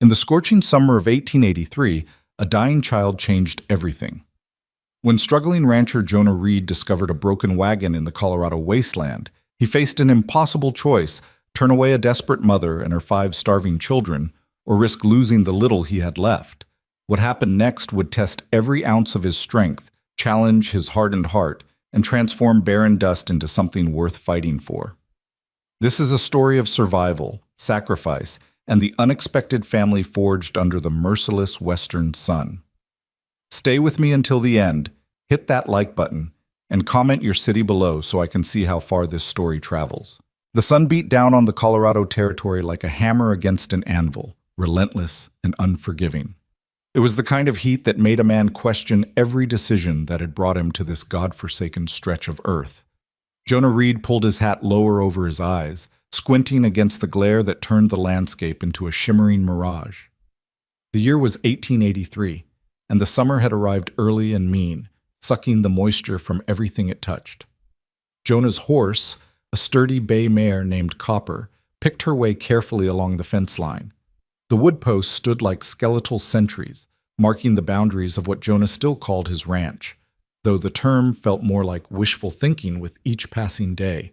In the scorching summer of 1883, a dying child changed everything. When struggling rancher Jonah Reed discovered a broken wagon in the Colorado wasteland, he faced an impossible choice: turn away a desperate mother and her 5 starving children, or risk losing the little he had left. What happened next would test every ounce of his strength, challenge his hardened heart, and transform barren dust into something worth fighting for. This is a story of survival, sacrifice, and the unexpected family forged under the merciless western sun. Stay with me until the end, hit that like button, and comment your city below so I can see how far this story travels. The sun beat down on the Colorado territory like a hammer against an anvil, relentless and unforgiving. It was the kind of heat that made a man question every decision that had brought him to this godforsaken stretch of earth. Jonah Reed pulled his hat lower over his eyes, squinting against the glare that turned the landscape into a shimmering mirage. The year was 1883, and the summer had arrived early and mean, sucking the moisture from everything it touched. Jonah's horse, a sturdy bay mare named Copper, picked her way carefully along the fence line. The wood posts stood like skeletal sentries, marking the boundaries of what Jonah still called his ranch, though the term felt more like wishful thinking with each passing day.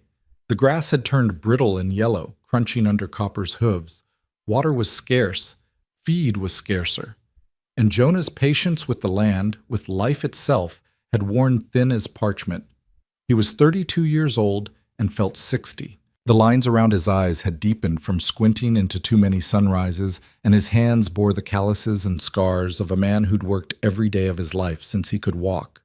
The grass had turned brittle and yellow, crunching under Copper's hooves. Water was scarce, feed was scarcer, and Jonah's patience with the land, with life itself, had worn thin as parchment. He was 32 years old and felt 60. The lines around his eyes had deepened from squinting into too many sunrises, and his hands bore the calluses and scars of a man who'd worked every day of his life since he could walk.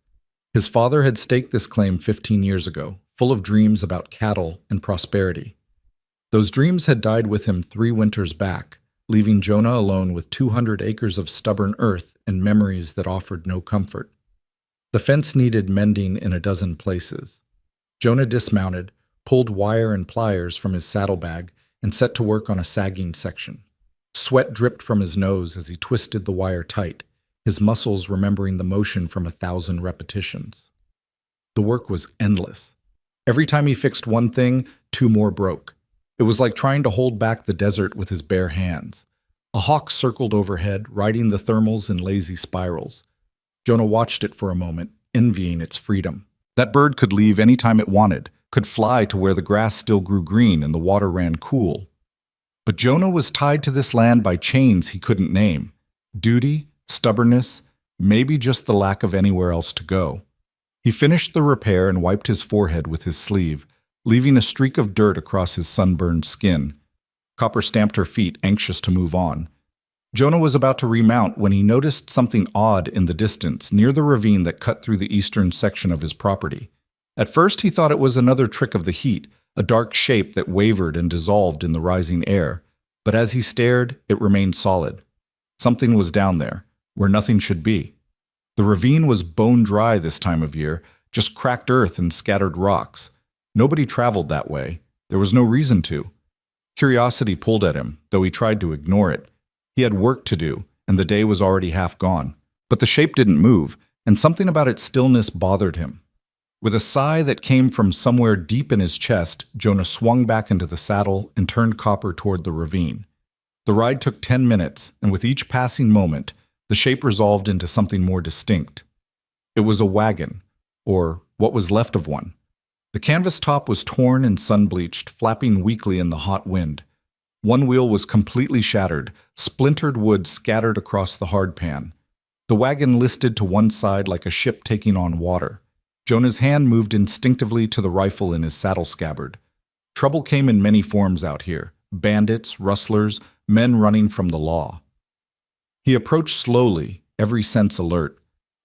His father had staked this claim 15 years ago, full of dreams about cattle and prosperity. Those dreams had died with him 3 winters back, leaving Jonah alone with 200 acres of stubborn earth and memories that offered no comfort. The fence needed mending in a dozen places. Jonah dismounted, pulled wire and pliers from his saddlebag, and set to work on a sagging section. Sweat dripped from his nose as he twisted the wire tight, his muscles remembering the motion from 1,000 repetitions. The work was endless. Every time he fixed one thing, 2 more broke. It was like trying to hold back the desert with his bare hands. A hawk circled overhead, riding the thermals in lazy spirals. Jonah watched it for a moment, envying its freedom. That bird could leave any time it wanted, could fly to where the grass still grew green and the water ran cool. But Jonah was tied to this land by chains he couldn't name. Duty, stubbornness, maybe just the lack of anywhere else to go. He finished the repair and wiped his forehead with his sleeve, leaving a streak of dirt across his sunburned skin. Copper stamped her feet, anxious to move on. Jonah was about to remount when he noticed something odd in the distance, near the ravine that cut through the eastern section of his property. At first he thought it was another trick of the heat, a dark shape that wavered and dissolved in the rising air. But as he stared, it remained solid. Something was down there, where nothing should be. The ravine was bone dry this time of year, just cracked earth and scattered rocks. Nobody traveled that way. There was no reason to. Curiosity pulled at him, though he tried to ignore it. He had work to do, and the day was already half gone. But the shape didn't move, and something about its stillness bothered him. With a sigh that came from somewhere deep in his chest, Jonah swung back into the saddle and turned Copper toward the ravine. The ride took 10 minutes, and with each passing moment, the shape resolved into something more distinct. It was a wagon, or what was left of one. The canvas top was torn and sun-bleached, flapping weakly in the hot wind. One wheel was completely shattered, splintered wood scattered across the hardpan. The wagon listed to one side like a ship taking on water. Jonah's hand moved instinctively to the rifle in his saddle scabbard. Trouble came in many forms out here: bandits, rustlers, men running from the law. He approached slowly, every sense alert.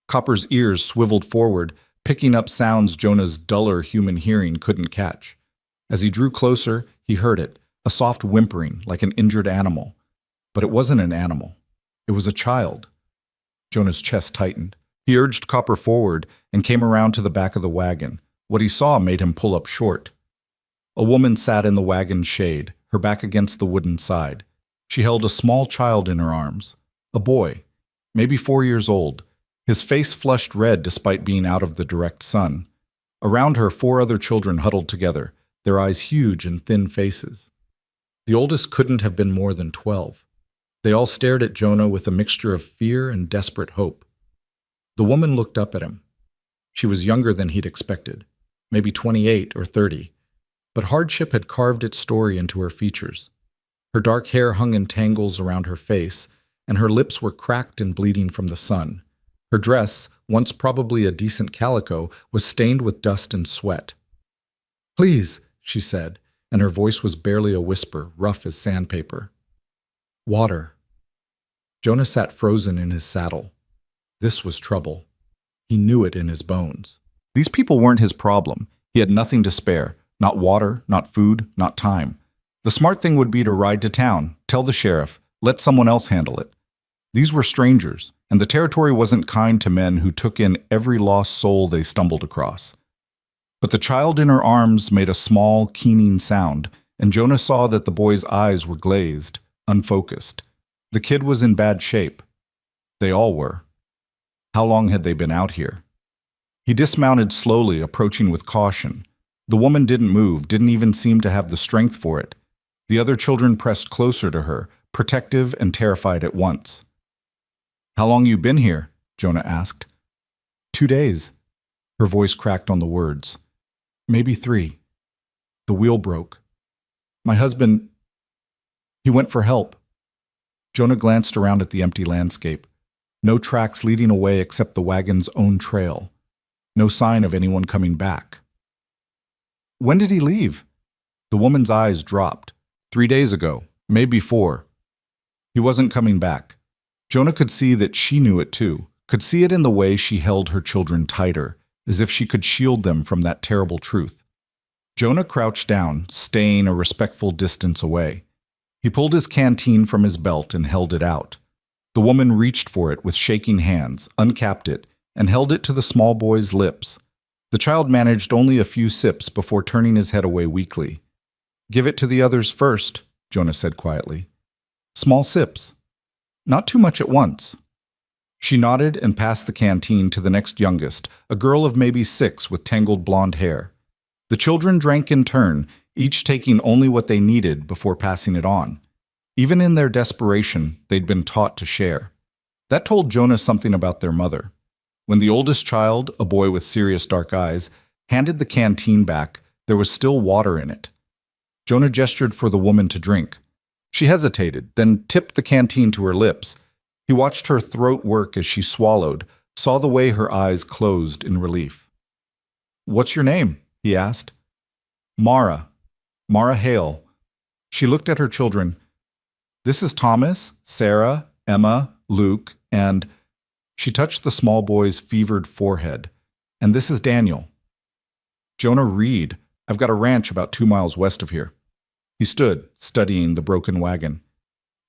Copper's ears swiveled forward, picking up sounds Jonah's duller human hearing couldn't catch. As he drew closer, he heard it, a soft whimpering like an injured animal. But it wasn't an animal. It was a child. Jonah's chest tightened. He urged Copper forward and came around to the back of the wagon. What he saw made him pull up short. A woman sat in the wagon's shade, her back against the wooden side. She held a small child in her arms. A boy, maybe 4 years old. His face flushed red despite being out of the direct sun. Around her, 4 other children huddled together, their eyes huge and thin faces. The oldest couldn't have been more than 12. They all stared at Jonah with a mixture of fear and desperate hope. The woman looked up at him. She was younger than he'd expected, maybe 28 or 30, but hardship had carved its story into her features. Her dark hair hung in tangles around her face, and her lips were cracked and bleeding from the sun. Her dress, once probably a decent calico, was stained with dust and sweat. "Please," she said, and her voice was barely a whisper, rough as sandpaper. "Water." Jonah sat frozen in his saddle. This was trouble. He knew it in his bones. These people weren't his problem. He had nothing to spare. Not water, not food, not time. The smart thing would be to ride to town, tell the sheriff, let someone else handle it. These were strangers, and the territory wasn't kind to men who took in every lost soul they stumbled across. But the child in her arms made a small, keening sound, and Jonah saw that the boy's eyes were glazed, unfocused. The kid was in bad shape. They all were. How long had they been out here? He dismounted slowly, approaching with caution. The woman didn't move, didn't even seem to have the strength for it. The other children pressed closer to her, protective and terrified at once. "How long you been here?" Jonah asked. 2 days. Her voice cracked on the words. "Maybe 3. The wheel broke. My husband, he went for help." Jonah glanced around at the empty landscape. No tracks leading away except the wagon's own trail. No sign of anyone coming back. "When did he leave?" The woman's eyes dropped. 3 days ago, maybe 4. He wasn't coming back. Jonah could see that she knew it too, could see it in the way she held her children tighter, as if she could shield them from that terrible truth. Jonah crouched down, staying a respectful distance away. He pulled his canteen from his belt and held it out. The woman reached for it with shaking hands, uncapped it, and held it to the small boy's lips. The child managed only a few sips before turning his head away weakly. "Give it to the others first," Jonah said quietly. "Small sips. Not too much at once." She nodded and passed the canteen to the next youngest, a girl of maybe 6 with tangled blonde hair. The children drank in turn, each taking only what they needed before passing it on. Even in their desperation, they'd been taught to share. That told Jonah something about their mother. When the oldest child, a boy with serious dark eyes, handed the canteen back, there was still water in it. Jonah gestured for the woman to drink. She hesitated, then tipped the canteen to her lips. He watched her throat work as she swallowed, saw the way her eyes closed in relief. "What's your name?" he asked. "Mara. Mara Hale." She looked at her children. "This is Thomas, Sarah, Emma, Luke, and..." She touched the small boy's fevered forehead. "And this is Daniel." "Jonah Reed. I've got a ranch about 2 miles west of here." He stood, studying the broken wagon.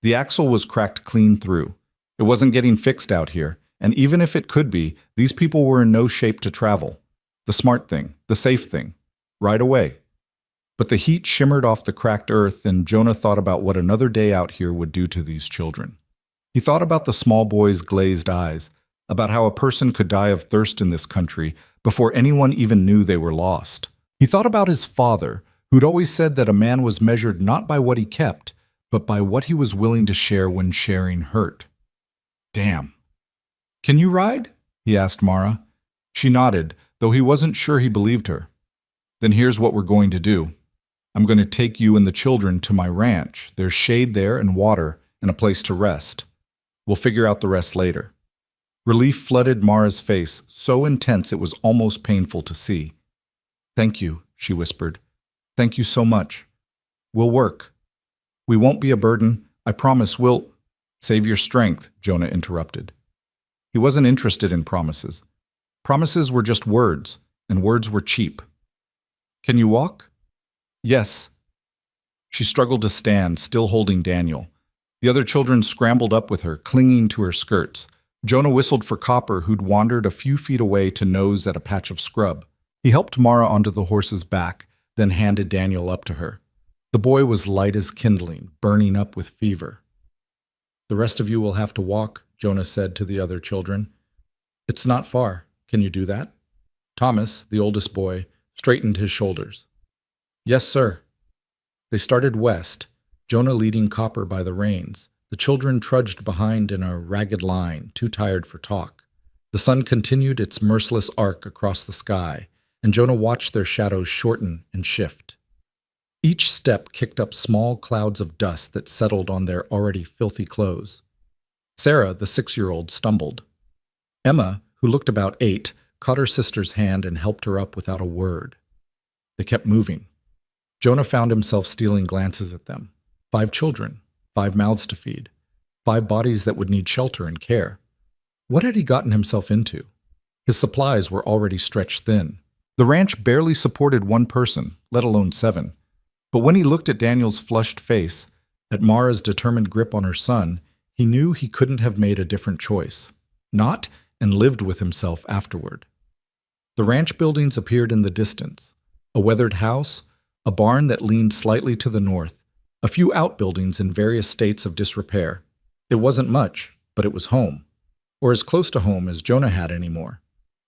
The axle was cracked clean through. It wasn't getting fixed out here, and even if it could be, these people were in no shape to travel. The smart thing, the safe thing. Right away. But the heat shimmered off the cracked earth, and Jonah thought about what another day out here would do to these children. He thought about the small boy's glazed eyes, about how a person could die of thirst in this country before anyone even knew they were lost. He thought about his father, who'd always said that a man was measured not by what he kept, but by what he was willing to share when sharing hurt. Damn. "Can you ride?" he asked Mara. She nodded, though he wasn't sure he believed her. "Then here's what we're going to do. I'm going to take you and the children to my ranch. There's shade there and water and a place to rest. We'll figure out the rest later." Relief flooded Mara's face, so intense it was almost painful to see. "Thank you," she whispered. "Thank you so much. We'll work. We won't be a burden. I promise we'll—" "Save your strength," Jonah interrupted. He wasn't interested in promises. Promises were just words, and words were cheap. "Can you walk?" "Yes." She struggled to stand, still holding Daniel. The other children scrambled up with her, clinging to her skirts. Jonah whistled for Copper, who'd wandered a few feet away to nose at a patch of scrub. He helped Mara onto the horse's back, then handed Daniel up to her. The boy was light as kindling, burning up with fever. "The rest of you will have to walk," Jonah said to the other children. "It's not far. Can you do that?" Thomas, the oldest boy, straightened his shoulders. "Yes, sir." They started west, Jonah leading Copper by the reins, The children trudged behind in a ragged line, too tired for talk. The sun continued its merciless arc across the sky, and Jonah watched their shadows shorten and shift. Each step kicked up small clouds of dust that settled on their already filthy clothes. Sarah, the 6-year-old, stumbled. Emma, who looked about 8, caught her sister's hand and helped her up without a word. They kept moving. Jonah found himself stealing glances at them. 5 children, 5 mouths to feed, 5 bodies that would need shelter and care. What had he gotten himself into? His supplies were already stretched thin. The ranch barely supported 1 person, let alone 7. But when he looked at Daniel's flushed face, at Mara's determined grip on her son, he knew he couldn't have made a different choice. Not, and lived with himself afterward. The ranch buildings appeared in the distance. A weathered house, a barn that leaned slightly to the north, a few outbuildings in various states of disrepair. It wasn't much, but it was home. Or as close to home as Jonah had anymore.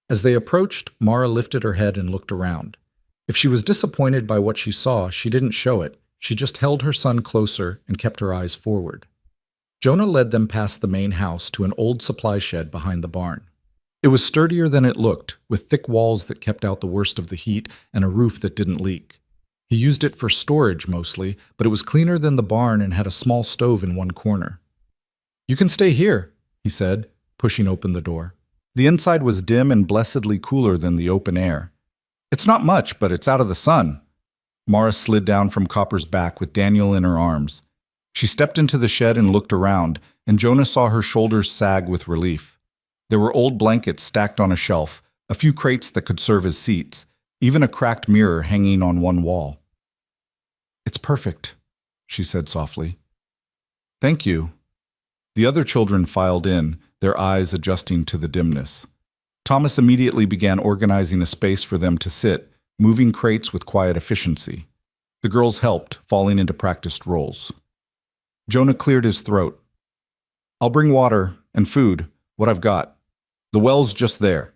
As they approached, Mara lifted her head and looked around. If she was disappointed by what she saw, she didn't show it. She just held her son closer and kept her eyes forward. Jonah led them past the main house to an old supply shed behind the barn. It was sturdier than it looked, with thick walls that kept out the worst of the heat and a roof that didn't leak. He used it for storage mostly, but it was cleaner than the barn and had a small stove in one corner. "You can stay here," he said, pushing open the door. The inside was dim and blessedly cooler than the open air. "It's not much, but it's out of the sun." Mara slid down from Copper's back with Daniel in her arms. She stepped into the shed and looked around, and Jonah saw her shoulders sag with relief. There were old blankets stacked on a shelf, a few crates that could serve as seats, even a cracked mirror hanging on one wall. "It's perfect," she said softly. "Thank you." The other children filed in, their eyes adjusting to the dimness. Thomas immediately began organizing a space for them to sit, moving crates with quiet efficiency. The girls helped, falling into practiced roles. Jonah cleared his throat. "I'll bring water and food, what I've got. The well's just there."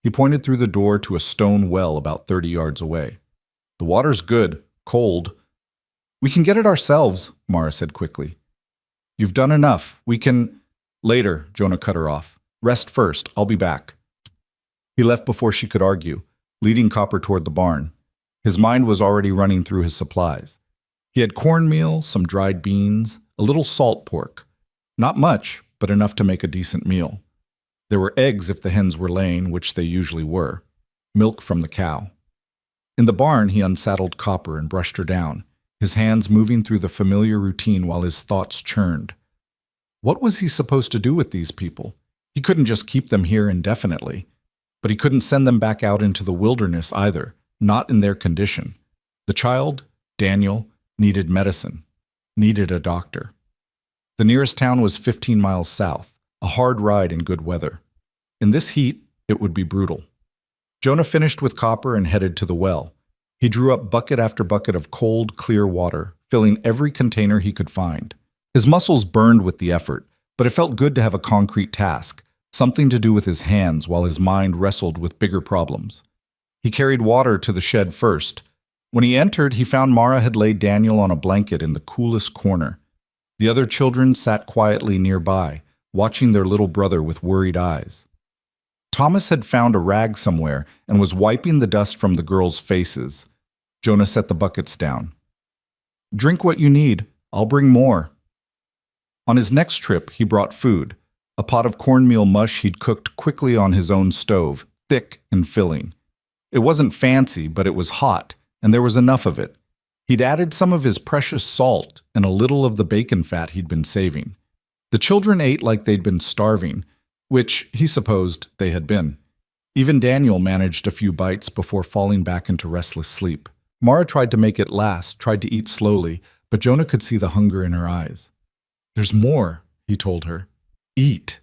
He pointed through the door to a stone well about 30 yards away. "The water's good, cold." "We can get it ourselves," Mara said quickly. "You've done enough. We can—" "Later," Jonah cut her off. "Rest first. I'll be back." He left before she could argue, leading Copper toward the barn. His mind was already running through his supplies. He had cornmeal, some dried beans, a little salt pork. Not much, but enough to make a decent meal. There were eggs if the hens were laying, which they usually were. Milk from the cow. In the barn, he unsaddled Copper and brushed her down, his hands moving through the familiar routine while his thoughts churned. What was he supposed to do with these people? He couldn't just keep them here indefinitely. But he couldn't send them back out into the wilderness either, not in their condition. The child, Daniel, needed medicine, needed a doctor. The nearest town was 15 miles south, a hard ride in good weather. In this heat, it would be brutal. Jonah finished with Copper and headed to the well. He drew up bucket after bucket of cold, clear water, filling every container he could find. His muscles burned with the effort, but it felt good to have a concrete task, something to do with his hands while his mind wrestled with bigger problems. He carried water to the shed first. When he entered, he found Mara had laid Daniel on a blanket in the coolest corner. The other children sat quietly nearby, watching their little brother with worried eyes. Thomas had found a rag somewhere and was wiping the dust from the girls' faces. Jonah set the buckets down. "Drink what you need. I'll bring more." On his next trip, he brought food. A pot of cornmeal mush he'd cooked quickly on his own stove, thick and filling. It wasn't fancy, but it was hot, and there was enough of it. He'd added some of his precious salt and a little of the bacon fat he'd been saving. The children ate like they'd been starving, which he supposed they had been. Even Daniel managed a few bites before falling back into restless sleep. Mara tried to make it last, tried to eat slowly, but Jonah could see the hunger in her eyes. "There's more," he told her. "Eat."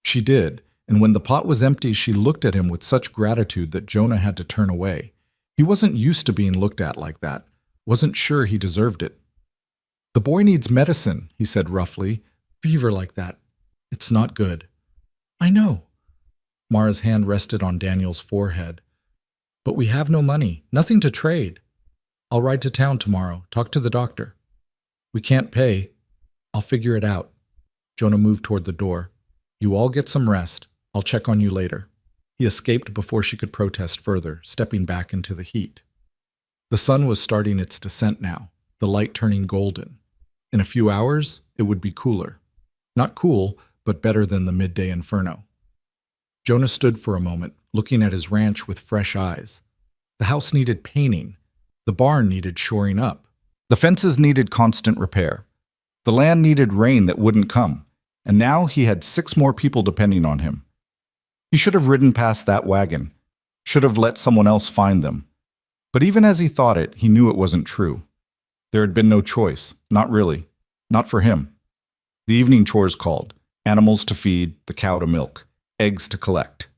She did, and when the pot was empty, she looked at him with such gratitude that Jonah had to turn away. He wasn't used to being looked at like that, wasn't sure he deserved it. "The boy needs medicine," he said roughly. "Fever like that. It's not good." "I know." Mara's hand rested on Daniel's forehead. "But we have no money, nothing to trade. I'll ride to town tomorrow, talk to the doctor." "We can't pay." I'll figure it out. Jonah moved toward the door. You all get some rest. I'll check on you later. He escaped before she could protest further, stepping back into the heat. The sun was starting its descent now, the light turning golden. In a few hours, it would be cooler. Not cool, but better than the midday inferno. Jonah stood for a moment, looking at his ranch with fresh eyes. The house needed painting. The barn needed shoring up. The fences needed constant repair. The land needed rain that wouldn't come. And now he had 6 more people depending on him. He should have ridden past that wagon, should have let someone else find them. But even as he thought it, he knew it wasn't true. There had been no choice, not really, not for him. The evening chores called, animals to feed, the cow to milk, eggs to collect.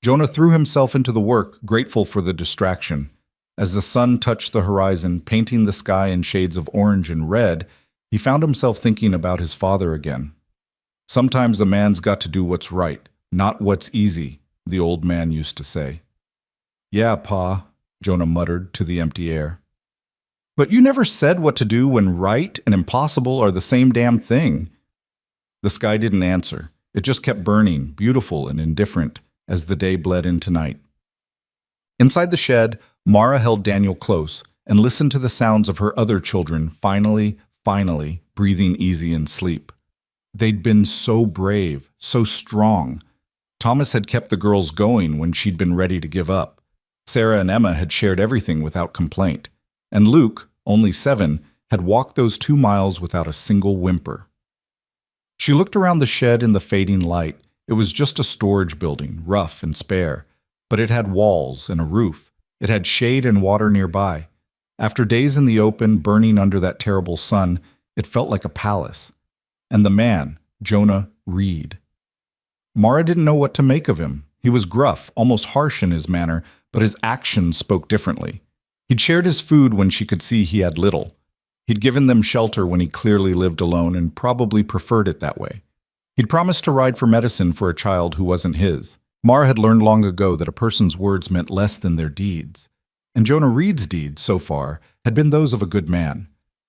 Jonah threw himself into the work, grateful for the distraction. As the sun touched the horizon, painting the sky in shades of orange and red, he found himself thinking about his father again. Sometimes a man's got to do what's right, not what's easy, the old man used to say. Yeah, Pa, Jonah muttered to the empty air. But you never said what to do when right and impossible are the same damn thing. The sky didn't answer. It just kept burning, beautiful and indifferent, as the day bled into night. Inside the shed, Mara held Daniel close and listened to the sounds of her other children finally breathing easy in sleep. They'd been so brave, so strong. Thomas had kept the girls going when she'd been ready to give up. Sarah and Emma had shared everything without complaint. And Luke, only 7, had walked those 2 miles without a single whimper. She looked around the shed in the fading light. It was just a storage building, rough and spare, but it had walls and a roof. It had shade and water nearby. After days in the open, burning under that terrible sun, it felt like a palace. And the man, Jonah Reed. Mara didn't know what to make of him. He was gruff, almost harsh in his manner, but his actions spoke differently. He'd shared his food when she could see he had little. He'd given them shelter when he clearly lived alone and probably preferred it that way. He'd promised to ride for medicine for a child who wasn't his. Mara had learned long ago that a person's words meant less than their deeds. And Jonah Reed's deeds, so far, had been those of a good man.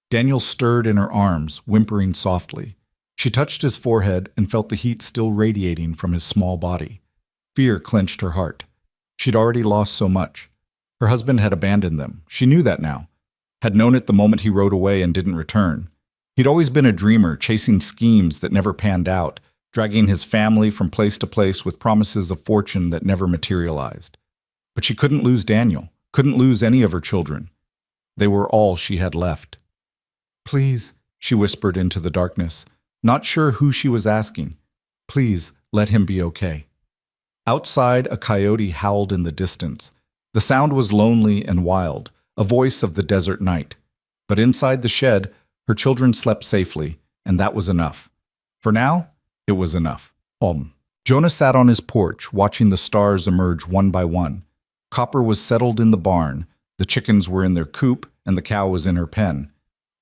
Daniel stirred in her arms, whimpering softly. She touched his forehead and felt the heat still radiating from his small body. Fear clenched her heart. She'd already lost so much. Her husband had abandoned them. She knew that now. Had known it the moment he rode away and didn't return. He'd always been a dreamer, chasing schemes that never panned out, dragging his family from place to place with promises of fortune that never materialized. But she couldn't lose Daniel, couldn't lose any of her children. They were all she had left. Please, she whispered into the darkness, not sure who she was asking. Please, let him be okay. Outside, a coyote howled in the distance. The sound was lonely and wild, a voice of the desert night. But inside the shed, her children slept safely, and that was enough. For now, it was enough. Jonah sat on his porch, watching the stars emerge one by one. Copper was settled in the barn, the chickens were in their coop, and the cow was in her pen.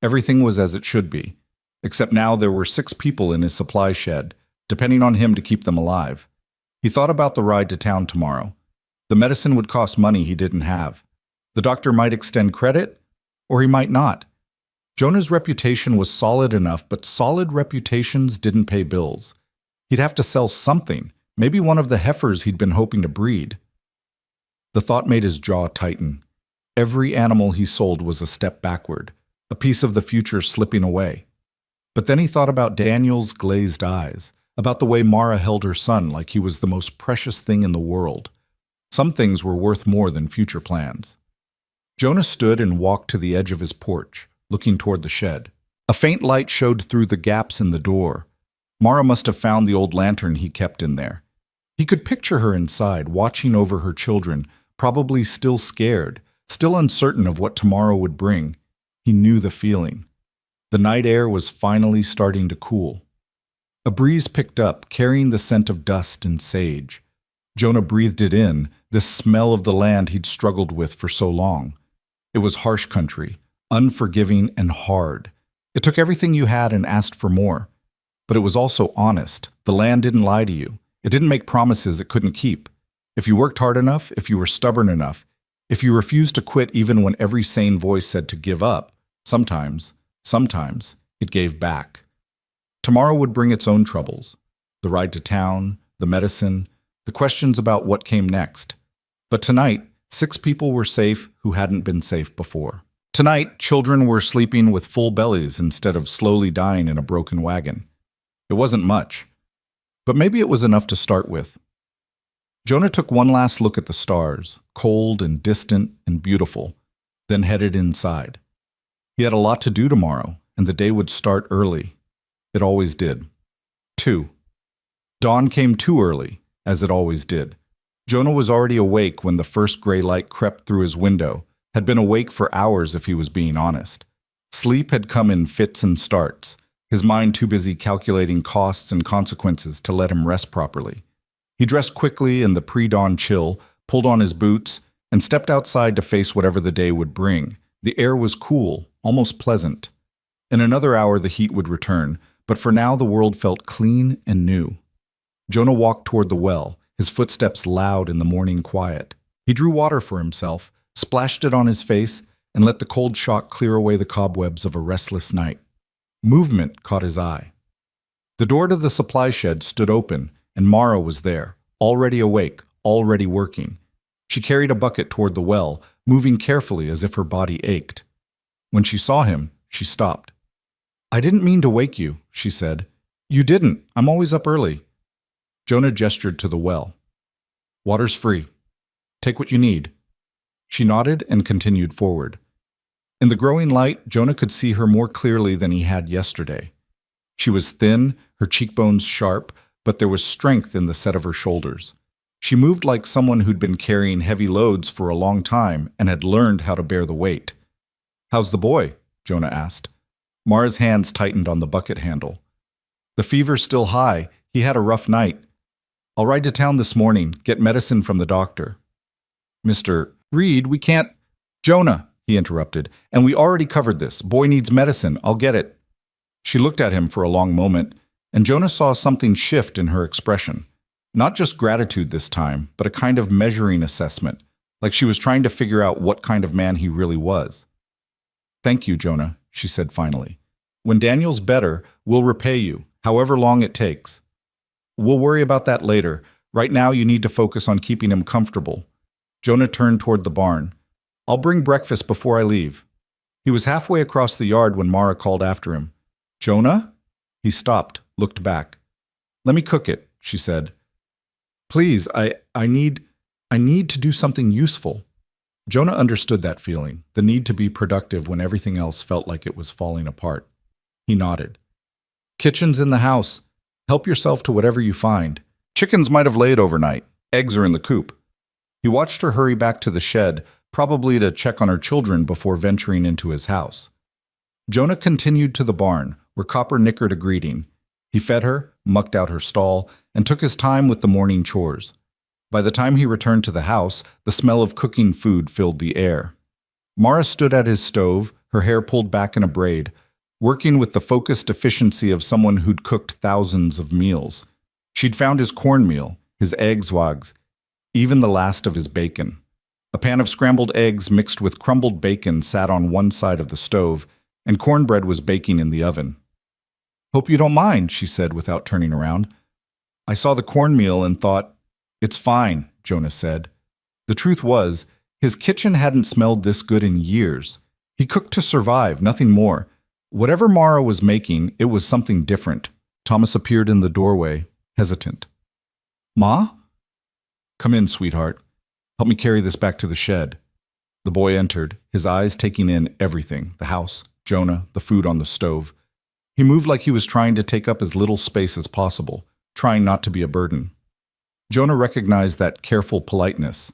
Everything was as it should be, except now there were 6 people in his supply shed, depending on him to keep them alive. He thought about the ride to town tomorrow. The medicine would cost money he didn't have. The doctor might extend credit, or he might not. Jonah's reputation was solid enough, but solid reputations didn't pay bills. He'd have to sell something, maybe one of the heifers he'd been hoping to breed. The thought made his jaw tighten. Every animal he sold was a step backward, a piece of the future slipping away. But then he thought about Daniel's glazed eyes, about the way Mara held her son like he was the most precious thing in the world. Some things were worth more than future plans. Jonah stood and walked to the edge of his porch, looking toward the shed. A faint light showed through the gaps in the door. Mara must have found the old lantern he kept in there. He could picture her inside, watching over her children, probably still scared, still uncertain of what tomorrow would bring. He knew the feeling. The night air was finally starting to cool. A breeze picked up, carrying the scent of dust and sage. Jonah breathed it in, this smell of the land he'd struggled with for so long. It was harsh country, unforgiving and hard. It took everything you had and asked for more. But it was also honest. The land didn't lie to you. It didn't make promises it couldn't keep. If you worked hard enough, if you were stubborn enough, if you refused to quit even when every sane voice said to give up, sometimes, it gave back. Tomorrow would bring its own troubles. The ride to town, the medicine, the questions about what came next. But tonight, 6 people were safe who hadn't been safe before. Tonight, children were sleeping with full bellies instead of slowly dying in a broken wagon. It wasn't much, but maybe it was enough to start with. Jonah took one last look at the stars, cold and distant and beautiful, then headed inside. He had a lot to do tomorrow, and the day would start early. It always did. 2. Dawn came too early, as it always did. Jonah was already awake when the first gray light crept through his window, had been awake for hours if he was being honest. Sleep had come in fits and starts, his mind too busy calculating costs and consequences to let him rest properly. He dressed quickly in the pre-dawn chill, pulled on his boots, and stepped outside to face whatever the day would bring. The air was cool, almost pleasant. In another hour the heat would return, but for now the world felt clean and new. Jonah walked toward the well, his footsteps loud in the morning quiet. He drew water for himself, splashed it on his face, and let the cold shock clear away the cobwebs of a restless night. Movement caught his eye. The door to the supply shed stood open, and Mara was there, already awake, already working. She carried a bucket toward the well, moving carefully as if her body ached. When she saw him, she stopped. "I didn't mean to wake you," she said. "You didn't. I'm always up early." Jonah gestured to the well. "Water's free. Take what you need." She nodded and continued forward. In the growing light, Jonah could see her more clearly than he had yesterday. She was thin, her cheekbones sharp, but there was strength in the set of her shoulders. She moved like someone who'd been carrying heavy loads for a long time and had learned how to bear the weight. "How's the boy?" Jonah asked. Mara's hands tightened on the bucket handle. "The fever's still high. He had a rough night. I'll ride to town this morning, get medicine from the doctor." "Mr. Reed, we can't—" "Jonah," he interrupted, "and we already covered this. Boy needs medicine. I'll get it." She looked at him for a long moment, and Jonah saw something shift in her expression. Not just gratitude this time, but a kind of measuring assessment, like she was trying to figure out what kind of man he really was. "Thank you, Jonah," she said finally. "When Daniel's better, we'll repay you, however long it takes. We'll worry about that later. Right now you need to focus on keeping him comfortable." Jonah turned toward the barn. "I'll bring breakfast before I leave." He was halfway across the yard when Mara called after him. "Jonah?" He stopped, looked back. "Let me cook it," she said. "Please, I need to do something useful." Jonah understood that feeling, the need to be productive when everything else felt like it was falling apart. He nodded. "Kitchen's in the house. Help yourself to whatever you find. Chickens might have laid overnight. Eggs are in the coop." He watched her hurry back to the shed, probably to check on her children before venturing into his house. Jonah continued to the barn, where Copper nickered a greeting. He fed her, mucked out her stall, and took his time with the morning chores. By the time he returned to the house, the smell of cooking food filled the air. Mara stood at his stove, her hair pulled back in a braid, working with the focused efficiency of someone who'd cooked thousands of meals. She'd found his cornmeal, his eggs wags, even the last of his bacon. A pan of scrambled eggs mixed with crumbled bacon sat on one side of the stove, and cornbread was baking in the oven. "Hope you don't mind," she said without turning around. I saw the cornmeal and thought, "It's fine," Jonah said. The truth was, his kitchen hadn't smelled this good in years. He cooked to survive, nothing more. Whatever Mara was making, it was something different. Thomas appeared in the doorway, hesitant. "Ma?" "Come in, sweetheart. Help me carry this back to the shed." The boy entered, his eyes taking in everything, the house, Jonah, the food on the stove. He moved like he was trying to take up as little space as possible, trying not to be a burden. Jonah recognized that careful politeness.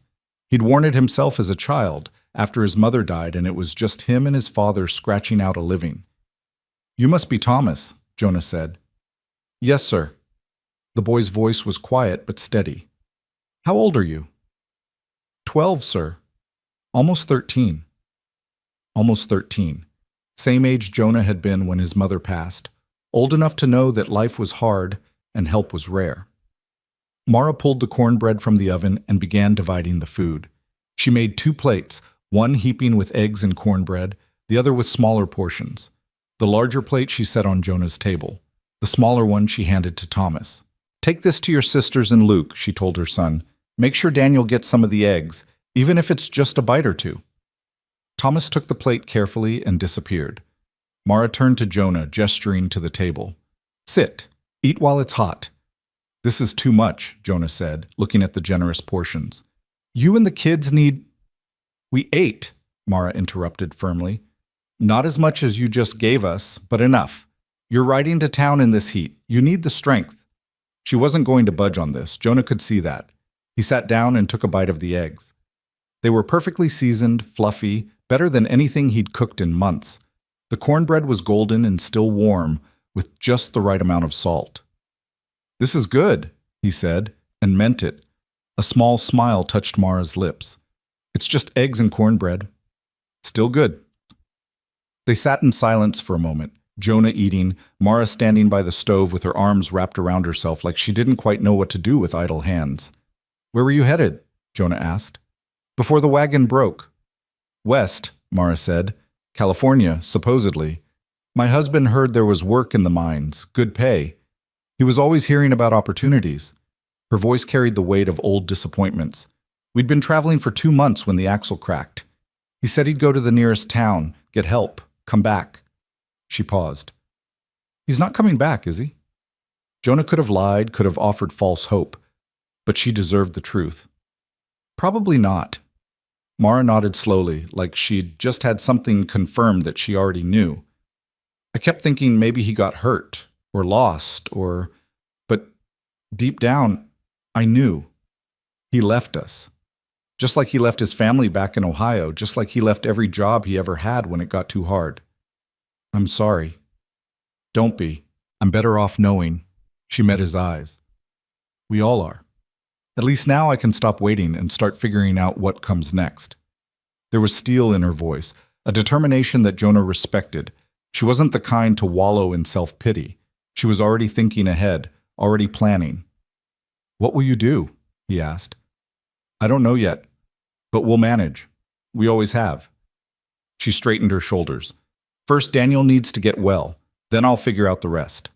He'd worn it himself as a child, after his mother died, and it was just him and his father scratching out a living. "You must be Thomas," Jonah said. "Yes, sir." The boy's voice was quiet but steady. "How old are you?" 12, sir." "Almost 13. Almost 13. Same age Jonah had been when his mother passed, old enough to know that life was hard and help was rare. Mara pulled the cornbread from the oven and began dividing the food. She made 2 plates, one heaping with eggs and cornbread, the other with smaller portions. The larger plate she set on Jonah's table. The smaller one she handed to Thomas. "Take this to your sisters and Luke," she told her son. "Make sure Daniel gets some of the eggs, even if it's just a bite or two." Thomas took the plate carefully and disappeared. Mara turned to Jonah, gesturing to the table. "Sit. Eat while it's hot." "This is too much," Jonah said, looking at the generous portions. "You and the kids need—" "We ate," Mara interrupted firmly. "Not as much as you just gave us, but enough. You're riding to town in this heat. You need the strength." She wasn't going to budge on this. Jonah could see that. He sat down and took a bite of the eggs. They were perfectly seasoned, fluffy, better than anything he'd cooked in months. The cornbread was golden and still warm, with just the right amount of salt. "This is good," he said, and meant it. A small smile touched Mara's lips. "It's just eggs and cornbread." "Still good." They sat in silence for a moment, Jonah eating, Mara standing by the stove with her arms wrapped around herself like she didn't quite know what to do with idle hands. "Where were you headed?" Jonah asked. "Before the wagon broke." "West," Mara said. "California, supposedly. My husband heard there was work in the mines, good pay. He was always hearing about opportunities." Her voice carried the weight of old disappointments. "We'd been traveling for 2 months when the axle cracked. He said he'd go to the nearest town, get help, come back." She paused. "He's not coming back, is he?" Jonah could have lied, could have offered false hope, but she deserved the truth. "Probably not." Mara nodded slowly, like she'd just had something confirmed that she already knew. "I kept thinking maybe he got hurt, or lost, but deep down, I knew. He left us. Just like he left his family back in Ohio, just like he left every job he ever had when it got too hard. I'm sorry." "Don't be. I'm better off knowing." She met his eyes. "We all are. At least now I can stop waiting and start figuring out what comes next." There was steel in her voice, a determination that Jonah respected. She wasn't the kind to wallow in self-pity. She was already thinking ahead, already planning. "What will you do?" he asked. "I don't know yet, but we'll manage. We always have." She straightened her shoulders. "First, Daniel needs to get well. Then I'll figure out the rest."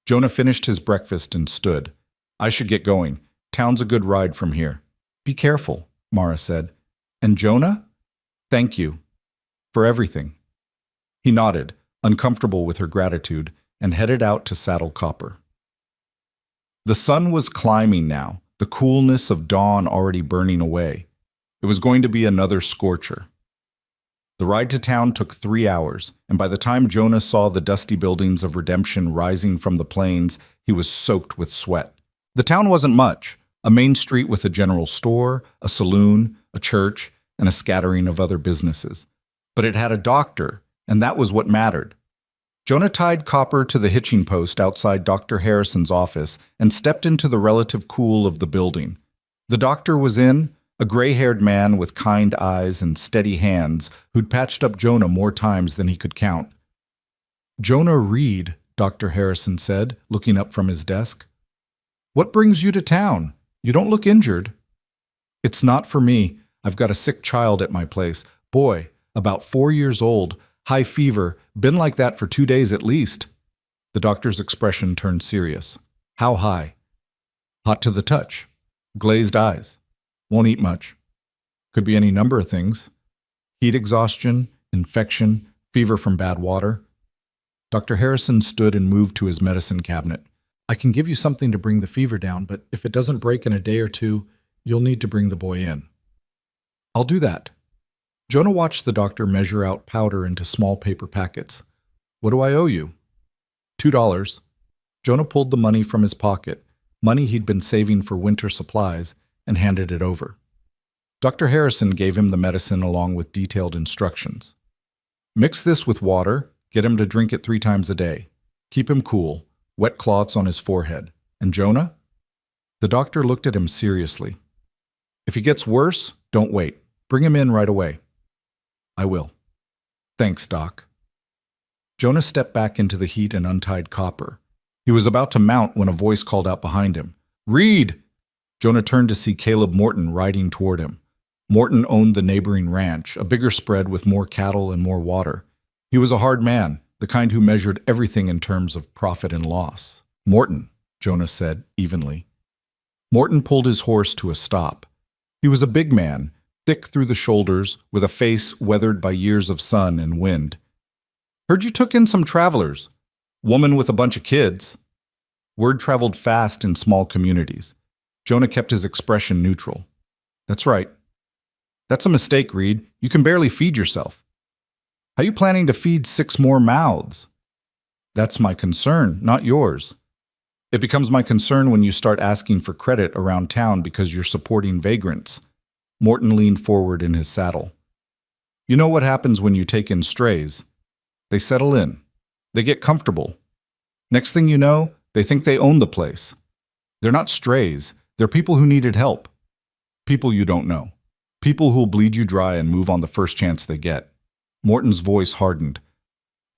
Jonah finished his breakfast and stood. "I should get going. Town's a good ride from here." "Be careful," Mara said. "And Jonah? Thank you. For everything." He nodded, uncomfortable with her gratitude, and headed out to Saddle Copper. The sun was climbing now, the coolness of dawn already burning away. It was going to be another scorcher. The ride to town took 3 hours, and by the time Jonah saw the dusty buildings of Redemption rising from the plains, he was soaked with sweat. The town wasn't much, a main street with a general store, a saloon, a church, and a scattering of other businesses. But it had a doctor, and that was what mattered. Jonah tied Copper to the hitching post outside Dr. Harrison's office and stepped into the relative cool of the building. The doctor was in, a gray-haired man with kind eyes and steady hands who'd patched up Jonah more times than he could count. "Jonah Reed," Dr. Harrison said, looking up from his desk. "What brings you to town? You don't look injured." "It's not for me. I've got a sick child at my place. Boy, about 4 years old, high fever, been like that for 2 days at least." The doctor's expression turned serious. "How high?" "Hot to the touch. Glazed eyes. Won't eat much. Could be any number of things. Heat exhaustion, infection, fever from bad water." Dr. Harrison stood and moved to his medicine cabinet. "I can give you something to bring the fever down, but if it doesn't break in a day or two, you'll need to bring the boy in." "I'll do that." Jonah watched the doctor measure out powder into small paper packets. "What do I owe you?" $2. Jonah pulled the money from his pocket, money he'd been saving for winter supplies, and handed it over. Dr. Harrison gave him the medicine along with detailed instructions. "Mix this with water, get him to drink it 3 times a day. Keep him cool, wet cloths on his forehead. And Jonah?" The doctor looked at him seriously. "If he gets worse, don't wait. Bring him in right away." "I will." "Thanks, Doc." Jonah stepped back into the heat and untied Copper. He was about to mount when a voice called out behind him. "Reed!" Jonah turned to see Caleb Morton riding toward him. Morton owned the neighboring ranch, a bigger spread with more cattle and more water. He was a hard man, the kind who measured everything in terms of profit and loss. "Morton," Jonah said evenly. Morton pulled his horse to a stop. He was a big man, thick through the shoulders, with a face weathered by years of sun and wind. "Heard you took in some travelers. Woman with a bunch of kids." Word traveled fast in small communities. Jonah kept his expression neutral. "That's right." "That's a mistake, Reed. You can barely feed yourself." "How you planning to feed 6 more mouths?" "That's my concern, not yours." "It becomes my concern when you start asking for credit around town because you're supporting vagrants." Morton leaned forward in his saddle. "You know what happens when you take in strays. They settle in. They get comfortable. Next thing you know, they think they own the place. They're not strays. They're people who needed help. People you don't know. People who'll bleed you dry and move on the first chance they get." Morton's voice hardened.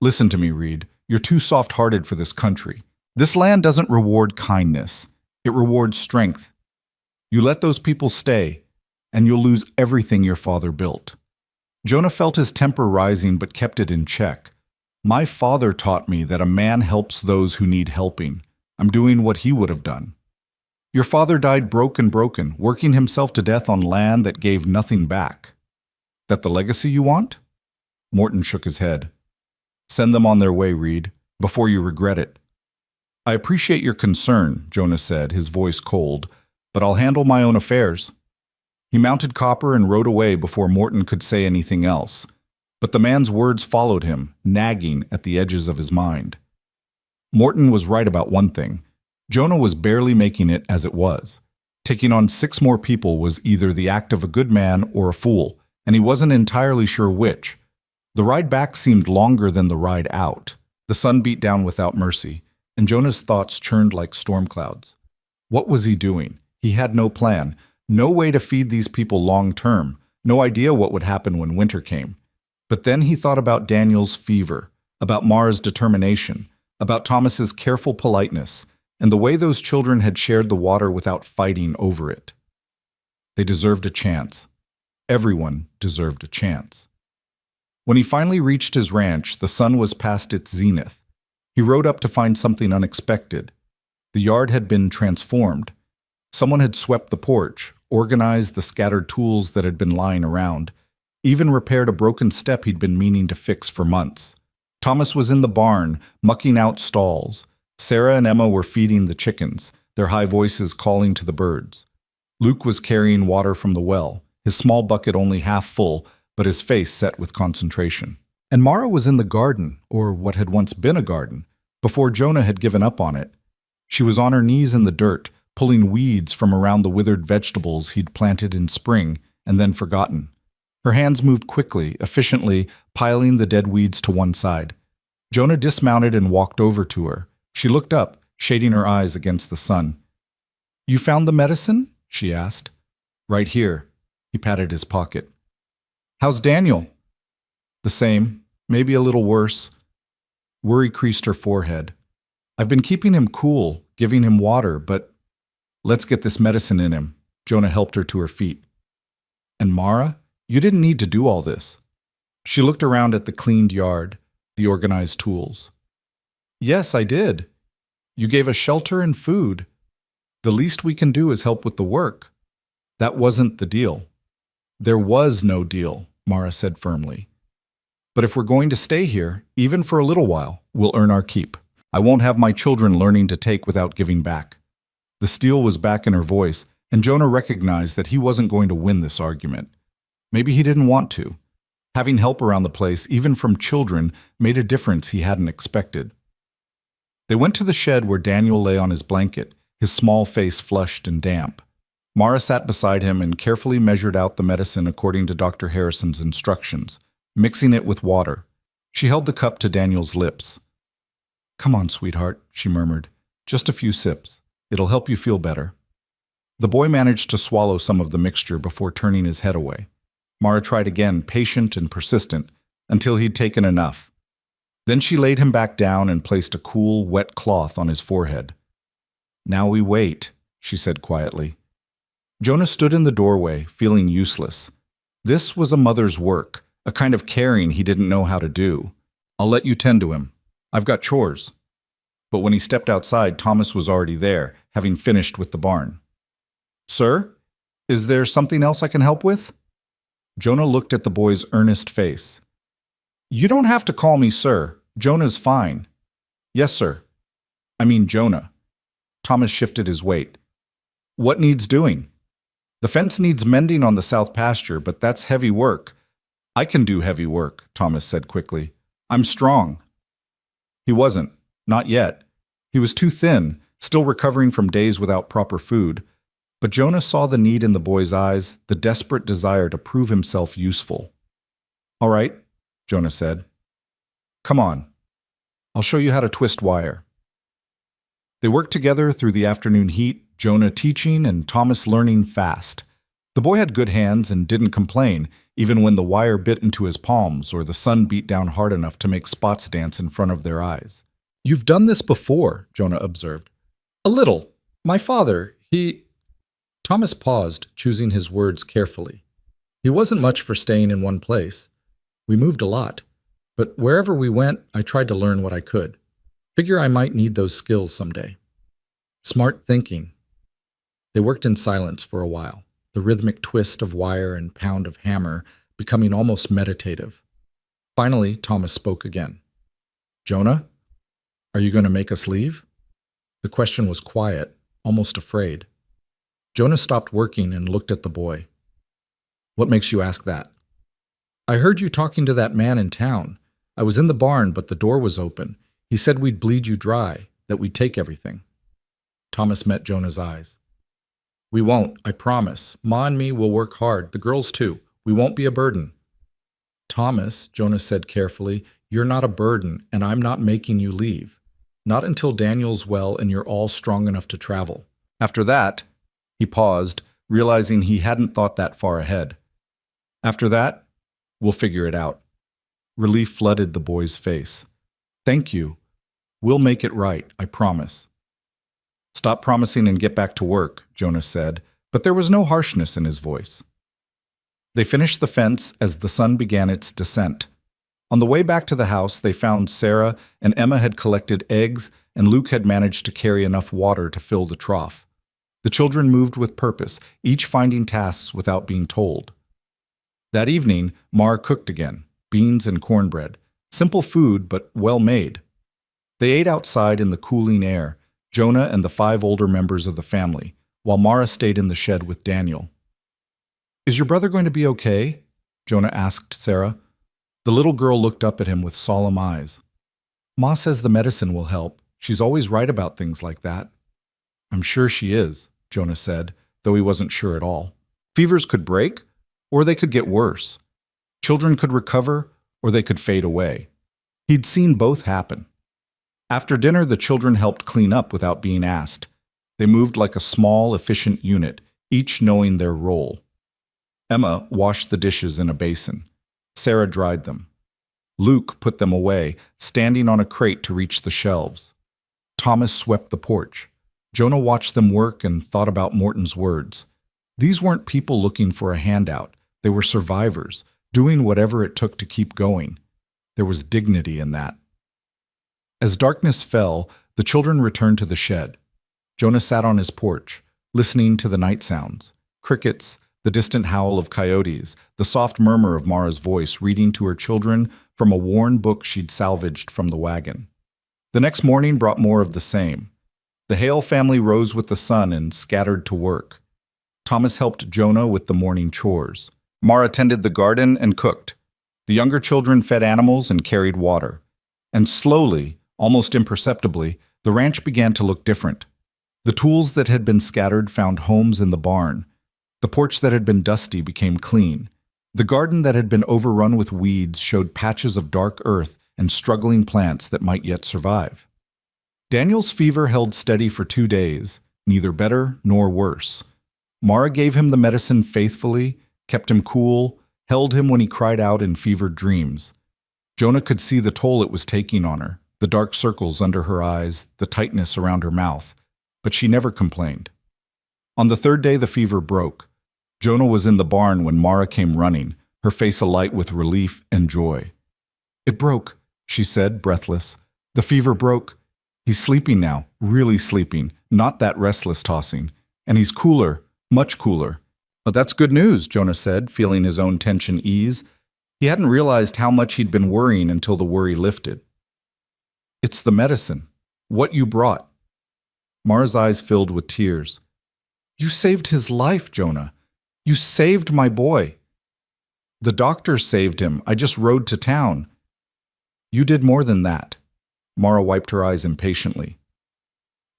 "Listen to me, Reed. You're too soft-hearted for this country. This land doesn't reward kindness. It rewards strength. You let those people stay, and you'll lose everything your father built." Jonah felt his temper rising but kept it in check. "My father taught me that a man helps those who need helping. I'm doing what he would have done." "Your father died broken, working himself to death on land that gave nothing back. That the legacy you want?" Morton shook his head. "Send them on their way, Reed, before you regret it." "I appreciate your concern," Jonah said, his voice cold, "but I'll handle my own affairs." He mounted Copper and rode away before Morton could say anything else. But the man's words followed him, nagging at the edges of his mind. Morton was right about one thing. Jonah was barely making it as it was. Taking on 6 more people was either the act of a good man or a fool, and he wasn't entirely sure which. The ride back seemed longer than the ride out. The sun beat down without mercy, and Jonah's thoughts churned like storm clouds. What was he doing? He had no plan, no way to feed these people long term, no idea what would happen when winter came. But then he thought about Daniel's fever, about Mara's determination, about Thomas's careful politeness, and the way those children had shared the water without fighting over it. They deserved a chance. Everyone deserved a chance. When he finally reached his ranch, the sun was past its zenith. He rode up to find something unexpected. The yard had been transformed. Someone had swept the porch, organized the scattered tools that had been lying around, even repaired a broken step he'd been meaning to fix for months. Thomas was in the barn, mucking out stalls. Sarah and Emma were feeding the chickens, their high voices calling to the birds. Luke was carrying water from the well, his small bucket only half full, but his face set with concentration. And Mara was in the garden, or what had once been a garden, before Jonah had given up on it. She was on her knees in the dirt, pulling weeds from around the withered vegetables he'd planted in spring and then forgotten. Her hands moved quickly, efficiently, piling the dead weeds to one side. Jonah dismounted and walked over to her. She looked up, shading her eyes against the sun. "You found the medicine?" she asked. "Right here." He patted his pocket. "How's Daniel?" "The same, maybe a little worse." Worry creased her forehead. "I've been keeping him cool, giving him water, but..." "Let's get this medicine in him." Jonah helped her to her feet. "And Mara? You didn't need to do all this." She looked around at the cleaned yard, the organized tools. "Yes, I did. You gave us shelter and food. The least we can do is help with the work." "That wasn't the deal." "There was no deal," Mara said firmly. "But if we're going to stay here, even for a little while, we'll earn our keep. I won't have my children learning to take without giving back." The steel was back in her voice, and Jonah recognized that he wasn't going to win this argument. Maybe he didn't want to. Having help around the place, even from children, made a difference he hadn't expected. They went to the shed where Daniel lay on his blanket, his small face flushed and damp. Mara sat beside him and carefully measured out the medicine according to Dr. Harrison's instructions, mixing it with water. She held the cup to Daniel's lips. "Come on, sweetheart," she murmured. "Just a few sips. It'll help you feel better." The boy managed to swallow some of the mixture before turning his head away. Mara tried again, patient and persistent, until he'd taken enough. Then she laid him back down and placed a cool, wet cloth on his forehead. "Now we wait," she said quietly. Jonah stood in the doorway, feeling useless. This was a mother's work, a kind of caring he didn't know how to do. "I'll let you tend to him," I've got chores. But when he stepped outside, Thomas was already there, having finished with the barn. Sir, is there something else I can help with? Jonah looked at the boy's earnest face. You don't have to call me sir. Jonah's fine. Yes, sir. I mean Jonah. Thomas shifted his weight. What needs doing? The fence needs mending on the south pasture, but that's heavy work. I can do heavy work, Thomas said quickly. I'm strong. He wasn't. Not yet. He was too thin, still recovering from days without proper food. But Jonah saw the need in the boy's eyes, the desperate desire to prove himself useful. All right, Jonah said. Come on. I'll show you how to twist wire. They worked together through the afternoon heat, Jonah teaching and Thomas learning fast. The boy had good hands and didn't complain, even when the wire bit into his palms or the sun beat down hard enough to make spots dance in front of their eyes. You've done this before, Jonah observed. A little. My father, Thomas paused, choosing his words carefully. He wasn't much for staying in one place. We moved a lot. But wherever we went, I tried to learn what I could. Figure I might need those skills someday. Smart thinking. They worked in silence for a while, the rhythmic twist of wire and pound of hammer becoming almost meditative. Finally, Thomas spoke again. Jonah, are you going to make us leave? The question was quiet, almost afraid. Jonah stopped working and looked at the boy. What makes you ask that? I heard you talking to that man in town. I was in the barn, but the door was open. He said we'd bleed you dry, that we'd take everything. Thomas met Jonah's eyes. We won't, I promise. Ma and me will work hard, the girls too. We won't be a burden. Thomas, Jonah said carefully, you're not a burden, and I'm not making you leave. Not until Daniel's well and you're all strong enough to travel. After that, he paused, realizing he hadn't thought that far ahead. After that, we'll figure it out. Relief flooded the boy's face. Thank you. We'll make it right, I promise. Stop promising and get back to work, Jonah said, but there was no harshness in his voice. They finished the fence as the sun began its descent. On the way back to the house, they found Sarah and Emma had collected eggs, and Luke had managed to carry enough water to fill the trough. The children moved with purpose, each finding tasks without being told. That evening, Mar cooked again, beans and cornbread. Simple food, but well made. They ate outside in the cooling air, Jonah and the 5 older members of the family, while Mara stayed in the shed with Daniel. Is your brother going to be okay? Jonah asked Sarah. The little girl looked up at him with solemn eyes. Ma says the medicine will help. She's always right about things like that. I'm sure she is, Jonah said, though he wasn't sure at all. Fevers could break, or they could get worse. Children could recover, or they could fade away. He'd seen both happen. After dinner, the children helped clean up without being asked. They moved like a small, efficient unit, each knowing their role. Emma washed the dishes in a basin. Sarah dried them. Luke put them away, standing on a crate to reach the shelves. Thomas swept the porch. Jonah watched them work and thought about Morton's words. These weren't people looking for a handout. They were survivors, doing whatever it took to keep going. There was dignity in that. As darkness fell, the children returned to the shed. Jonah sat on his porch, listening to the night sounds. Crickets, the distant howl of coyotes, the soft murmur of Mara's voice reading to her children from a worn book she'd salvaged from the wagon. The next morning brought more of the same. The Hale family rose with the sun and scattered to work. Thomas helped Jonah with the morning chores. Mara tended the garden and cooked. The younger children fed animals and carried water. And slowly, almost imperceptibly, the ranch began to look different. The tools that had been scattered found homes in the barn. The porch that had been dusty became clean. The garden that had been overrun with weeds showed patches of dark earth and struggling plants that might yet survive. Daniel's fever held steady for 2 days, neither better nor worse. Mara gave him the medicine faithfully, kept him cool, held him when he cried out in fevered dreams. Jonah could see the toll it was taking on her, the dark circles under her eyes, the tightness around her mouth, but she never complained. On the 3rd day, the fever broke. Jonah was in the barn when Mara came running, her face alight with relief and joy. It broke, she said, breathless. The fever broke. He's sleeping now, really sleeping, not that restless tossing. And he's cooler, much cooler. But that's good news, Jonah said, feeling his own tension ease. He hadn't realized how much he'd been worrying until the worry lifted. It's the medicine. What you brought. Mara's eyes filled with tears. You saved his life, Jonah. You saved my boy. The doctor saved him. I just rode to town. You did more than that. Mara wiped her eyes impatiently.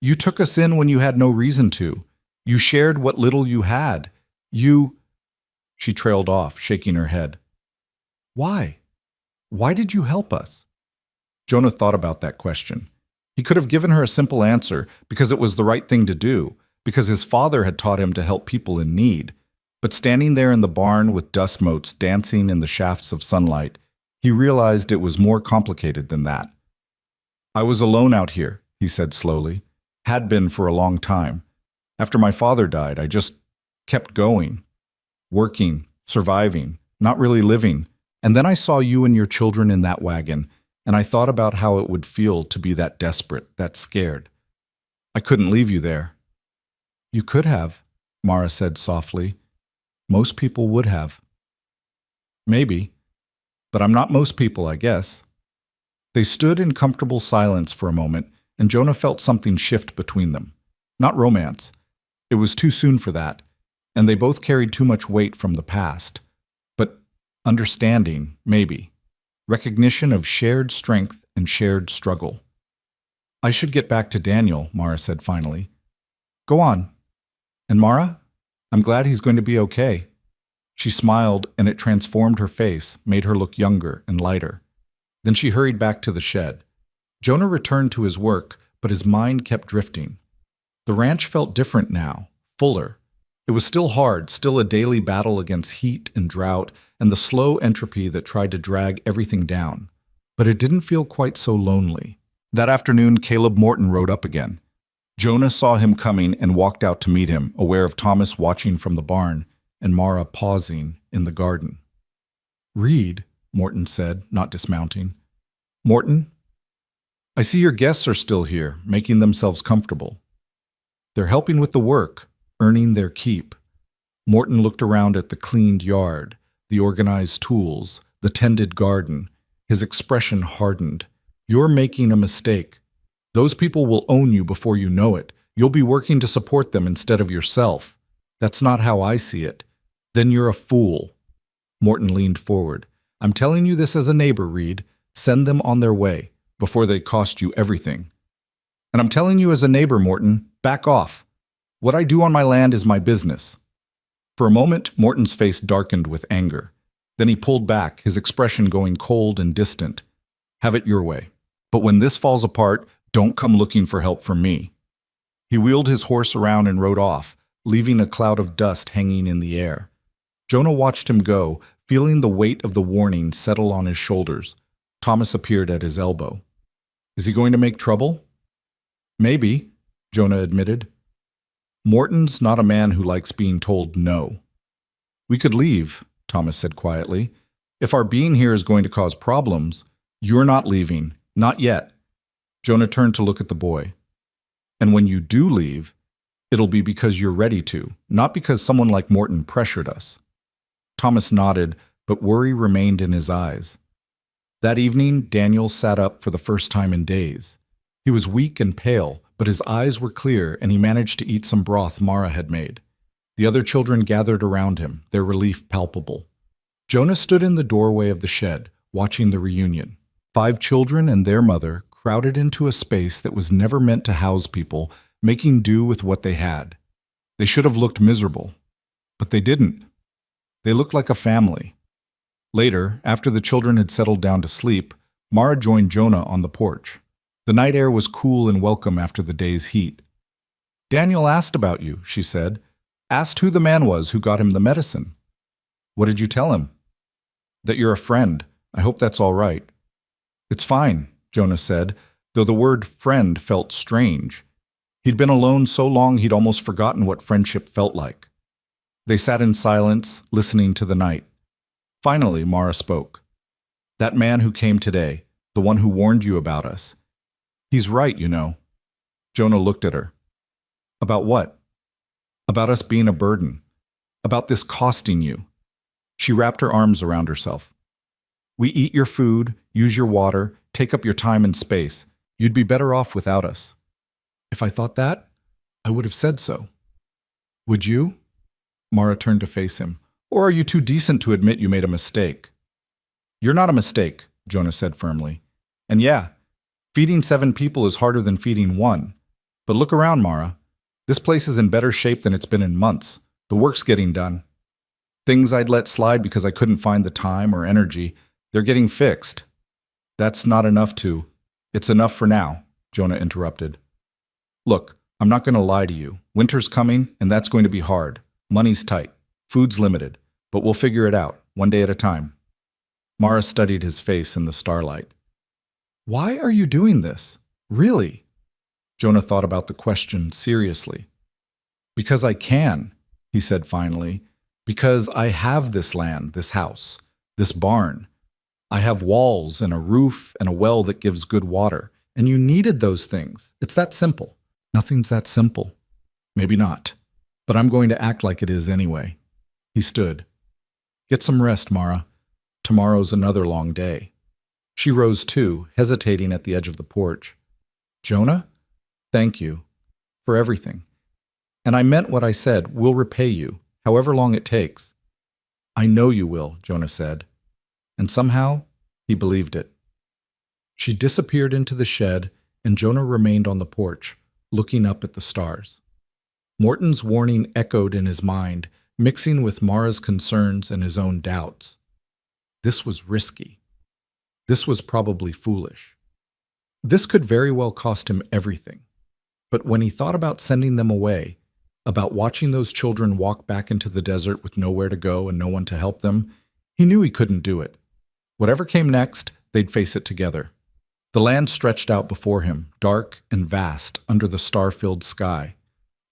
You took us in when you had no reason to. You shared what little you had. She trailed off, shaking her head. Why? Why did you help us? Jonah thought about that question. He could have given her a simple answer, because it was the right thing to do, because his father had taught him to help people in need. But standing there in the barn with dust motes dancing in the shafts of sunlight, he realized it was more complicated than that. I was alone out here, he said slowly. Had been for a long time. After my father died, I just kept going. Working, surviving, not really living. And then I saw you and your children in that wagon, and I thought about how it would feel to be that desperate, that scared. I couldn't leave you there. You could have, Mara said softly. Most people would have. Maybe, but I'm not most people, I guess. They stood in comfortable silence for a moment, and Jonah felt something shift between them. Not romance. It was too soon for that, and they both carried too much weight from the past. But understanding, maybe. Recognition of shared strength and shared struggle. I should get back to Daniel, Mara said finally. Go on. And Mara? I'm glad he's going to be okay. She smiled, and it transformed her face, made her look younger and lighter. Then she hurried back to the shed. Jonah returned to his work, but his mind kept drifting. The ranch felt different now, fuller. It was still hard, still a daily battle against heat and drought and the slow entropy that tried to drag everything down. But it didn't feel quite so lonely. That afternoon, Caleb Morton rode up again. Jonah saw him coming and walked out to meet him, aware of Thomas watching from the barn and Mara pausing in the garden. Reed, Morton said, not dismounting. Morton, I see your guests are still here, making themselves comfortable. They're helping with the work, earning their keep. Morton looked around at the cleaned yard, the organized tools, the tended garden. His expression hardened. You're making a mistake. Those people will own you before you know it. You'll be working to support them instead of yourself. That's not how I see it. Then you're a fool. Morton leaned forward. I'm telling you this as a neighbor, Reed. Send them on their way, before they cost you everything. And I'm telling you as a neighbor, Morton, back off. What I do on my land is my business. For a moment, Morton's face darkened with anger. Then he pulled back, his expression going cold and distant. Have it your way. But when this falls apart, don't come looking for help from me. He wheeled his horse around and rode off, leaving a cloud of dust hanging in the air. Jonah watched him go, feeling the weight of the warning settle on his shoulders. Thomas appeared at his elbow. Is he going to make trouble? Maybe, Jonah admitted. Morton's not a man who likes being told no. We could leave, Thomas said quietly. If our being here is going to cause problems, you're not leaving, not yet. Jonah turned to look at the boy. And when you do leave, it'll be because you're ready to, not because someone like Morton pressured us. Thomas nodded, but worry remained in his eyes. That evening, Daniel sat up for the first time in days. He was weak and pale, but his eyes were clear, and he managed to eat some broth Mara had made. The other children gathered around him, their relief palpable. Jonah stood in the doorway of the shed, watching the reunion. 5 children and their mother crowded into a space that was never meant to house people, making do with what they had. They should have looked miserable, but they didn't. They looked like a family. Later, after the children had settled down to sleep, Mara joined Jonah on the porch. The night air was cool and welcome after the day's heat. Daniel asked about you, she said. Asked who the man was who got him the medicine. What did you tell him? That you're a friend. I hope that's all right. It's fine, Jonah said, though the word friend felt strange. He'd been alone so long he'd almost forgotten what friendship felt like. They sat in silence, listening to the night. Finally, Mara spoke. That man who came today, the one who warned you about us, He's right, you know. Jonah looked at her. About what? About us being a burden. About this costing you. She wrapped her arms around herself. We eat your food, use your water, take up your time and space. You'd be better off without us. If I thought that, I would have said so. Would you? Mara turned to face him. Or are you too decent to admit you made a mistake? You're not a mistake, Jonah said firmly. And yeah, feeding 7 people is harder than feeding 1. But look around, Mara. This place is in better shape than it's been in months. The work's getting done. Things I'd let slide because I couldn't find the time or energy, they're getting fixed. That's not enough to... It's enough for now, Jonah interrupted. Look, I'm not going to lie to you. Winter's coming, and that's going to be hard. Money's tight. Food's limited. But we'll figure it out, one day at a time. Mara studied his face in the starlight. Why are you doing this? Really? Jonah thought about the question seriously. Because I can, he said finally. Because I have this land, this house, this barn. I have walls and a roof and a well that gives good water. And you needed those things. It's that simple. Nothing's that simple. Maybe not. But I'm going to act like it is anyway. He stood. Get some rest, Mara. Tomorrow's another long day. She rose too, hesitating at the edge of the porch. Jonah? Thank you. For everything. And I meant what I said. We'll repay you, however long it takes. I know you will, Jonah said. And somehow, he believed it. She disappeared into the shed, and Jonah remained on the porch, looking up at the stars. Morton's warning echoed in his mind, mixing with Mara's concerns and his own doubts. This was risky. This was probably foolish. This could very well cost him everything. But when he thought about sending them away, about watching those children walk back into the desert with nowhere to go and no one to help them, he knew he couldn't do it. Whatever came next, they'd face it together. The land stretched out before him, dark and vast, under the star-filled sky.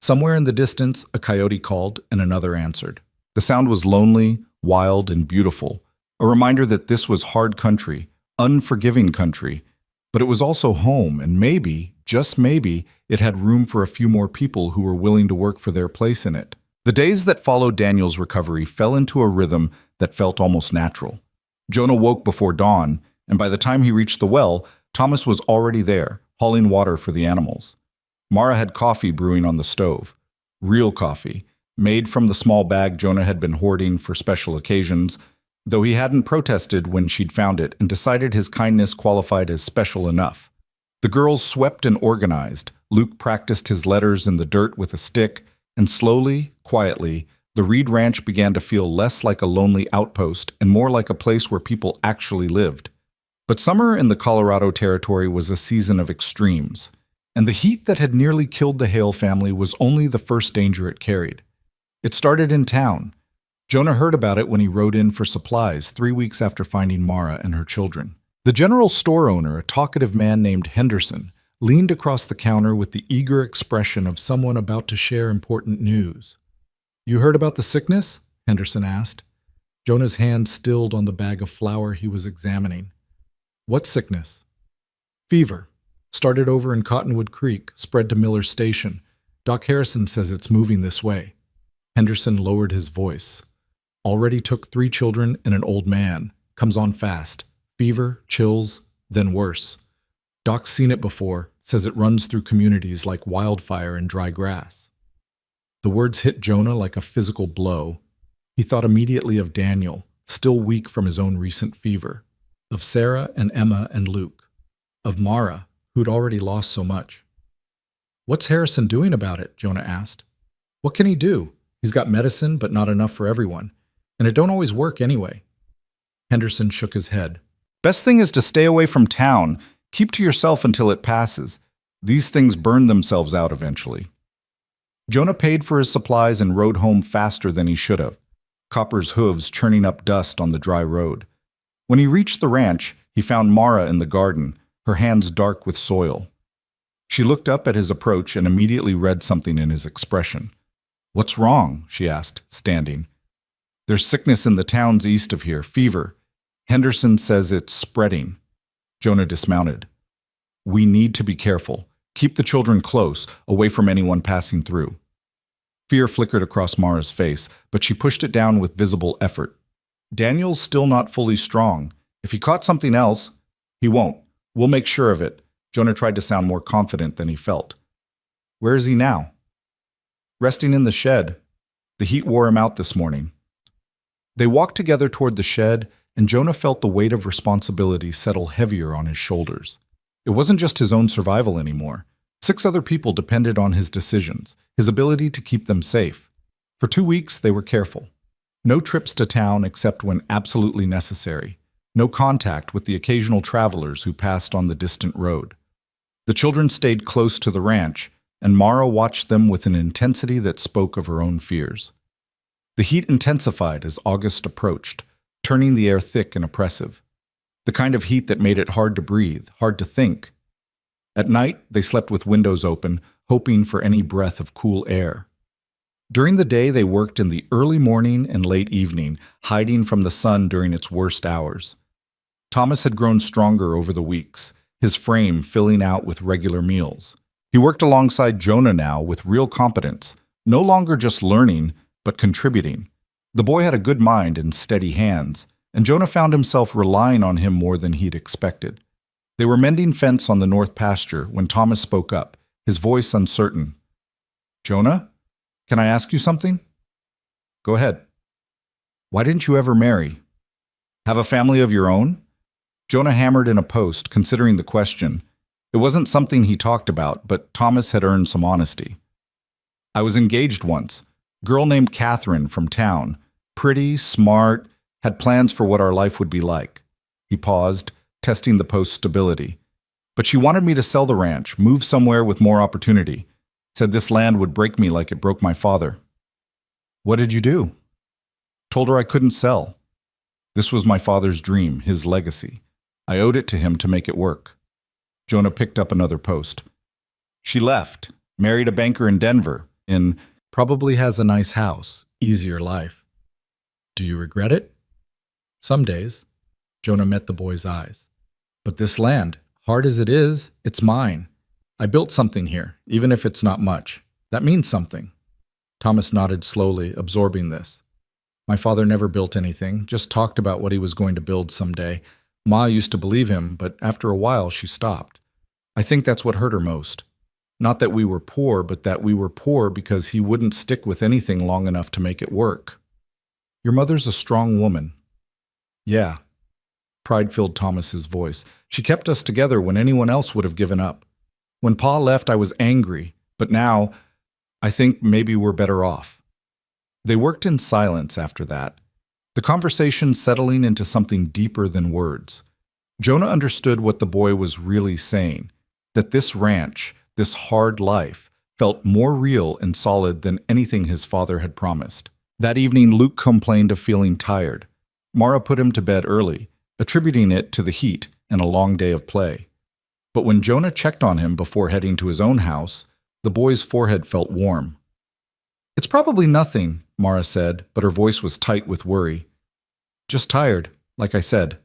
Somewhere in the distance, a coyote called and another answered. The sound was lonely, wild, and beautiful, a reminder that this was hard country, unforgiving country, but it was also home, and maybe, just maybe, it had room for a few more people who were willing to work for their place in it. The days that followed Daniel's recovery fell into a rhythm that felt almost natural. Jonah woke before dawn, and by the time he reached the well, Thomas was already there, hauling water for the animals. Mara had coffee brewing on the stove. Real coffee, made from the small bag Jonah had been hoarding for special occasions, though he hadn't protested when she'd found it and decided his kindness qualified as special enough. The girls swept and organized. Luke practiced his letters in the dirt with a stick, and slowly, quietly, the Reed Ranch began to feel less like a lonely outpost and more like a place where people actually lived. But summer in the Colorado Territory was a season of extremes, and the heat that had nearly killed the Hale family was only the first danger it carried. It started in town. Jonah heard about it when he rode in for supplies 3 weeks after finding Mara and her children. The general store owner, a talkative man named Henderson, leaned across the counter with the eager expression of someone about to share important news. You heard about the sickness? Henderson asked. Jonah's hand stilled on the bag of flour he was examining. What sickness? Fever. Started over in Cottonwood Creek, spread to Miller Station. Doc Harrison says it's moving this way. Henderson lowered his voice. Already took 3 children and an old man. Comes on fast. Fever, chills, then worse. Doc's seen it before, says it runs through communities like wildfire in dry grass. The words hit Jonah like a physical blow. He thought immediately of Daniel, still weak from his own recent fever. Of Sarah and Emma and Luke. Of Mara, who'd already lost so much. What's Harrison doing about it? Jonah asked. What can he do? He's got medicine, but not enough for everyone. And it don't always work anyway. Henderson shook his head. Best thing is to stay away from town. Keep to yourself until it passes. These things burn themselves out eventually. Jonah paid for his supplies and rode home faster than he should have. Copper's hooves churning up dust on the dry road. When he reached the ranch, he found Mara in the garden, her hands dark with soil. She looked up at his approach and immediately read something in his expression. What's wrong? She asked, standing. There's sickness in the towns east of here, fever. Henderson says it's spreading. Jonah dismounted. We need to be careful. Keep the children close, away from anyone passing through." Fear flickered across Mara's face, but she pushed it down with visible effort. "Daniel's still not fully strong. If he caught something else, he won't. We'll make sure of it." Jonah tried to sound more confident than he felt. "Where is he now?" "Resting in the shed. The heat wore him out this morning." They walked together toward the shed, and Jonah felt the weight of responsibility settle heavier on his shoulders. It wasn't just his own survival anymore. 6 other people depended on his decisions, his ability to keep them safe. For 2 weeks, they were careful. No trips to town except when absolutely necessary. No contact with the occasional travelers who passed on the distant road. The children stayed close to the ranch, and Mara watched them with an intensity that spoke of her own fears. The heat intensified as August approached, turning the air thick and oppressive. The kind of heat that made it hard to breathe, hard to think. At night, they slept with windows open, hoping for any breath of cool air. During the day, they worked in the early morning and late evening, hiding from the sun during its worst hours. Thomas had grown stronger over the weeks, his frame filling out with regular meals. He worked alongside Jonah now with real competence, no longer just learning, but contributing. The boy had a good mind and steady hands, and Jonah found himself relying on him more than he'd expected. They were mending fence on the north pasture when Thomas spoke up, his voice uncertain. "Jonah, can I ask you something?" "Go ahead." "Why didn't you ever marry? Have a family of your own?" Jonah hammered in a post, considering the question. It wasn't something he talked about, but Thomas had earned some honesty. "I was engaged once. Girl named Catherine from town. Pretty, smart, had plans for what our life would be like." He paused, testing the post's stability. "But she wanted me to sell the ranch, move somewhere with more opportunity. Said this land would break me like it broke my father." "What did you do?" "Told her I couldn't sell. This was my father's dream, his legacy. I owed it to him to make it work." Jonah picked up another post. "She left, married a banker in Denver, probably has a nice house, easier life. Do you regret it?" "Some days." Jonah met the boy's eyes. "But this land, hard as it is, it's mine. I built something here, even if it's not much. That means something." Thomas nodded slowly, absorbing this. "My father never built anything, just talked about what he was going to build someday. Ma used to believe him, but after a while she stopped. I think that's what hurt her most. Not that we were poor, but that we were poor because he wouldn't stick with anything long enough to make it work." "Your mother's a strong woman." "Yeah." Pride filled Thomas's voice. "She kept us together when anyone else would have given up. When Pa left, I was angry, but now I think maybe we're better off." They worked in silence after that, the conversation settling into something deeper than words. Jonah understood what the boy was really saying, that this ranch, this hard life, felt more real and solid than anything his father had promised. That evening, Luke complained of feeling tired. Mara put him to bed early, attributing it to the heat and a long day of play. But when Jonah checked on him before heading to his own house, the boy's forehead felt warm. "It's probably nothing," Mara said, but her voice was tight with worry. "Just tired, like I said."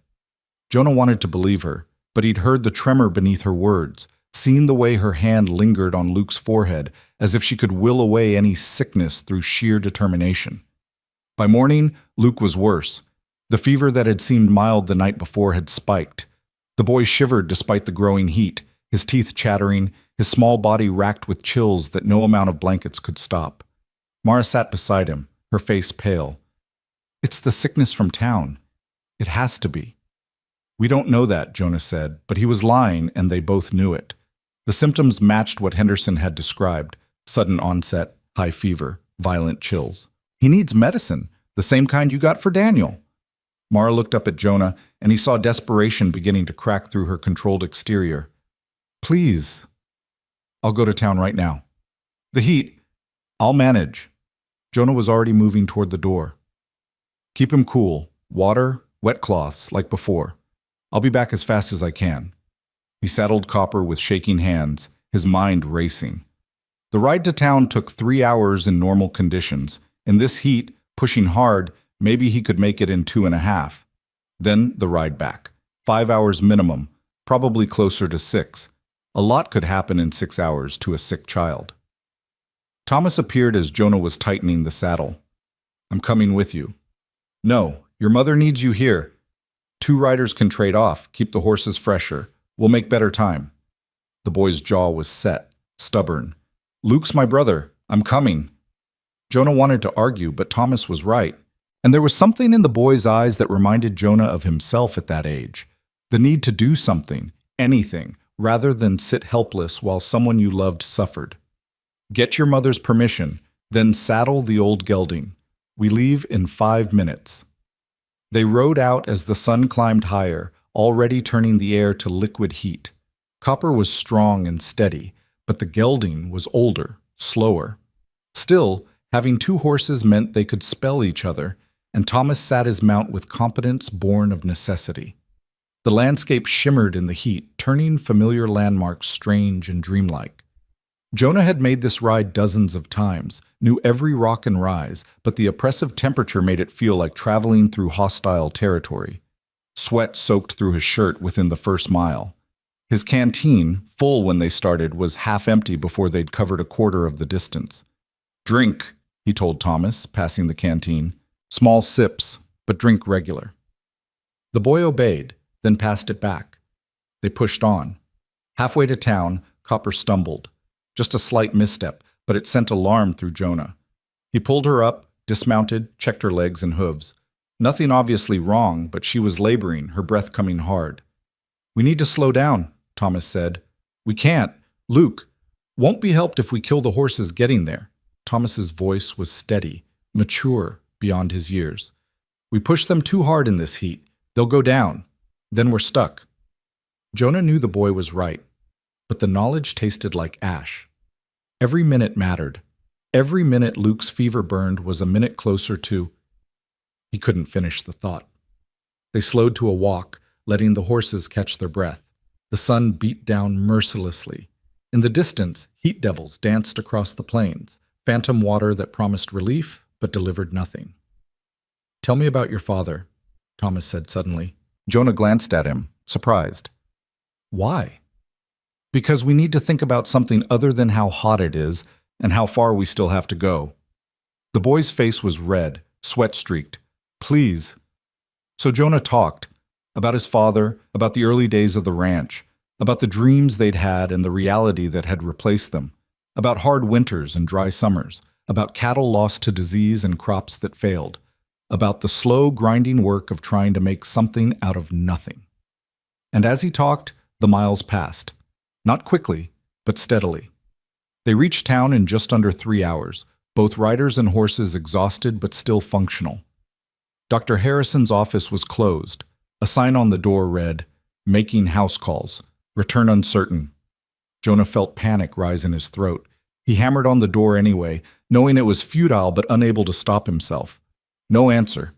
Jonah wanted to believe her, but he'd heard the tremor beneath her words, seen the way her hand lingered on Luke's forehead, as if she could will away any sickness through sheer determination. By morning, Luke was worse. The fever that had seemed mild the night before had spiked. The boy shivered despite the growing heat, his teeth chattering, his small body racked with chills that no amount of blankets could stop. Mara sat beside him, her face pale. "It's the sickness from town. It has to be." "We don't know that," Jonah said, but he was lying and they both knew it. The symptoms matched what Henderson had described: sudden onset, high fever, violent chills. "He needs medicine, the same kind you got for Daniel." Mara looked up at Jonah, and he saw desperation beginning to crack through her controlled exterior. "Please." "I'll go to town right now." "The heat. I'll manage." Jonah was already moving toward the door. "Keep him cool. Water, wet cloths, like before. I'll be back as fast as I can." He saddled Copper with shaking hands, his mind racing. The ride to town took 3 hours in normal conditions. In this heat, pushing hard, maybe he could make it in 2.5. Then the ride back. 5 hours minimum, probably closer to 6. A lot could happen in 6 hours to a sick child. Thomas appeared as Jonah was tightening the saddle. "I'm coming with you." "No, your mother needs you here. 2 riders can trade off, keep the horses fresher. We'll make better time." The boy's jaw was set, stubborn. "Luke's my brother. I'm coming." Jonah wanted to argue, but Thomas was right. And there was something in the boy's eyes that reminded Jonah of himself at that age. The need to do something, anything, rather than sit helpless while someone you loved suffered. "Get your mother's permission, then saddle the old gelding. We leave in 5 minutes." They rode out as the sun climbed higher, already turning the air to liquid heat. Copper was strong and steady, but the gelding was older, slower. Still, having 2 horses meant they could spell each other, and Thomas sat his mount with competence born of necessity. The landscape shimmered in the heat, turning familiar landmarks strange and dreamlike. Jonah had made this ride dozens of times, knew every rock and rise, but the oppressive temperature made it feel like traveling through hostile territory. Sweat soaked through his shirt within the first mile. His canteen, full when they started, was half empty before they'd covered a quarter of the distance. "Drink," he told Thomas, passing the canteen. "Small sips, but drink regular." The boy obeyed, then passed it back. They pushed on. Halfway to town, Copper stumbled. Just a slight misstep, but it sent alarm through Jonah. He pulled her up, dismounted, checked her legs and hooves. Nothing obviously wrong, but she was laboring, her breath coming hard. "We need to slow down," Thomas said. "We can't. Luke, won't be helped if we kill the horses getting there." Thomas's voice was steady, mature, beyond his years. "We push them too hard in this heat. They'll go down. Then we're stuck." Jonah knew the boy was right, but the knowledge tasted like ash. Every minute mattered. Every minute Luke's fever burned was a minute closer to... He couldn't finish the thought. They slowed to a walk, letting the horses catch their breath. The sun beat down mercilessly. In the distance, heat devils danced across the plains, phantom water that promised relief but delivered nothing. "Tell me about your father," Thomas said suddenly. Jonah glanced at him, surprised. "Why?" "Because we need to think about something other than how hot it is and how far we still have to go." The boy's face was red, sweat-streaked. "Please." So Jonah talked about his father, about the early days of the ranch, about the dreams they'd had and the reality that had replaced them, about hard winters and dry summers, about cattle lost to disease and crops that failed, about the slow, grinding work of trying to make something out of nothing. And as he talked, the miles passed. Not quickly, but steadily. They reached town in just under 3 hours, both riders and horses exhausted but still functional. Dr. Harrison's office was closed. A sign on the door read, "Making house calls. Return uncertain." Jonah felt panic rise in his throat. He hammered on the door anyway, knowing it was futile but unable to stop himself. No answer.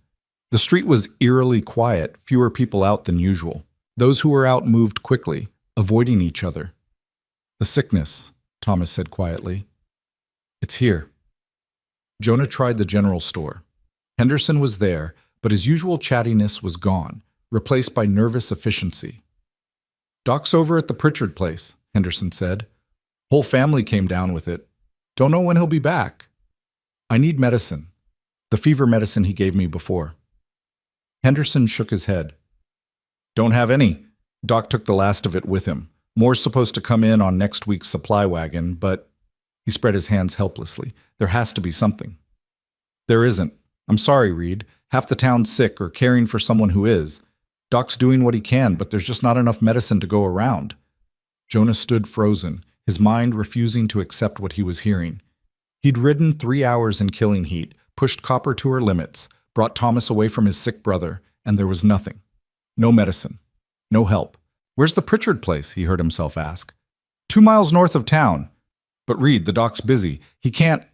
The street was eerily quiet, fewer people out than usual. Those who were out moved quickly, avoiding each other. "The sickness," Thomas said quietly. "It's here." Jonah tried the general store. Henderson was there, but his usual chattiness was gone, replaced by nervous efficiency. "Doc's over at the Pritchard place," Henderson said. "Whole family came down with it. Don't know when he'll be back. I need medicine. The fever medicine he gave me before." Henderson shook his head. "Don't have any. Doc took the last of it with him. More's supposed to come in on next week's supply wagon, but..." He spread his hands helplessly. "There has to be something." "There isn't. I'm sorry, Reed. Half the town's sick or caring for someone who is. Doc's doing what he can, but there's just not enough medicine to go around." Jonah stood frozen, his mind refusing to accept what he was hearing. He'd ridden 3 hours in killing heat, pushed Copper to her limits, brought Thomas away from his sick brother, and there was nothing. No medicine. No help. "Where's the Pritchard place?" he heard himself ask. 2 miles north of town." "But Reed, the doc's busy. He can't..."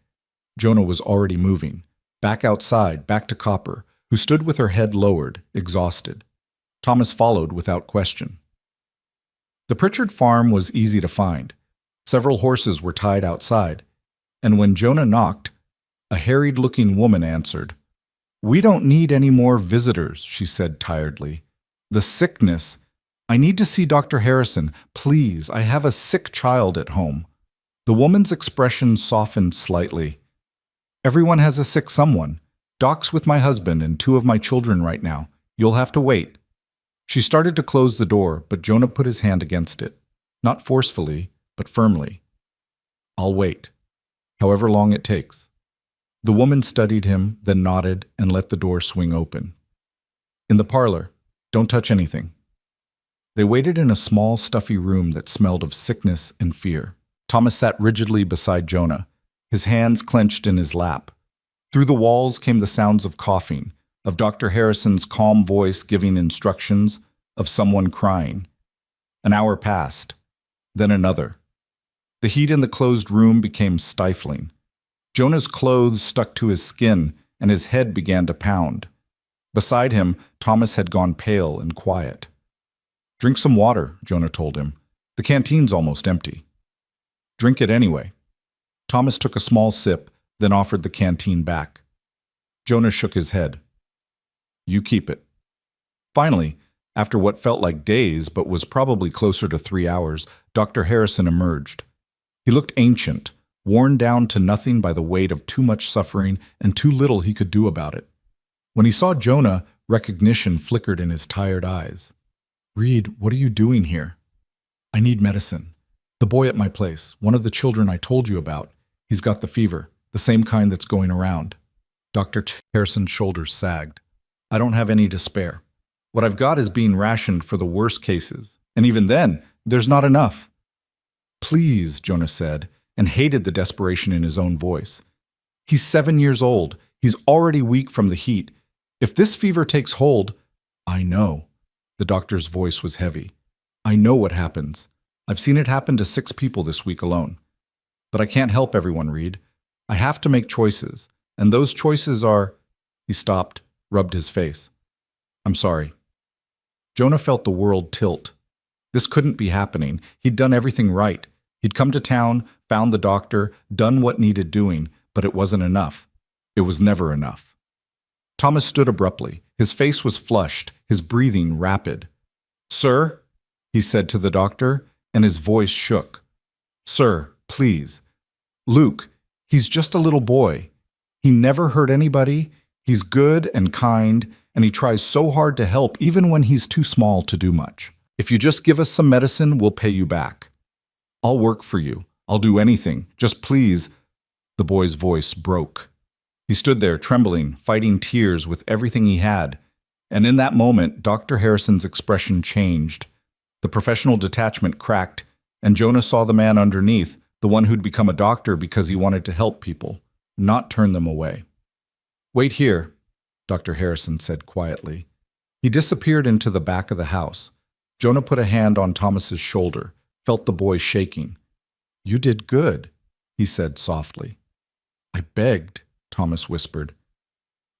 Jonah was already moving. Back outside, back to Copper, who stood with her head lowered, exhausted. Thomas followed without question. The Pritchard farm was easy to find. Several horses were tied outside, and when Jonah knocked, a harried-looking woman answered. "We don't need any more visitors," she said tiredly. "The sickness..." I need to see Dr. Harrison. Please, I have a sick child at home. The woman's expression softened slightly. Everyone has a sick someone. Doc's with my husband and 2 of my children right now. You'll have to wait. She started to close the door, but Jonah put his hand against it. Not forcefully, but firmly. I'll wait, however long it takes. The woman studied him, then nodded and let the door swing open. In the parlor, don't touch anything. They waited in a small, stuffy room that smelled of sickness and fear. Thomas sat rigidly beside Jonah, his hands clenched in his lap. Through the walls came the sounds of coughing, of Dr. Harrison's calm voice giving instructions, of someone crying. An hour passed, then another. The heat in the closed room became stifling. Jonah's clothes stuck to his skin, and his head began to pound. Beside him, Thomas had gone pale and quiet. Drink some water, Jonah told him. The canteen's almost empty. Drink it anyway. Thomas took a small sip, then offered the canteen back. Jonah shook his head. You keep it. Finally, after what felt like days but was probably closer to 3 hours, Dr. Harrison emerged. He looked ancient, worn down to nothing by the weight of too much suffering and too little he could do about it. When he saw Jonah, recognition flickered in his tired eyes. Reed, what are you doing here? I need medicine. The boy at my place, one of the children I told you about, he's got the fever, the same kind that's going around. Dr. Harrison's shoulders sagged. I don't have any to spare. What I've got is being rationed for the worst cases, and even then, there's not enough. Please, Jonah said, and hated the desperation in his own voice. He's 7 years old. He's already weak from the heat. If this fever takes hold, I know. The doctor's voice was heavy. I know what happens. I've seen it happen to 6 people this week alone. But I can't help everyone, Reed. I have to make choices, and those choices are... He stopped, rubbed his face. I'm sorry. Jonah felt the world tilt. This couldn't be happening. He'd done everything right. He'd come to town, found the doctor, done what needed doing, but it wasn't enough. It was never enough. Thomas stood abruptly. His face was flushed, his breathing rapid. Sir, he said to the doctor, and his voice shook. Sir, please. Luke, he's just a little boy. He never hurt anybody. He's good and kind, and he tries so hard to help even when he's too small to do much. If you just give us some medicine, we'll pay you back. I'll work for you. I'll do anything. Just please. The boy's voice broke. He stood there, trembling, fighting tears with everything he had. And in that moment, Dr. Harrison's expression changed. The professional detachment cracked, and Jonah saw the man underneath, the one who'd become a doctor because he wanted to help people, not turn them away. Wait here, Dr. Harrison said quietly. He disappeared into the back of the house. Jonah put a hand on Thomas's shoulder, felt the boy shaking. You did good, he said softly. I begged, Thomas whispered.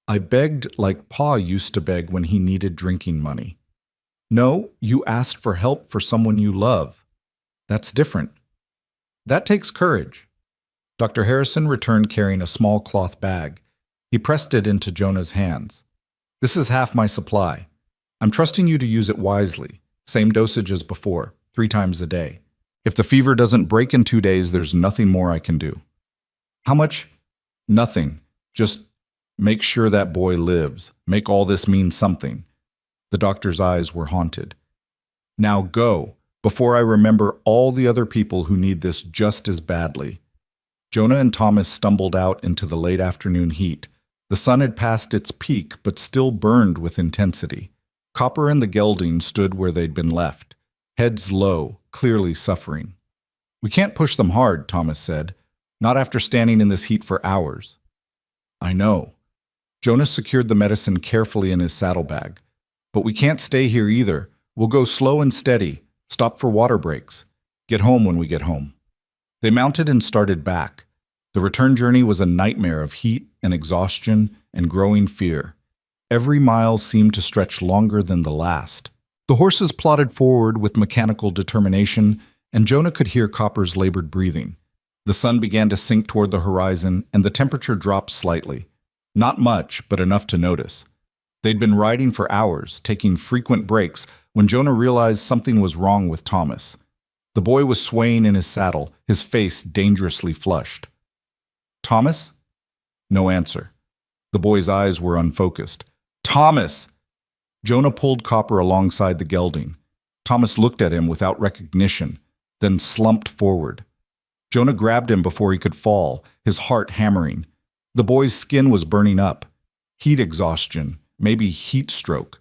I begged like Pa used to beg when he needed drinking money. No, you asked for help for someone you love. That's different. That takes courage. Dr. Harrison returned carrying a small cloth bag. He pressed it into Jonah's hands. This is half my supply. I'm trusting you to use it wisely. Same dosage as before, 3 times a day. If the fever doesn't break in 2 days, there's nothing more I can do. How much? Nothing. Just make sure that boy lives. Make all this mean something. The doctor's eyes were haunted. Now go, before I remember all the other people who need this just as badly. Jonah and Thomas stumbled out into the late afternoon heat. The sun had passed its peak, but still burned with intensity. Copper and the gelding stood where they'd been left, heads low, clearly suffering. We can't push them hard, Thomas said, not after standing in this heat for hours. I know. Jonah secured the medicine carefully in his saddlebag. But we can't stay here either. We'll go slow and steady, stop for water breaks, get home when we get home. They mounted and started back. The return journey was a nightmare of heat and exhaustion and growing fear. Every mile seemed to stretch longer than the last. The horses plodded forward with mechanical determination, and Jonah could hear Copper's labored breathing. The sun began to sink toward the horizon, and the temperature dropped slightly. Not much, but enough to notice. They'd been riding for hours, taking frequent breaks, when Jonah realized something was wrong with Thomas. The boy was swaying in his saddle, his face dangerously flushed. "Thomas?" No answer. The boy's eyes were unfocused. "Thomas!" Jonah pulled Copper alongside the gelding. Thomas looked at him without recognition, then slumped forward. Jonah grabbed him before he could fall, his heart hammering. The boy's skin was burning up. Heat exhaustion, maybe heat stroke.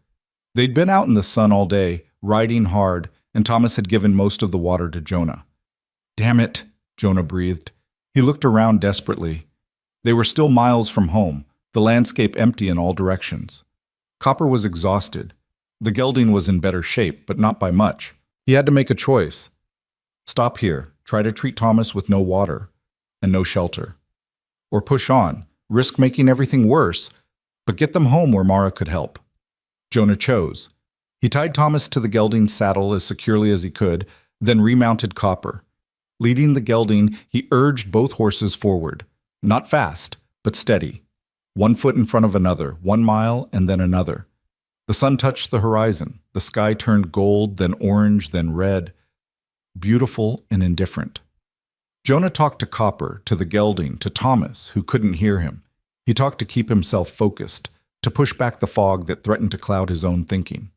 They'd been out in the sun all day, riding hard, and Thomas had given most of the water to Jonah. "Damn it," Jonah breathed. He looked around desperately. They were still miles from home, the landscape empty in all directions. Copper was exhausted. The gelding was in better shape, but not by much. He had to make a choice. Stop here, try to treat Thomas with no water and no shelter. Or push on, risk making everything worse, but get them home where Mara could help. Jonah chose. He tied Thomas to the gelding's saddle as securely as he could, then remounted Copper. Leading the gelding, he urged both horses forward. Not fast, but steady. One foot in front of another, 1 mile and then another. The sun touched the horizon. The sky turned gold, then orange, then red. Beautiful and indifferent. Jonah talked to Copper, to the gelding, to Thomas, who couldn't hear him. He talked to keep himself focused, to push back the fog that threatened to cloud his own thinking.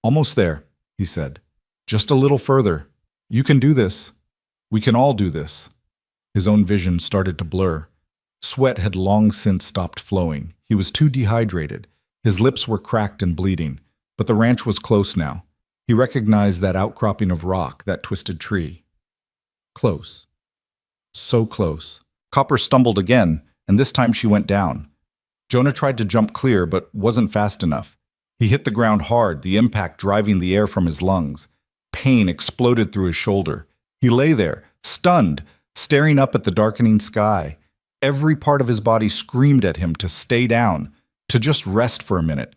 "Almost there," he said. "Just a little further. You can do this. We can all do this." His own vision started to blur. Sweat had long since stopped flowing. He was too dehydrated. His lips were cracked and bleeding, but the ranch was close now. He recognized that outcropping of rock, that twisted tree. Close. So close. Copper stumbled again, and this time she went down. Jonah tried to jump clear, but wasn't fast enough. He hit the ground hard, the impact driving the air from his lungs. Pain exploded through his shoulder. He lay there, stunned, staring up at the darkening sky. Every part of his body screamed at him to stay down, to just rest for a minute.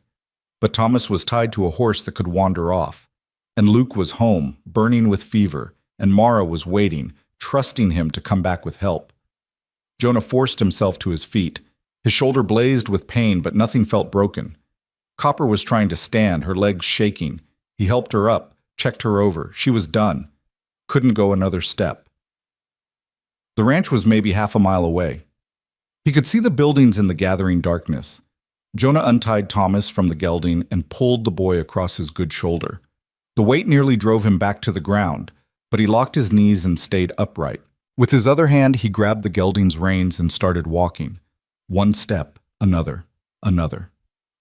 But Thomas was tied to a horse that could wander off. And Luke was home, burning with fever, and Mara was waiting, trusting him to come back with help. Jonah forced himself to his feet. His shoulder blazed with pain, but nothing felt broken. Copper was trying to stand, her legs shaking. He helped her up, checked her over. She was done. Couldn't go another step. The ranch was maybe half a mile away. He could see the buildings in the gathering darkness. Jonah untied Thomas from the gelding and pulled the boy across his good shoulder. The weight nearly drove him back to the ground, but he locked his knees and stayed upright. With his other hand, he grabbed the gelding's reins and started walking. One step, another, another.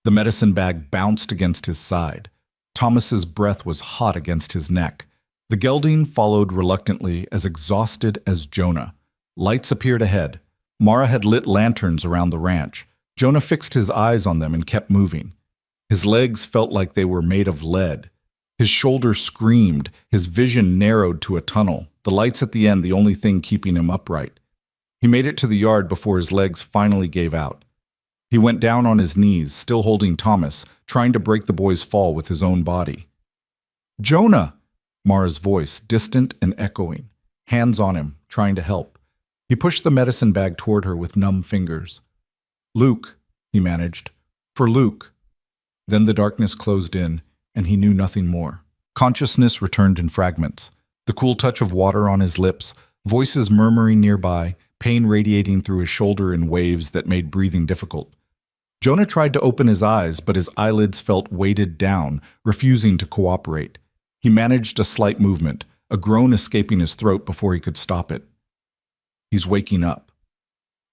The medicine bag bounced against his side. Thomas's breath was hot against his neck. The gelding followed reluctantly, as exhausted as Jonah. Lights appeared ahead. Mara had lit lanterns around the ranch. Jonah fixed his eyes on them and kept moving. His legs felt like they were made of lead. His shoulders screamed. His vision narrowed to a tunnel, the lights at the end the only thing keeping him upright. He made it to the yard before his legs finally gave out. He went down on his knees, still holding Thomas, trying to break the boy's fall with his own body. "Jonah!" Mara's voice, distant and echoing. Hands on him, trying to help. He pushed the medicine bag toward her with numb fingers. "Luke," he managed. "For Luke." Then the darkness closed in, and he knew nothing more. Consciousness returned in fragments. The cool touch of water on his lips, voices murmuring nearby, pain radiating through his shoulder in waves that made breathing difficult. Jonah tried to open his eyes, but his eyelids felt weighted down, refusing to cooperate. He managed a slight movement, a groan escaping his throat before he could stop it. "He's waking up."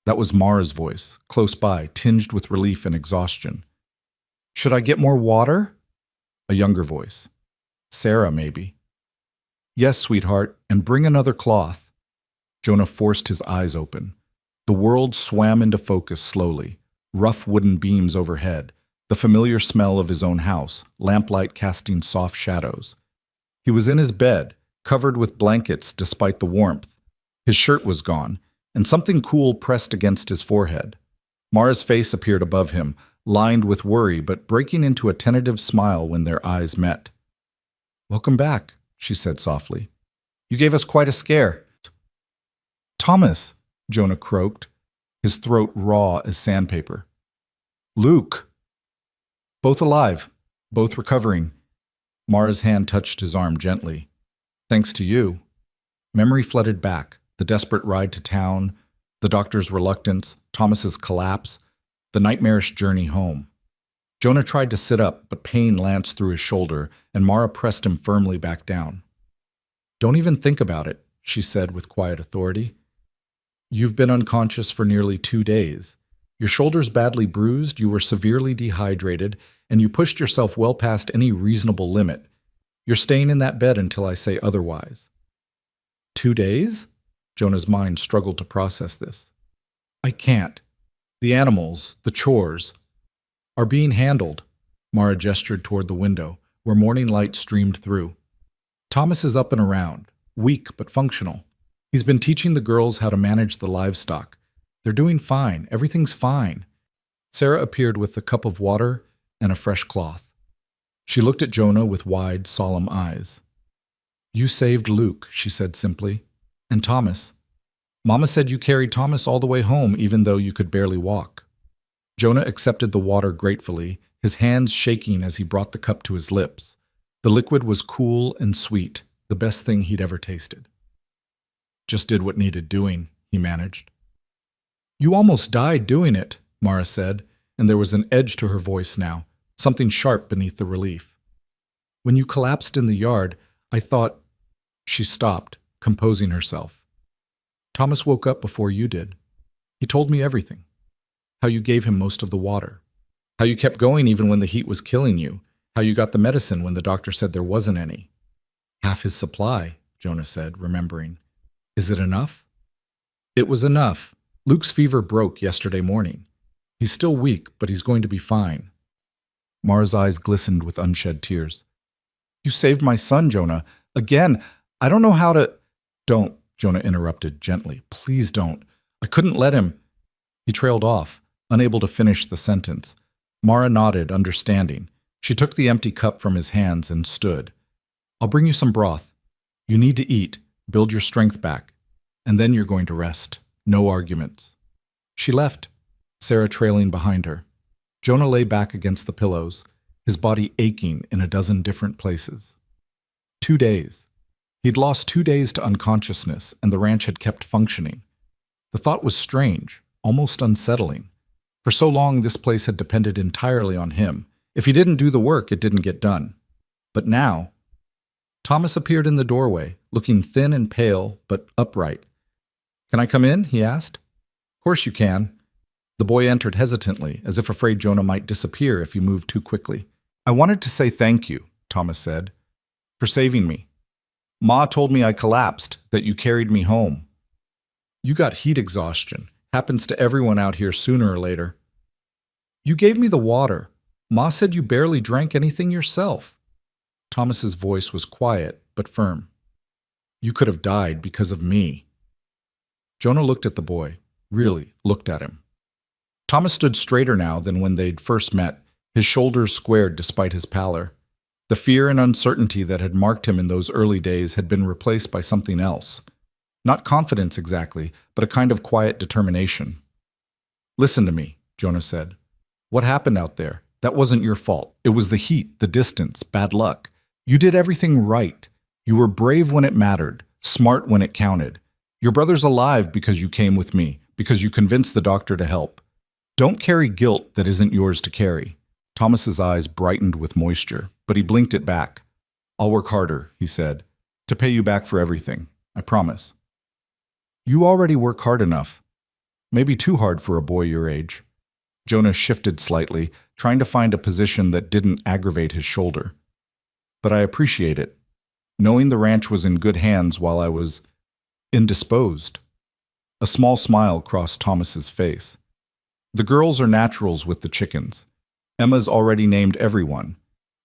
That was Mara's voice, close by, tinged with relief and exhaustion. "Should I get more water?" A younger voice. Sarah, maybe. "Yes, sweetheart, and bring another cloth." Jonah forced his eyes open. The world swam into focus slowly. Rough wooden beams overhead, the familiar smell of his own house, lamplight casting soft shadows. He was in his bed, covered with blankets despite the warmth. His shirt was gone, and something cool pressed against his forehead. Mara's face appeared above him, lined with worry but breaking into a tentative smile when their eyes met. "Welcome back," she said softly. "You gave us quite a scare." "Thomas," Jonah croaked, his throat raw as sandpaper. "Luke." Both alive, both recovering. Mara's hand touched his arm gently. Thanks to you. Memory flooded back, the desperate ride to town, the doctor's reluctance, Thomas's collapse, the nightmarish journey home. Jonah tried to sit up, but pain lanced through his shoulder, and Mara pressed him firmly back down. Don't even think about it, she said with quiet authority. You've been unconscious for nearly 2 days. Your shoulder's badly bruised, you were severely dehydrated, and you pushed yourself well past any reasonable limit. You're staying in that bed until I say otherwise. 2 days? Jonah's mind struggled to process this. I can't. The animals, the chores, are being handled. Mara gestured toward the window, where morning light streamed through. Thomas is up and around, weak but functional. He's been teaching the girls how to manage the livestock. They're doing fine. Everything's fine. Sarah appeared with a cup of water and a fresh cloth. She looked at Jonah with wide, solemn eyes. You saved Luke, she said simply. And Thomas. Mama said you carried Thomas all the way home even though you could barely walk. Jonah accepted the water gratefully, his hands shaking as he brought the cup to his lips. The liquid was cool and sweet, the best thing he'd ever tasted. Just did what needed doing, he managed. You almost died doing it, Mara said, and there was an edge to her voice now, something sharp beneath the relief. When you collapsed in the yard, I thought... She stopped, composing herself. Thomas woke up before you did. He told me everything. How you gave him most of the water. How you kept going even when the heat was killing you. How you got the medicine when the doctor said there wasn't any. Half his supply, Jonah said, remembering. Is it enough? It was enough. Luke's fever broke yesterday morning. He's still weak, but he's going to be fine. Mara's eyes glistened with unshed tears. You saved my son, Jonah. Again, I don't know how to... Don't, Jonah interrupted gently. Please don't. I couldn't let him... He trailed off, unable to finish the sentence. Mara nodded, understanding. She took the empty cup from his hands and stood. I'll bring you some broth. You need to eat, build your strength back, and then you're going to rest. No arguments. She left, Sarah trailing behind her. Jonah lay back against the pillows, his body aching in a dozen different places. 2 days. He'd lost 2 days to unconsciousness, and the ranch had kept functioning. The thought was strange, almost unsettling. For so long, this place had depended entirely on him. If he didn't do the work, it didn't get done. But now... Thomas appeared in the doorway, looking thin and pale, but upright. Can I come in? He asked. Of course you can. The boy entered hesitantly, as if afraid Jonah might disappear if he moved too quickly. I wanted to say thank you, Thomas said, for saving me. Ma told me I collapsed, that you carried me home. You got heat exhaustion. Happens to everyone out here sooner or later. You gave me the water. Ma said you barely drank anything yourself. Thomas's voice was quiet, but firm. You could have died because of me. Jonah looked at the boy, really looked at him. Thomas stood straighter now than when they'd first met, his shoulders squared despite his pallor. The fear and uncertainty that had marked him in those early days had been replaced by something else. Not confidence exactly, but a kind of quiet determination. Listen to me, Jonah said. What happened out there? That wasn't your fault. It was the heat, the distance, bad luck. You did everything right. You were brave when it mattered, smart when it counted. Your brother's alive because you came with me, because you convinced the doctor to help. Don't carry guilt that isn't yours to carry. Thomas's eyes brightened with moisture, but he blinked it back. I'll work harder, he said, to pay you back for everything. I promise. You already work hard enough. Maybe too hard for a boy your age. Jonah shifted slightly, trying to find a position that didn't aggravate his shoulder. But I appreciate it, knowing the ranch was in good hands while I was indisposed. A small smile crossed Thomas's face. The girls are naturals with the chickens. Emma's already named everyone.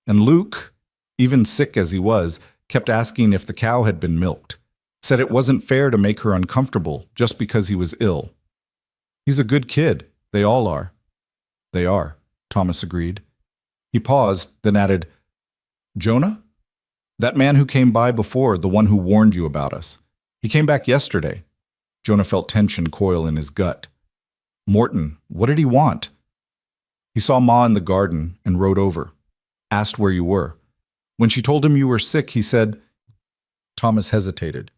And Luke, even sick as he was, kept asking if the cow had been milked. Said it wasn't fair to make her uncomfortable just because he was ill. He's a good kid. They all are. They are, Thomas agreed. He paused, then added, Jonah? That man who came by before, the one who warned you about us. He came back yesterday. Jonah felt tension coil in his gut. Morton, what did he want? He saw Ma in the garden and rode over, asked where you were. When she told him you were sick, he said, Thomas hesitated.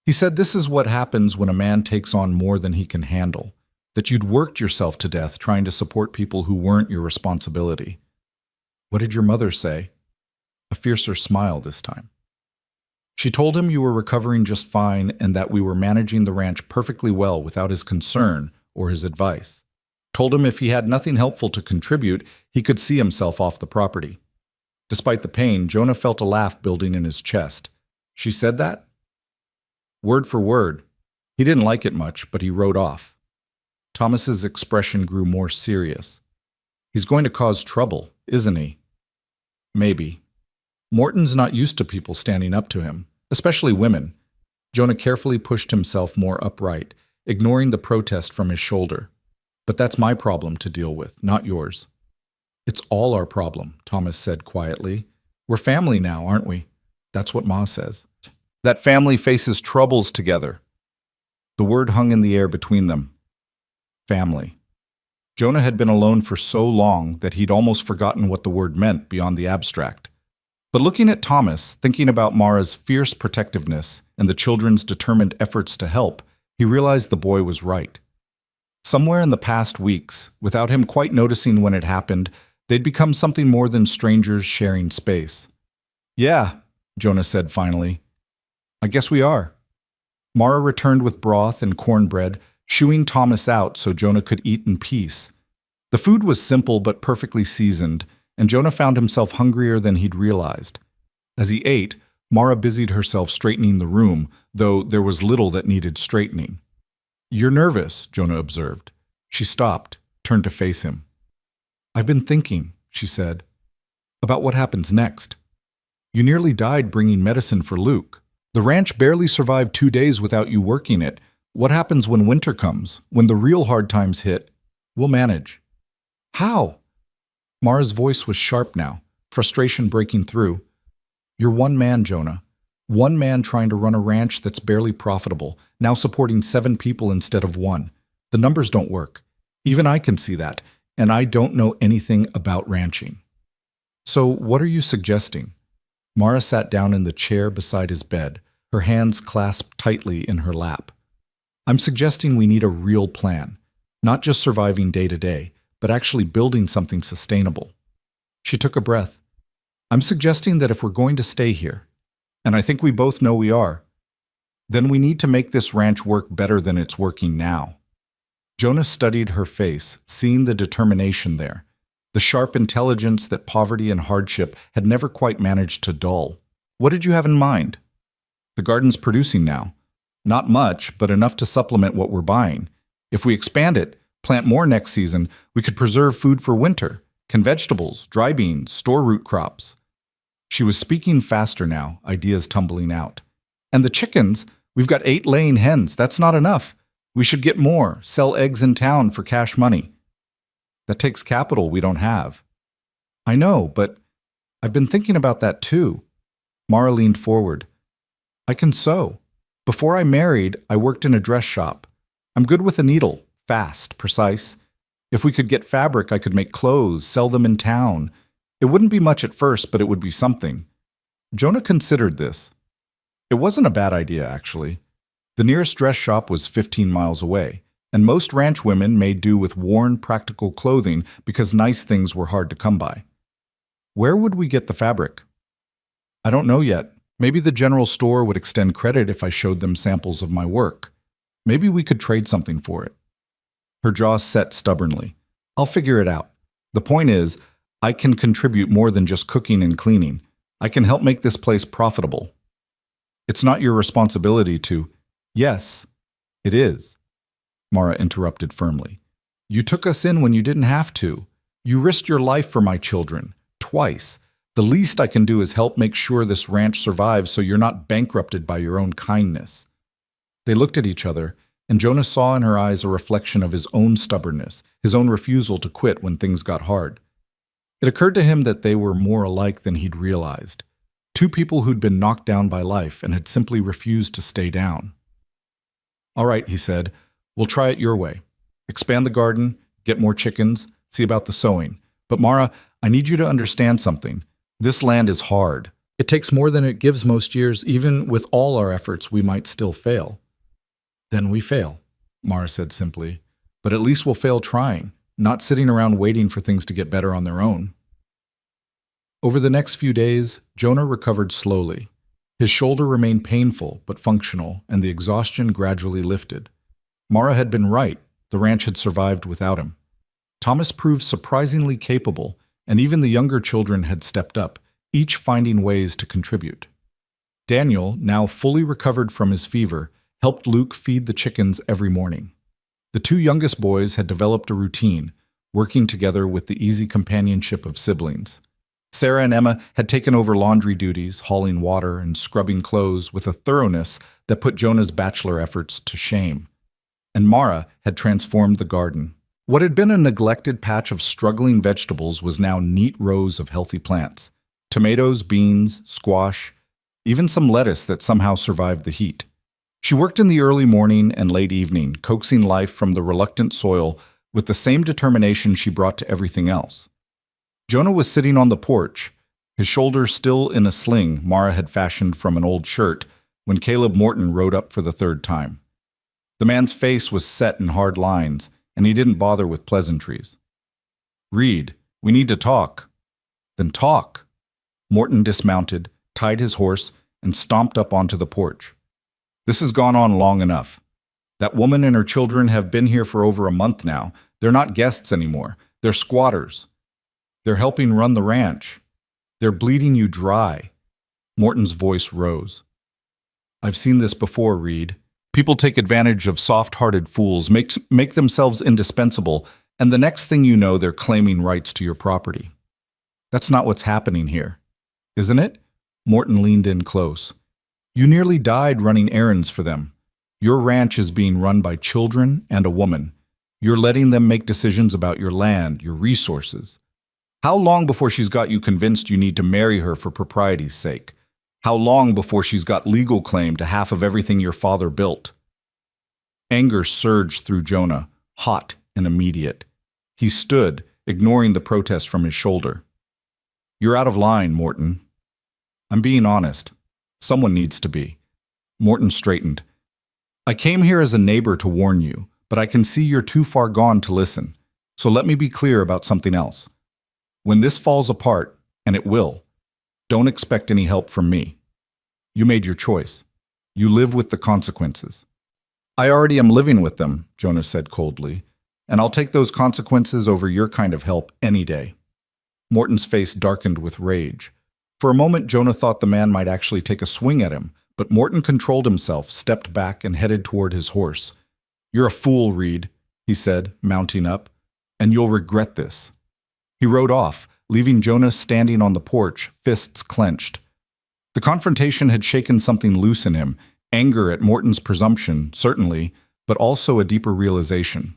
He said this is what happens when a man takes on more than he can handle, that you'd worked yourself to death trying to support people who weren't your responsibility. What did your mother say? A fiercer smile this time. She told him you were recovering just fine and that we were managing the ranch perfectly well without his concern or his advice. Told him if he had nothing helpful to contribute, he could see himself off the property. Despite the pain, Jonah felt a laugh building in his chest. She said that? Word for word. He didn't like it much, but he rode off. Thomas's expression grew more serious. He's going to cause trouble, isn't he? Maybe. Morton's not used to people standing up to him, especially women. Jonah carefully pushed himself more upright, ignoring the protest from his shoulder. But that's my problem to deal with, not yours. It's all our problem, Thomas said quietly. We're family now, aren't we? That's what Ma says. That family faces troubles together. The word hung in the air between them. Family. Jonah had been alone for so long that he'd almost forgotten what the word meant beyond the abstract. But looking at Thomas, thinking about Mara's fierce protectiveness and the children's determined efforts to help, he realized the boy was right. Somewhere in the past weeks, without him quite noticing when it happened, they'd become something more than strangers sharing space. Yeah, Jonah said finally. I guess we are. Mara returned with broth and cornbread, shooing Thomas out so Jonah could eat in peace. The food was simple but perfectly seasoned, and Jonah found himself hungrier than he'd realized. As he ate, Mara busied herself straightening the room, though there was little that needed straightening. You're nervous, Jonah observed. She stopped, turned to face him. I've been thinking, she said, about what happens next. You nearly died bringing medicine for Luke. The ranch barely survived 2 days without you working it. What happens when winter comes, when the real hard times hit? We'll manage. How? Mara's voice was sharp now, frustration breaking through. You're one man, Jonah. One man trying to run a ranch that's barely profitable, now supporting 7 people instead of 1. The numbers don't work. Even I can see that, and I don't know anything about ranching. So what are you suggesting? Mara sat down in the chair beside his bed, her hands clasped tightly in her lap. I'm suggesting we need a real plan, not just surviving day to day, but actually building something sustainable. She took a breath. I'm suggesting that if we're going to stay here, and I think we both know we are, then we need to make this ranch work better than it's working now. Jonah studied her face, seeing the determination there, the sharp intelligence that poverty and hardship had never quite managed to dull. What did you have in mind? The garden's producing now. Not much, but enough to supplement what we're buying. If we expand it, plant more next season, we could preserve food for winter, can vegetables, dry beans, store root crops. She was speaking faster now, ideas tumbling out. And the chickens, we've got 8 laying hens, that's not enough. We should get more, sell eggs in town for cash money. That takes capital we don't have. I know, but I've been thinking about that too. Mara leaned forward. I can sew. Before I married, I worked in a dress shop. I'm good with a needle, fast, precise. If we could get fabric, I could make clothes, sell them in town. It wouldn't be much at first, but it would be something. Jonah considered this. It wasn't a bad idea, actually. The nearest dress shop was 15 miles away, and most ranch women made do with worn, practical clothing because nice things were hard to come by. Where would we get the fabric? I don't know yet. Maybe the general store would extend credit if I showed them samples of my work. Maybe we could trade something for it. Her jaw set stubbornly. I'll figure it out. The point is, I can contribute more than just cooking and cleaning. I can help make this place profitable. It's not your responsibility to— Yes, it is, Mara interrupted firmly. You took us in when you didn't have to. You risked your life for my children, twice. The least I can do is help make sure this ranch survives so you're not bankrupted by your own kindness. They looked at each other, and Jonah saw in her eyes a reflection of his own stubbornness, his own refusal to quit when things got hard. It occurred to him that they were more alike than he'd realized. 2 people who'd been knocked down by life and had simply refused to stay down. All right, he said, we'll try it your way. Expand the garden, get more chickens, see about the sowing. But Mara, I need you to understand something. This land is hard. It takes more than it gives most years. Even with all our efforts, we might still fail. Then we fail, Mara said simply. But at least we'll fail trying, not sitting around waiting for things to get better on their own. Over the next few days, Jonah recovered slowly. His shoulder remained painful but functional, and the exhaustion gradually lifted. Mara had been right. The ranch had survived without him. Thomas proved surprisingly capable, and even the younger children had stepped up, each finding ways to contribute. Daniel, now fully recovered from his fever, helped Luke feed the chickens every morning. The two youngest boys had developed a routine, working together with the easy companionship of siblings. Sarah and Emma had taken over laundry duties, hauling water and scrubbing clothes with a thoroughness that put Jonah's bachelor efforts to shame. And Mara had transformed the garden. What had been a neglected patch of struggling vegetables was now neat rows of healthy plants. Tomatoes, beans, squash, even some lettuce that somehow survived the heat. She worked in the early morning and late evening, coaxing life from the reluctant soil with the same determination she brought to everything else. Jonah was sitting on the porch, his shoulders still in a sling Mara had fashioned from an old shirt, when Caleb Morton rode up for the third time. The man's face was set in hard lines, and he didn't bother with pleasantries. "Reed, we need to talk." "Then talk." Morton dismounted, tied his horse, and stomped up onto the porch. "This has gone on long enough. That woman and her children have been here for over a month now. They're not guests anymore. They're squatters. They're helping run the ranch. They're bleeding you dry." Morton's voice rose. "I've seen this before, Reed. People take advantage of soft-hearted fools, make themselves indispensable, and the next thing you know, they're claiming rights to your property. That's not what's happening here, isn't it?" Morton leaned in close. "You nearly died running errands for them. Your ranch is being run by children and a woman. You're letting them make decisions about your land, your resources. How long before she's got you convinced you need to marry her for propriety's sake? How long before she's got legal claim to half of everything your father built?" Anger surged through Jonah, hot and immediate. He stood, ignoring the protest from his shoulder. "You're out of line, Morton." "I'm being honest. Someone needs to be." Morton straightened. "I came here as a neighbor to warn you, but I can see you're too far gone to listen. So let me be clear about something else. When this falls apart, and it will, don't expect any help from me. You made your choice. You live with the consequences." "I already am living with them," Jonah said coldly, "and I'll take those consequences over your kind of help any day." Morton's face darkened with rage. For a moment, Jonah thought the man might actually take a swing at him, but Morton controlled himself, stepped back, and headed toward his horse. "You're a fool, Reed," he said, mounting up, "and you'll regret this." He rode off, leaving Jonah standing on the porch, fists clenched. The confrontation had shaken something loose in him, anger at Morton's presumption, certainly, but also a deeper realization.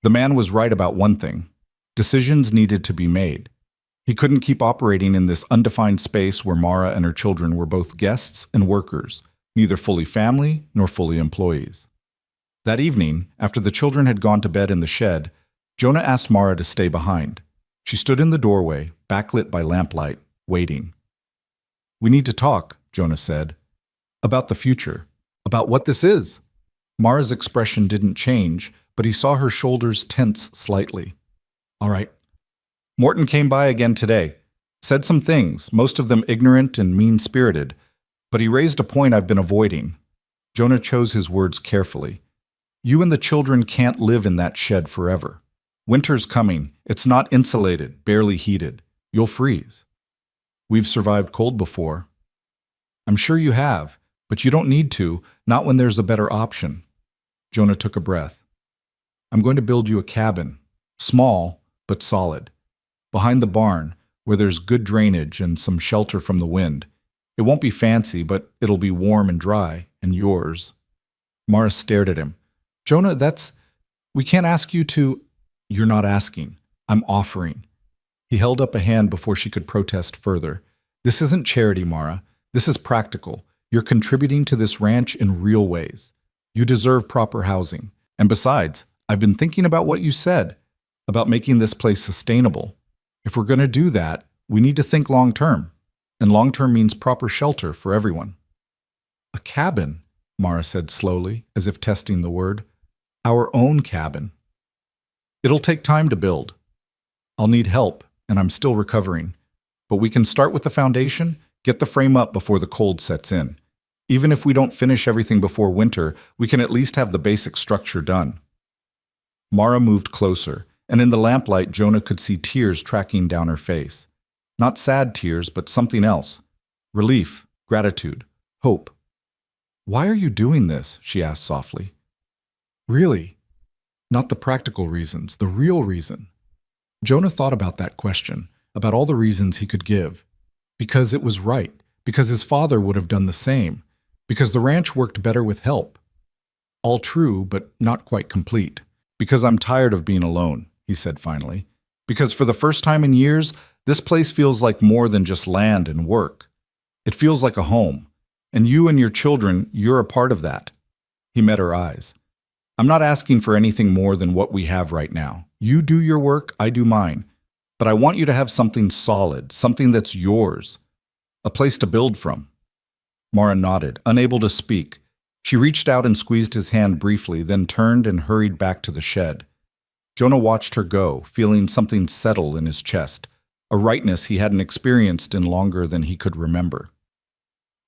The man was right about one thing. Decisions needed to be made. He couldn't keep operating in this undefined space where Mara and her children were both guests and workers, neither fully family nor fully employees. That evening, after the children had gone to bed in the shed, Jonah asked Mara to stay behind. She stood in the doorway, backlit by lamplight, waiting. "We need to talk," Jonah said. "About the future. About what this is." Mara's expression didn't change, but he saw her shoulders tense slightly. "All right." "Morton came by again today. Said some things, most of them ignorant and mean-spirited, but he raised a point I've been avoiding." Jonah chose his words carefully. "You and the children can't live in that shed forever. Winter's coming. It's not insulated, barely heated. You'll freeze." "We've survived cold before." "I'm sure you have, but you don't need to, not when there's a better option." Jonah took a breath. "I'm going to build you a cabin. Small, but solid. Behind the barn, where there's good drainage and some shelter from the wind. It won't be fancy, but it'll be warm and dry, and yours." Mara stared at him. "Jonah, we can't ask you to—" "You're not asking. I'm offering." He held up a hand before she could protest further. "This isn't charity, Mara. This is practical. You're contributing to this ranch in real ways. You deserve proper housing. And besides, I've been thinking about what you said. about making this place sustainable. If we're going to do that, we need to think long term. And long term means proper shelter for everyone. A cabin, Mara said slowly, as if testing the word. Our own cabin. It'll take time to build. I'll need help, and I'm still recovering. But we can start with the foundation, get the frame up before the cold sets in. Even if we don't finish everything before winter, we can at least have the basic structure done. Mara moved closer, and in the lamplight, Jonah could see tears tracking down her face. Not sad tears, but something else. Relief, gratitude, hope. Why are you doing this? She asked softly. Really? Not the practical reasons, the real reason. Jonah thought about that question, about all the reasons he could give. Because it was right, because his father would have done the same, because the ranch worked better with help. All true, but not quite complete. Because I'm tired of being alone, he said finally. Because for the first time in years, this place feels like more than just land and work. It feels like a home. And you and your children, you're a part of that. He met her eyes. I'm not asking for anything more than what we have right now. You do your work, I do mine. But I want you to have something solid, something that's yours. A place to build from. Mara nodded, unable to speak. She reached out and squeezed his hand briefly, then turned and hurried back to the shed. Jonah watched her go, feeling something settle in his chest, a rightness he hadn't experienced in longer than he could remember.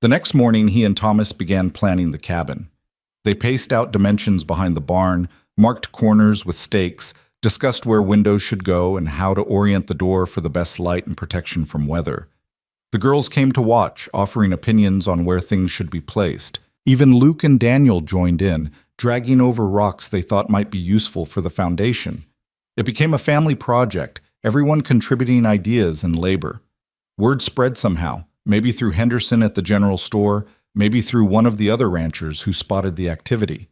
The next morning, he and Thomas began planning the cabin. They paced out dimensions behind the barn, marked corners with stakes, discussed where windows should go and how to orient the door for the best light and protection from weather. The girls came to watch, offering opinions on where things should be placed. Even Luke and Daniel joined in, dragging over rocks they thought might be useful for the foundation. It became a family project, everyone contributing ideas and labor. Word spread somehow, maybe through Henderson at the general store, maybe through one of the other ranchers who spotted the activity.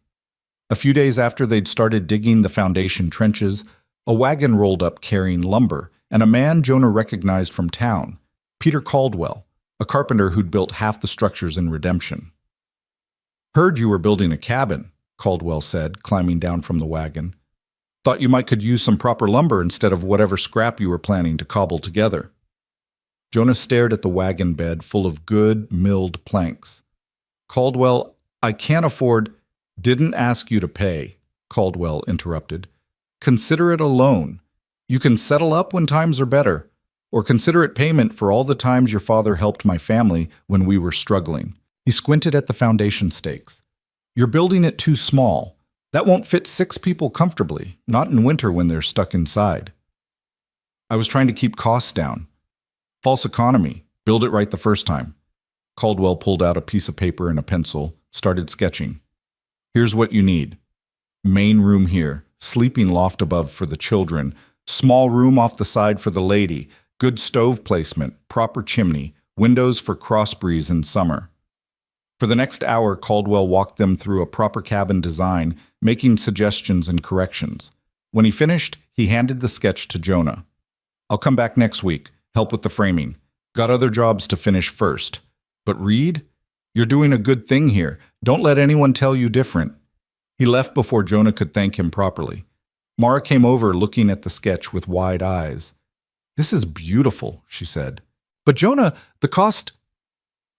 A few days after they'd started digging the foundation trenches, a wagon rolled up carrying lumber, and a man Jonah recognized from town, Peter Caldwell, a carpenter who'd built half the structures in Redemption. Heard you were building a cabin, Caldwell said, climbing down from the wagon. Thought you might could use some proper lumber instead of whatever scrap you were planning to cobble together. Jonah stared at the wagon bed full of good, milled planks. Caldwell, I can't afford— Didn't ask you to pay, Caldwell interrupted. Consider it a loan. You can settle up when times are better, or consider it payment for all the times your father helped my family when we were struggling. He squinted at the foundation stakes. You're building it too small. That won't fit 6 people comfortably, not in winter when they're stuck inside. I was trying to keep costs down. False economy. Build it right the first time. Caldwell pulled out a piece of paper and a pencil, started sketching. Here's what you need. Main room here, sleeping loft above for the children, small room off the side for the lady, good stove placement, proper chimney, windows for cross breeze in summer. For the next hour, Caldwell walked them through a proper cabin design, making suggestions and corrections. When he finished, he handed the sketch to Jonah. I'll come back next week, help with the framing. Got other jobs to finish first. But Reed, you're doing a good thing here. Don't let anyone tell you different. He left before Jonah could thank him properly. Mara came over looking at the sketch with wide eyes. This is beautiful, she said. But Jonah, the cost—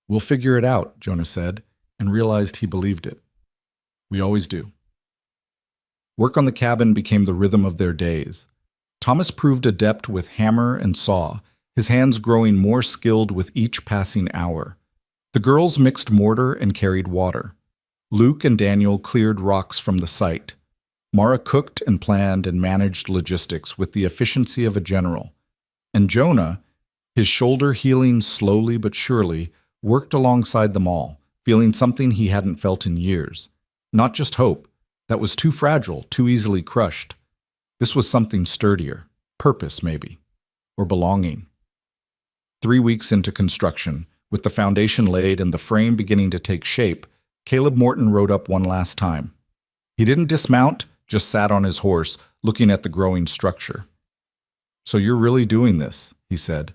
We'll figure it out, Jonah said, and realized he believed it. We always do. Work on the cabin became the rhythm of their days. Thomas proved adept with hammer and saw, his hands growing more skilled with each passing hour. The girls mixed mortar and carried water. Luke and Daniel cleared rocks from the site. Mara cooked and planned and managed logistics with the efficiency of a general. And Jonah, his shoulder healing slowly but surely, worked alongside them all, feeling something he hadn't felt in years. Not just hope, that was too fragile, too easily crushed. This was something sturdier, purpose maybe, or belonging. 3 weeks into construction, with the foundation laid and the frame beginning to take shape, Caleb Morton rode up one last time. He didn't dismount, just sat on his horse, looking at the growing structure. So you're really doing this, he said.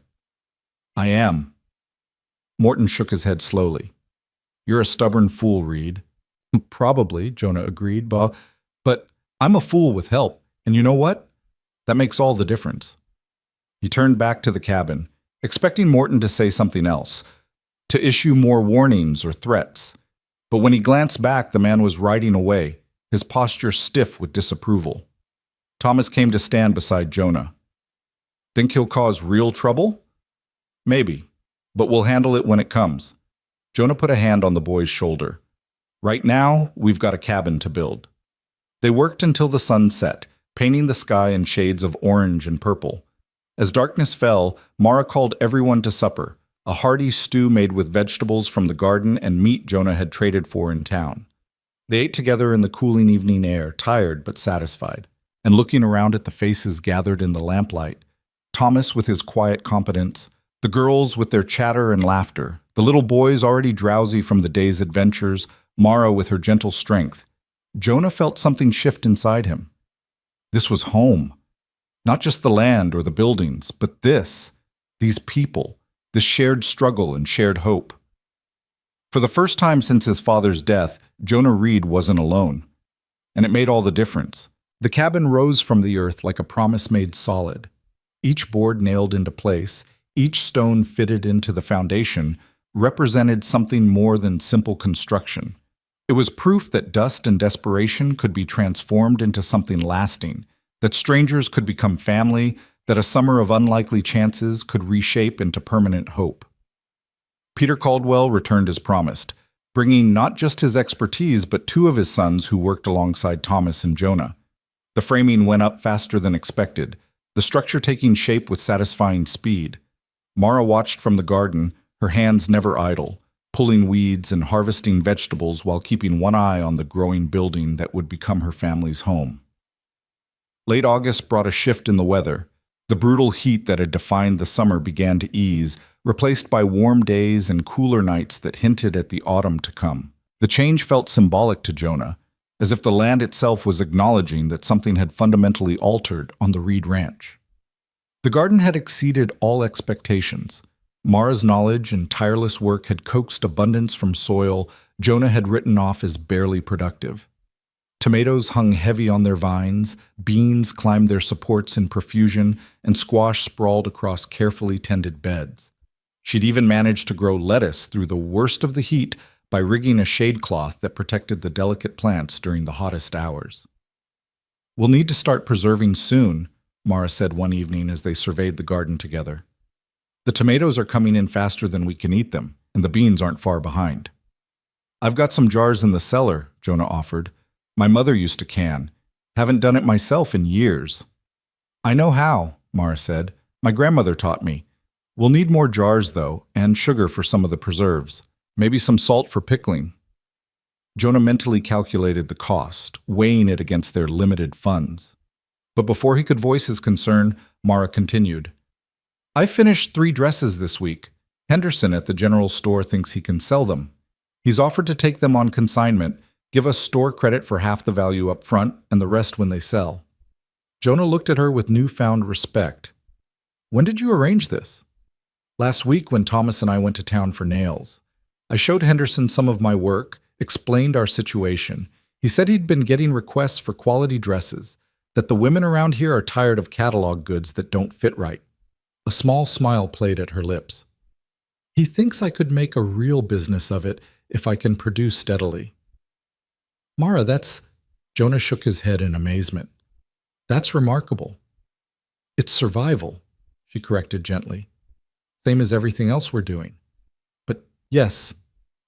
I am. Morton shook his head slowly. You're a stubborn fool, Reed. Probably, Jonah agreed, but I'm a fool with help. And you know what? That makes all the difference. He turned back to the cabin, expecting Morton to say something else, to issue more warnings or threats. But when he glanced back, the man was riding away, his posture stiff with disapproval. Thomas came to stand beside Jonah. Think he'll cause real trouble? Maybe, but we'll handle it when it comes. Jonah put a hand on the boy's shoulder. Right now, we've got a cabin to build. They worked until the sun set, painting the sky in shades of orange and purple. As darkness fell, Mara called everyone to supper, a hearty stew made with vegetables from the garden and meat Jonah had traded for in town. They ate together in the cooling evening air, tired but satisfied, and looking around at the faces gathered in the lamplight, Thomas with his quiet competence, the girls with their chatter and laughter, the little boys already drowsy from the day's adventures, Mara with her gentle strength. Jonah felt something shift inside him. This was home. Not just the land or the buildings, but these people, this shared struggle and shared hope. For the first time since his father's death, Jonah Reed wasn't alone. And it made all the difference. The cabin rose from the earth like a promise made solid. Each board nailed into place, each stone fitted into the foundation, represented something more than simple construction. It was proof that dust and desperation could be transformed into something lasting, that strangers could become family, that a summer of unlikely chances could reshape into permanent hope. Peter Caldwell returned as promised, bringing not just his expertise but two of his sons who worked alongside Thomas and Jonah. The framing went up faster than expected, the structure taking shape with satisfying speed. Mara watched from the garden, her hands never idle, pulling weeds and harvesting vegetables while keeping one eye on the growing building that would become her family's home. Late August brought a shift in the weather. The brutal heat that had defined the summer began to ease, replaced by warm days and cooler nights that hinted at the autumn to come. The change felt symbolic to Jonah, as if the land itself was acknowledging that something had fundamentally altered on the Reed Ranch. The garden had exceeded all expectations. Mara's knowledge and tireless work had coaxed abundance from soil Jonah had written off as barely productive. Tomatoes hung heavy on their vines, beans climbed their supports in profusion, and squash sprawled across carefully tended beds. She'd even managed to grow lettuce through the worst of the heat by rigging a shade cloth that protected the delicate plants during the hottest hours. "We'll need to start preserving soon," Mara said one evening as they surveyed the garden together. "The tomatoes are coming in faster than we can eat them, and the beans aren't far behind." "I've got some jars in the cellar," Jonah offered. "My mother used to can. Haven't done it myself in years." "I know how," Mara said. "My grandmother taught me. We'll need more jars, though, and sugar for some of the preserves. Maybe some salt for pickling." Jonah mentally calculated the cost, weighing it against their limited funds. But before he could voice his concern, Mara continued. "I finished 3 dresses this week. Henderson at the general store thinks he can sell them. He's offered to take them on consignment, give us store credit for half the value up front and the rest when they sell." Jonah looked at her with newfound respect. "When did you arrange this?" "Last week when Thomas and I went to town for nails. I showed Henderson some of my work, explained our situation. He said he'd been getting requests for quality dresses, that the women around here are tired of catalog goods that don't fit right." A small smile played at her lips. "He thinks I could make a real business of it if I can produce steadily." "Mara, that's—" Jonah shook his head in amazement. "That's remarkable." "It's survival," she corrected gently. "Same as everything else we're doing. But yes,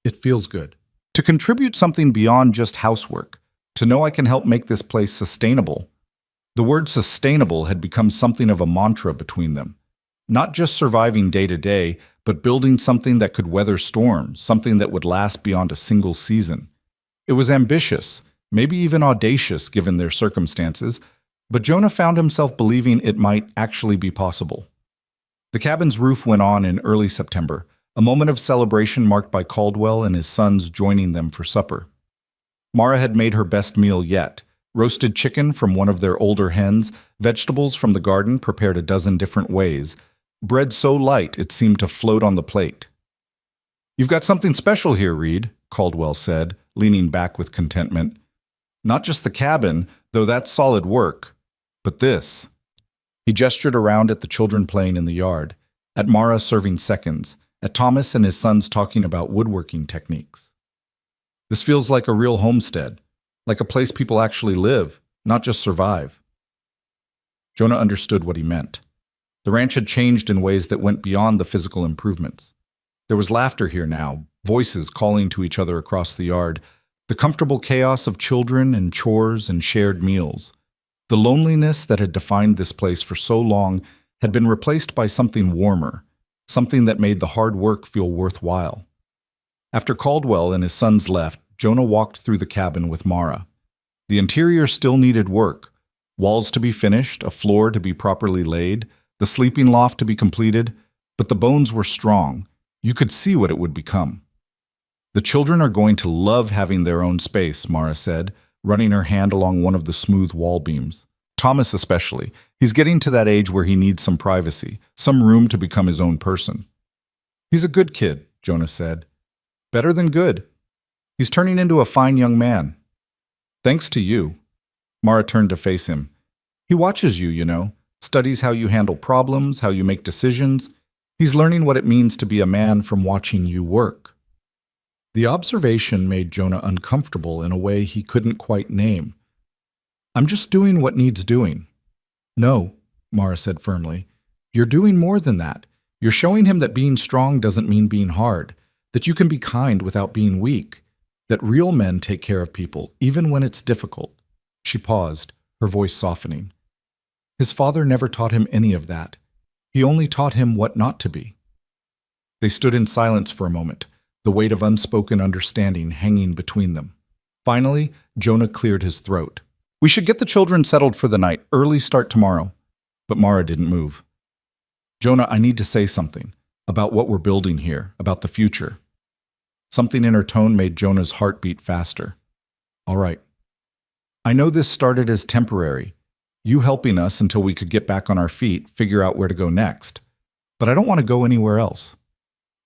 it feels good. To contribute something beyond just housework, to know I can help make this place sustainable." The word sustainable had become something of a mantra between them. Not just surviving day to day, but building something that could weather storms, something that would last beyond a single season. It was ambitious, maybe even audacious given their circumstances, but Jonah found himself believing it might actually be possible. The cabin's roof went on in early September, a moment of celebration marked by Caldwell and his sons joining them for supper. Mara had made her best meal yet. Roasted chicken from one of their older hens, vegetables from the garden prepared a dozen different ways, bread so light it seemed to float on the plate. "You've got something special here, Reed," Caldwell said, leaning back with contentment. "Not just the cabin, though that's solid work, but this." He gestured around at the children playing in the yard, at Mara serving seconds, at Thomas and his sons talking about woodworking techniques. This feels like a real homestead, like a place people actually live, not just survive. Jonah understood what he meant. The ranch had changed in ways that went beyond the physical improvements. There was laughter here now, voices calling to each other across the yard, the comfortable chaos of children and chores and shared meals. The loneliness that had defined this place for so long had been replaced by something warmer, something that made the hard work feel worthwhile. After Caldwell and his sons left, Jonah walked through the cabin with Mara. The interior still needed work, walls to be finished, a floor to be properly laid, the sleeping loft to be completed, but the bones were strong. You could see what it would become. The children are going to love having their own space, Mara said, running her hand along one of the smooth wall beams. Thomas especially. He's getting to that age where he needs some privacy, some room to become his own person. He's a good kid, Jonah said. Better than good. He's turning into a fine young man. Thanks to you. Mara turned to face him. He watches you, studies how you handle problems, how you make decisions. He's learning what it means to be a man from watching you work. The observation made Jonah uncomfortable in a way he couldn't quite name. I'm just doing what needs doing. No, Mara said firmly. You're doing more than that. You're showing him that being strong doesn't mean being hard, that you can be kind without being weak, that real men take care of people, even when it's difficult. She paused, her voice softening. His father never taught him any of that. He only taught him what not to be. They stood in silence for a moment, the weight of unspoken understanding hanging between them. Finally, Jonah cleared his throat. We should get the children settled for the night, early start tomorrow. But Mara didn't move. Jonah, I need to say something about what we're building here, about the future. Something in her tone made Jonah's heart beat faster. All right. I know this started as temporary, you helping us until we could get back on our feet, figure out where to go next. But I don't want to go anywhere else.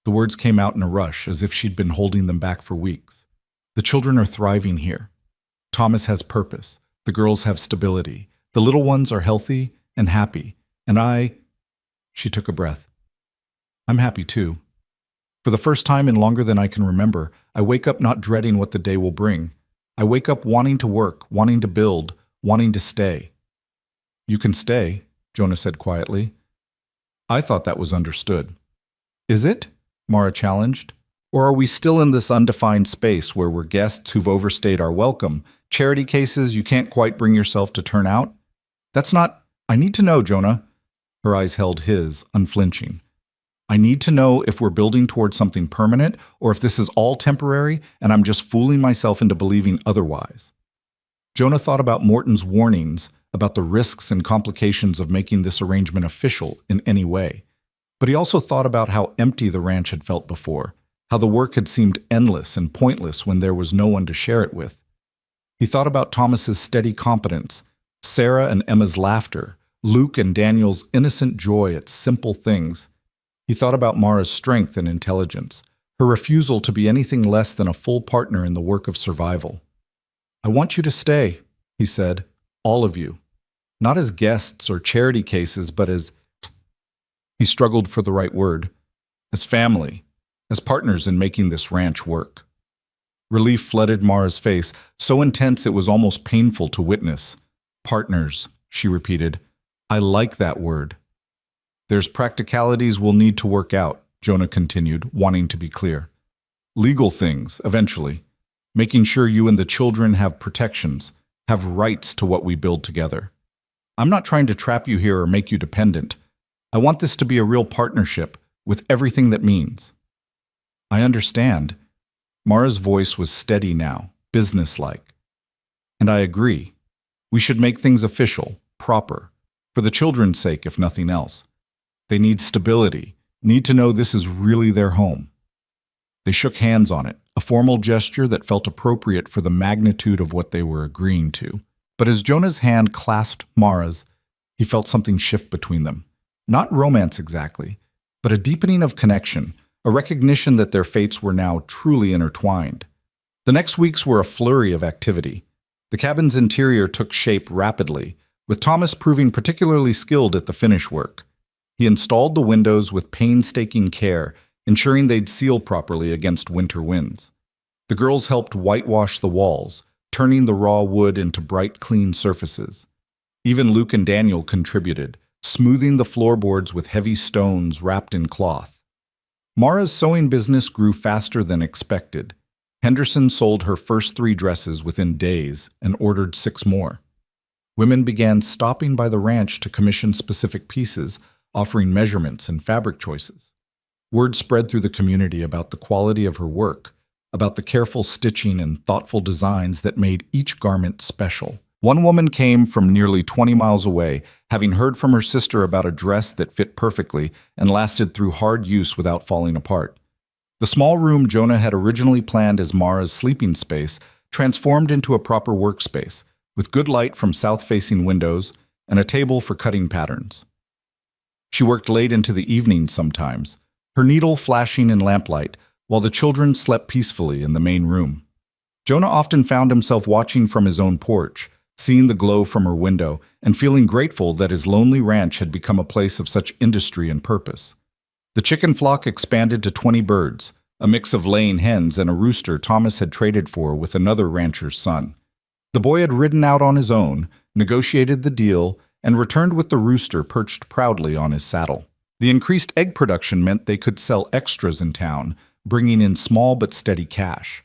The words came out in a rush, as if she'd been holding them back for weeks. The children are thriving here. Thomas has purpose. The girls have stability. The little ones are healthy and happy. And she took a breath. I'm happy too. For the first time in longer than I can remember, I wake up not dreading what the day will bring. I wake up wanting to work, wanting to build, wanting to stay. You can stay, Jonah said quietly. I thought that was understood. Is it? Mara challenged. Or are we still in this undefined space where we're guests who've overstayed our welcome, charity cases you can't quite bring yourself to turn out? That's not... I need to know, Jonah. Her eyes held his, unflinching. I need to know if we're building towards something permanent or if this is all temporary and I'm just fooling myself into believing otherwise. Jonah thought about Morton's warnings about the risks and complications of making this arrangement official in any way. But he also thought about how empty the ranch had felt before, how the work had seemed endless and pointless when there was no one to share it with. He thought about Thomas's steady competence, Sarah and Emma's laughter, Luke and Daniel's innocent joy at simple things. He thought about Mara's strength and intelligence, her refusal to be anything less than a full partner in the work of survival. I want you to stay, he said, all of you. Not as guests or charity cases, but as... He struggled for the right word. As family, as partners in making this ranch work. Relief flooded Mara's face, so intense it was almost painful to witness. Partners, she repeated. I like that word. There's practicalities we'll need to work out, Jonah continued, wanting to be clear. Legal things, eventually. Making sure you and the children have protections, have rights to what we build together. I'm not trying to trap you here or make you dependent. I want this to be a real partnership, with everything that means. I understand. Mara's voice was steady now, businesslike. And I agree. We should make things official, proper, for the children's sake if nothing else. They need stability, need to know this is really their home. They shook hands on it, a formal gesture that felt appropriate for the magnitude of what they were agreeing to. But as Jonah's hand clasped Mara's, he felt something shift between them. Not romance exactly, but a deepening of connection, a recognition that their fates were now truly intertwined. The next weeks were a flurry of activity. The cabin's interior took shape rapidly, with Thomas proving particularly skilled at the finish work. He installed the windows with painstaking care, ensuring they'd seal properly against winter winds. The girls helped whitewash the walls, turning the raw wood into bright, clean surfaces. Even Luke and Daniel contributed, smoothing the floorboards with heavy stones wrapped in cloth. Mara's sewing business grew faster than expected. Henderson sold her first 3 dresses within days and ordered 6 more. Women began stopping by the ranch to commission specific pieces, offering measurements and fabric choices. Word spread through the community about the quality of her work, about the careful stitching and thoughtful designs that made each garment special. One woman came from nearly 20 miles away, having heard from her sister about a dress that fit perfectly and lasted through hard use without falling apart. The small room Jonah had originally planned as Mara's sleeping space transformed into a proper workspace, with good light from south-facing windows and a table for cutting patterns. She worked late into the evening sometimes, her needle flashing in lamplight, while the children slept peacefully in the main room. Jonah often found himself watching from his own porch, seeing the glow from her window, and feeling grateful that his lonely ranch had become a place of such industry and purpose. The chicken flock expanded to 20 birds, a mix of laying hens and a rooster Thomas had traded for with another rancher's son. The boy had ridden out on his own, negotiated the deal, and returned with the rooster perched proudly on his saddle. The increased egg production meant they could sell extras in town, bringing in small but steady cash.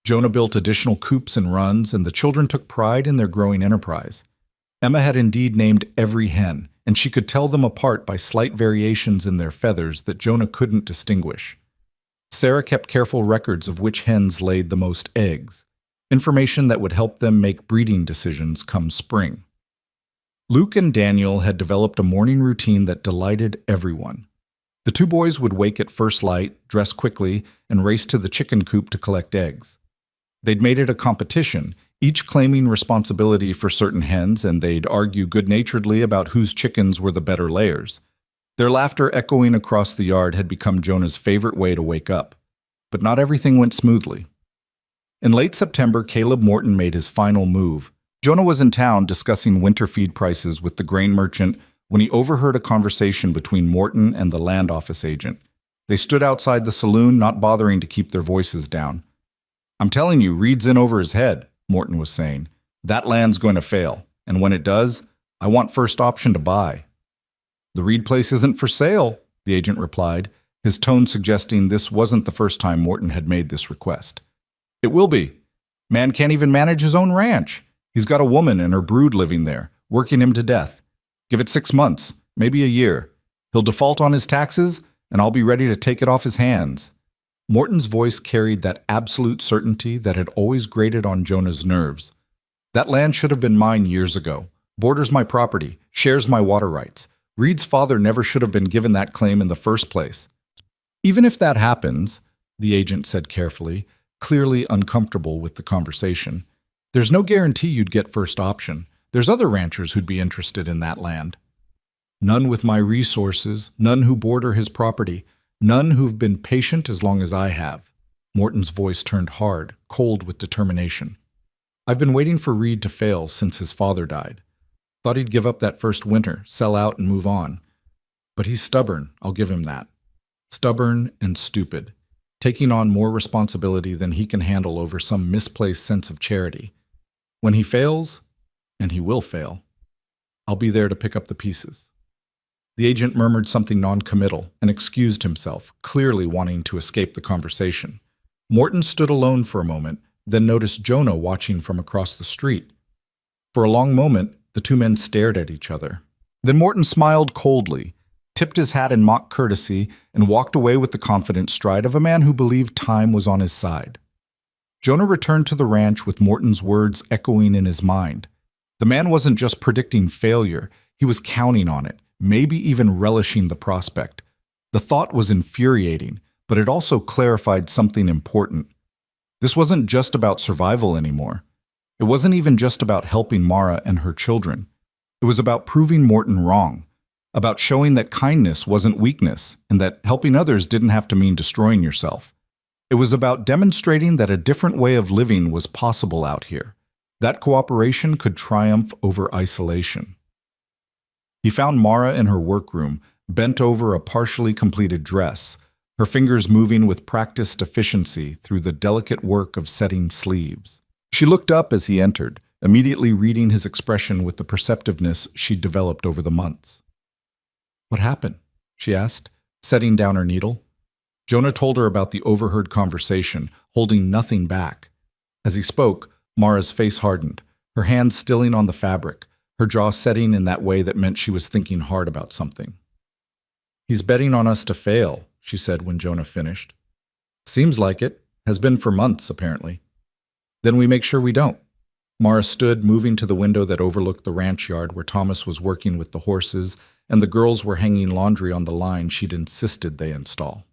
Jonah built additional coops and runs, and the children took pride in their growing enterprise. Emma had indeed named every hen, and she could tell them apart by slight variations in their feathers that Jonah couldn't distinguish. Sarah kept careful records of which hens laid the most eggs, information that would help them make breeding decisions come spring. Luke and Daniel had developed a morning routine that delighted everyone. The 2 boys would wake at first light, dress quickly, and race to the chicken coop to collect eggs. They'd made it a competition, each claiming responsibility for certain hens, and they'd argue good-naturedly about whose chickens were the better layers. Their laughter echoing across the yard had become Jonah's favorite way to wake up. But not everything went smoothly. In late September, Caleb Morton made his final move. Jonah was in town discussing winter feed prices with the grain merchant when he overheard a conversation between Morton and the land office agent. They stood outside the saloon, not bothering to keep their voices down. "I'm telling you, Reed's in over his head," Morton was saying. "That land's going to fail, and when it does, I want first option to buy." "The Reed place isn't for sale," the agent replied, his tone suggesting this wasn't the first time Morton had made this request. "It will be. Man can't even manage his own ranch. He's got a woman and her brood living there, working him to death. Give it 6 months, maybe a year. He'll default on his taxes, and I'll be ready to take it off his hands." Morton's voice carried that absolute certainty that had always grated on Jonah's nerves. "That land should have been mine years ago. Borders my property, shares my water rights. Reed's father never should have been given that claim in the first place." "Even if that happens," the agent said carefully, clearly uncomfortable with the conversation, "there's no guarantee you'd get first option. There's other ranchers who'd be interested in that land. None with my resources, none who border his property, none who've been patient as long as I have." Morton's voice turned hard, cold with determination. "I've been waiting for Reed to fail since his father died. Thought he'd give up that first winter, sell out and move on. But he's stubborn, I'll give him that. Stubborn and stupid, taking on more responsibility than he can handle over some misplaced sense of charity. When he fails, and he will fail, I'll be there to pick up the pieces." The agent murmured something non-committal and excused himself, clearly wanting to escape the conversation. Morton stood alone for a moment, then noticed Jonah watching from across the street. For a long moment, the 2 men stared at each other. Then Morton smiled coldly, tipped his hat in mock courtesy, and walked away with the confident stride of a man who believed time was on his side. Jonah returned to the ranch with Morton's words echoing in his mind. The man wasn't just predicting failure, he was counting on it, maybe even relishing the prospect. The thought was infuriating, but it also clarified something important. This wasn't just about survival anymore. It wasn't even just about helping Mara and her children. It was about proving Morton wrong, about showing that kindness wasn't weakness and that helping others didn't have to mean destroying yourself. It was about demonstrating that a different way of living was possible out here, That cooperation could triumph over isolation. He found Mara in her workroom, bent over a partially completed dress, her fingers moving with practiced efficiency through the delicate work of setting sleeves. She looked up as he entered, immediately reading his expression with the perceptiveness she'd developed over the months. "What happened?" she asked, setting down her needle. Jonah told her about the overheard conversation, holding nothing back. As he spoke, Mara's face hardened, her hands stilling on the fabric, her jaw setting in that way that meant she was thinking hard about something. "He's betting on us to fail," she said when Jonah finished. "Seems like it. Has been for months, apparently." "Then we make sure we don't." Mara stood, moving to the window that overlooked the ranch yard where Thomas was working with the horses and the girls were hanging laundry on the line she'd insisted they install.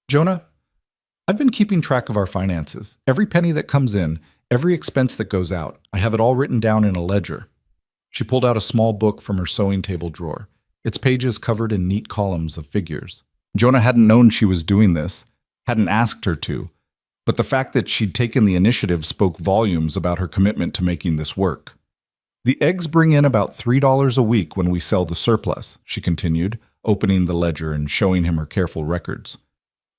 "Jonah, I've been keeping track of our finances. Every penny that comes in, every expense that goes out. I have it all written down in a ledger." She pulled out a small book from her sewing table drawer, its pages covered in neat columns of figures. Jonah hadn't known she was doing this, hadn't asked her to, but the fact that she'd taken the initiative spoke volumes about her commitment to making this work. "The eggs bring in about $3 a week when we sell the surplus," she continued, opening the ledger and showing him her careful records.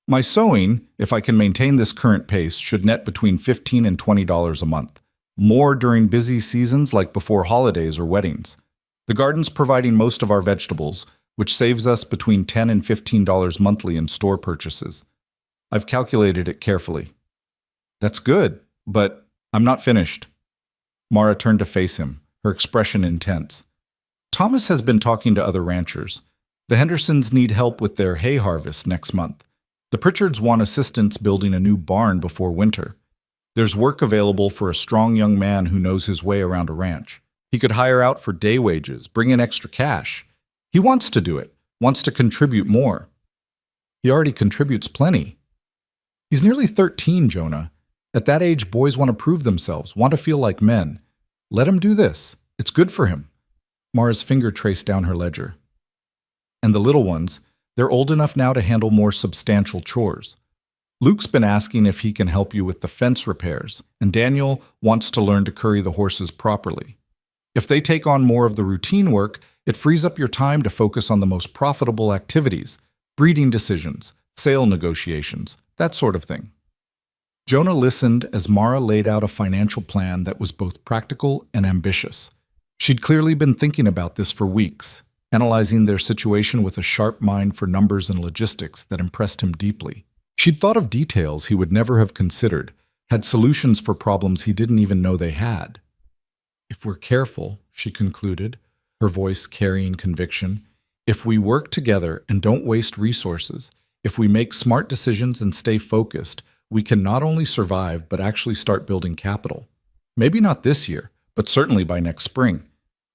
"My sewing, if I can maintain this current pace, should net between $15 and $20 a month, more during busy seasons like before holidays or weddings. The garden's providing most of our vegetables, which saves us between $10 and $15 monthly in store purchases. I've calculated it carefully." "That's good, but I'm not finished." Mara turned to face him, her expression intense. "Thomas has been talking to other ranchers. The Hendersons need help with their hay harvest next month. The Pritchards want assistance building a new barn before winter. There's work available for a strong young man who knows his way around a ranch. He could hire out for day wages, bring in extra cash. He wants to do it, wants to contribute more." "He already contributes plenty." "He's nearly 13, Jonah. At that age, boys want to prove themselves, want to feel like men. Let him do this. It's good for him." Mara's finger traced down her ledger. "And the little ones, they're old enough now to handle more substantial chores. Luke's been asking if he can help you with the fence repairs, and Daniel wants to learn to curry the horses properly. If they take on more of the routine work, it frees up your time to focus on the most profitable activities, breeding decisions, sale negotiations, that sort of thing." Jonah listened as Mara laid out a financial plan that was both practical and ambitious. She'd clearly been thinking about this for weeks, analyzing their situation with a sharp mind for numbers and logistics that impressed him deeply. She'd thought of details he would never have considered, had solutions for problems he didn't even know they had. "If we're careful," she concluded, her voice carrying conviction, "if we work together and don't waste resources, if we make smart decisions and stay focused, we can not only survive but actually start building capital. Maybe not this year, but certainly by next spring.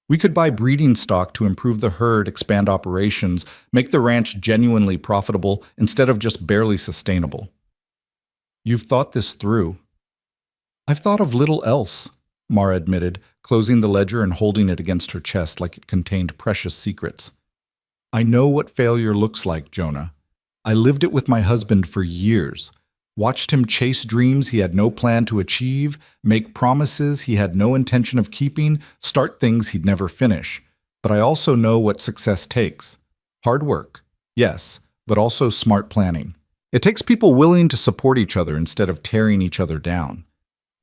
We could buy breeding stock to improve the herd, expand operations, make the ranch genuinely profitable instead of just barely sustainable." "You've thought this through." "I've thought of little else," Mara admitted, closing the ledger and holding it against her chest like it contained precious secrets. "I know what failure looks like, Jonah. I lived it with my husband for years. Watched him chase dreams he had no plan to achieve, make promises he had no intention of keeping, start things he'd never finish. But I also know what success takes. Hard work, yes, but also smart planning. It takes people willing to support each other instead of tearing each other down.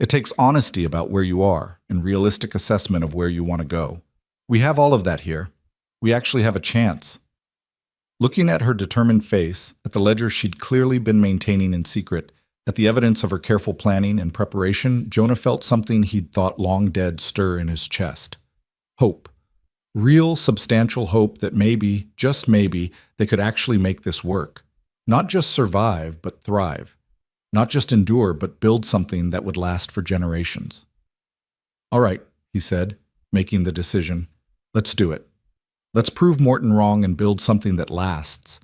It takes honesty about where you are and realistic assessment of where you want to go. We have all of that here. We actually have a chance." Looking at her determined face, at the ledger she'd clearly been maintaining in secret, at the evidence of her careful planning and preparation, Jonah felt something he'd thought long dead stir in his chest. Hope. Real, substantial hope that maybe, just maybe, they could actually make this work. Not just survive, but thrive. Not just endure, but build something that would last for generations. "All right," he said, making the decision. "Let's do it. Let's prove Morton wrong and build something that lasts.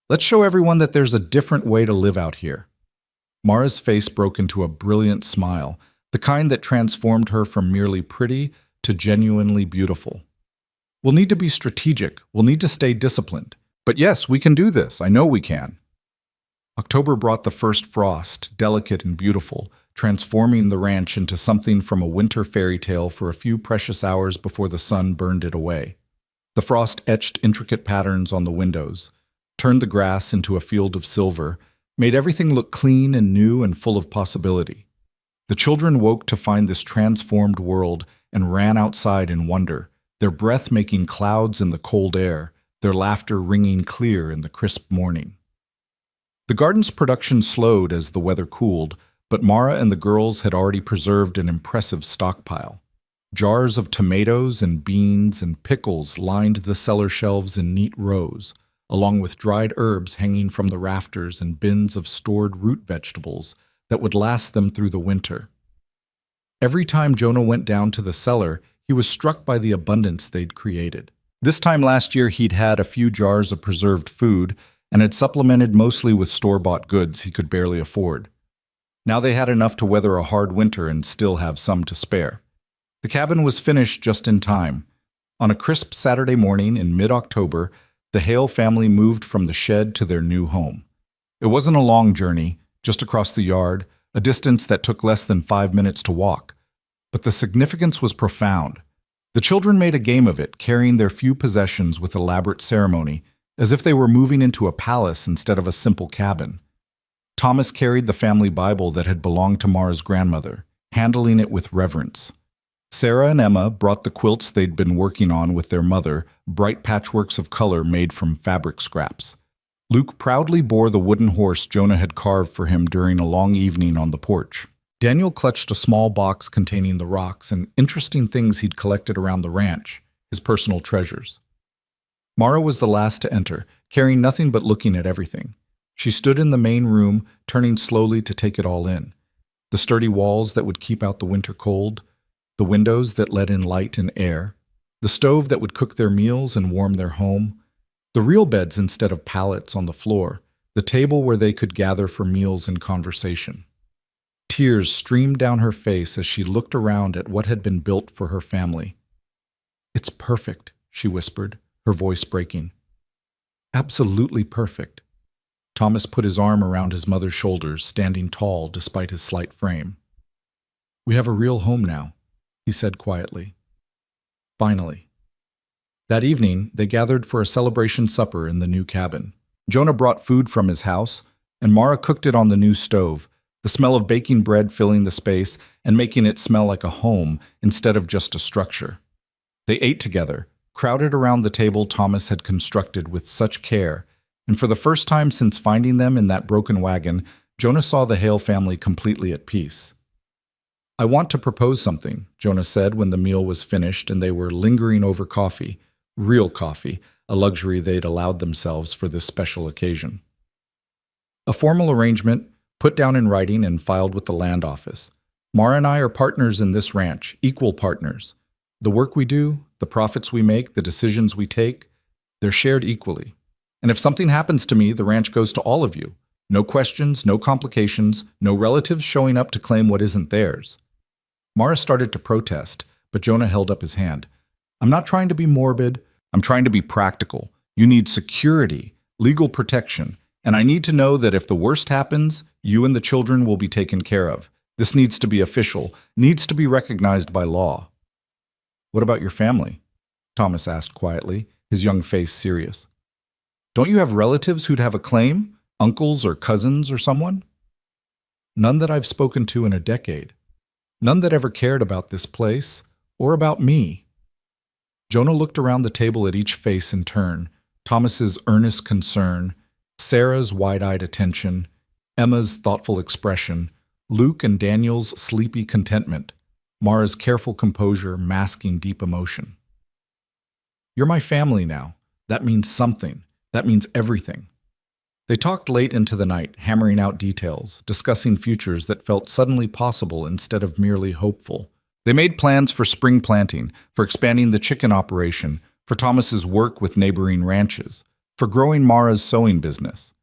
Let's show everyone that there's a different way to live out here." Mara's face broke into a brilliant smile, the kind that transformed her from merely pretty to genuinely beautiful. "We'll need to be strategic. We'll need to stay disciplined. But yes, we can do this. I know we can." October brought the first frost, delicate and beautiful, transforming the ranch into something from a winter fairy tale for a few precious hours before the sun burned it away. The frost etched intricate patterns on the windows, turned the grass into a field of silver, made everything look clean and new and full of possibility. The children woke to find this transformed world and ran outside in wonder, their breath making clouds in the cold air, their laughter ringing clear in the crisp morning. The garden's production slowed as the weather cooled, but Mara and the girls had already preserved an impressive stockpile. Jars of tomatoes and beans and pickles lined the cellar shelves in neat rows, along with dried herbs hanging from the rafters and bins of stored root vegetables that would last them through the winter. Every time Jonah went down to the cellar, he was struck by the abundance they'd created. This time last year, he'd had a few jars of preserved food and had supplemented mostly with store-bought goods he could barely afford. Now they had enough to weather a hard winter and still have some to spare. The cabin was finished just in time. On a crisp Saturday morning in mid-October, the Hale family moved from the shed to their new home. It wasn't a long journey, just across the yard, a distance that took less than 5 minutes to walk. But the significance was profound. The children made a game of it, carrying their few possessions with elaborate ceremony, as if they were moving into a palace instead of a simple cabin. Thomas carried the family Bible that had belonged to Mara's grandmother, handling it with reverence. Sarah and Emma brought the quilts they'd been working on with their mother, bright patchworks of color made from fabric scraps. Luke proudly bore the wooden horse Jonah had carved for him during a long evening on the porch. Daniel clutched a small box containing the rocks and interesting things he'd collected around the ranch, his personal treasures. Mara was the last to enter, carrying nothing but looking at everything. She stood in the main room, turning slowly to take it all in. The sturdy walls that would keep out the winter cold, the windows that let in light and air, the stove that would cook their meals and warm their home, the real beds instead of pallets on the floor, the table where they could gather for meals and conversation. Tears streamed down her face as she looked around at what had been built for her family. "It's perfect," she whispered, her voice breaking. "Absolutely perfect." Thomas put his arm around his mother's shoulders, standing tall despite his slight frame. "We have a real home now," he said quietly. Finally. That evening, they gathered for a celebration supper in the new cabin. Jonah brought food from his house, and Mara cooked it on the new stove, the smell of baking bread filling the space and making it smell like a home instead of just a structure. They ate together, crowded around the table Thomas had constructed with such care, and for the first time since finding them in that broken wagon, Jonah saw the Hale family completely at peace. "I want to propose something," Jonah said when the meal was finished and they were lingering over coffee, real coffee, a luxury they'd allowed themselves for this special occasion. "A formal arrangement, put down in writing and filed with the land office. Mara and I are partners in this ranch, equal partners. The work we do, the profits we make, the decisions we take, they're shared equally. And if something happens to me, the ranch goes to all of you. No questions, no complications, no relatives showing up to claim what isn't theirs." Mara started to protest, but Jonah held up his hand. "I'm not trying to be morbid. I'm trying to be practical. You need security, legal protection, and I need to know that if the worst happens, you and the children will be taken care of. This needs to be official, needs to be recognized by law." "What about your family?" Thomas asked quietly, his young face serious. "Don't you have relatives who'd have a claim? Uncles or cousins or someone?" "None that I've spoken to in a decade. None that ever cared about this place, or about me." Jonah looked around the table at each face in turn, Thomas's earnest concern, Sarah's wide-eyed attention, Emma's thoughtful expression, Luke and Daniel's sleepy contentment, Mara's careful composure masking deep emotion. "You're my family now. That means something. That means everything." They talked late into the night, hammering out details, discussing futures that felt suddenly possible instead of merely hopeful. They made plans for spring planting, for expanding the chicken operation, for Thomas's work with neighboring ranches, for growing Mara's sewing business.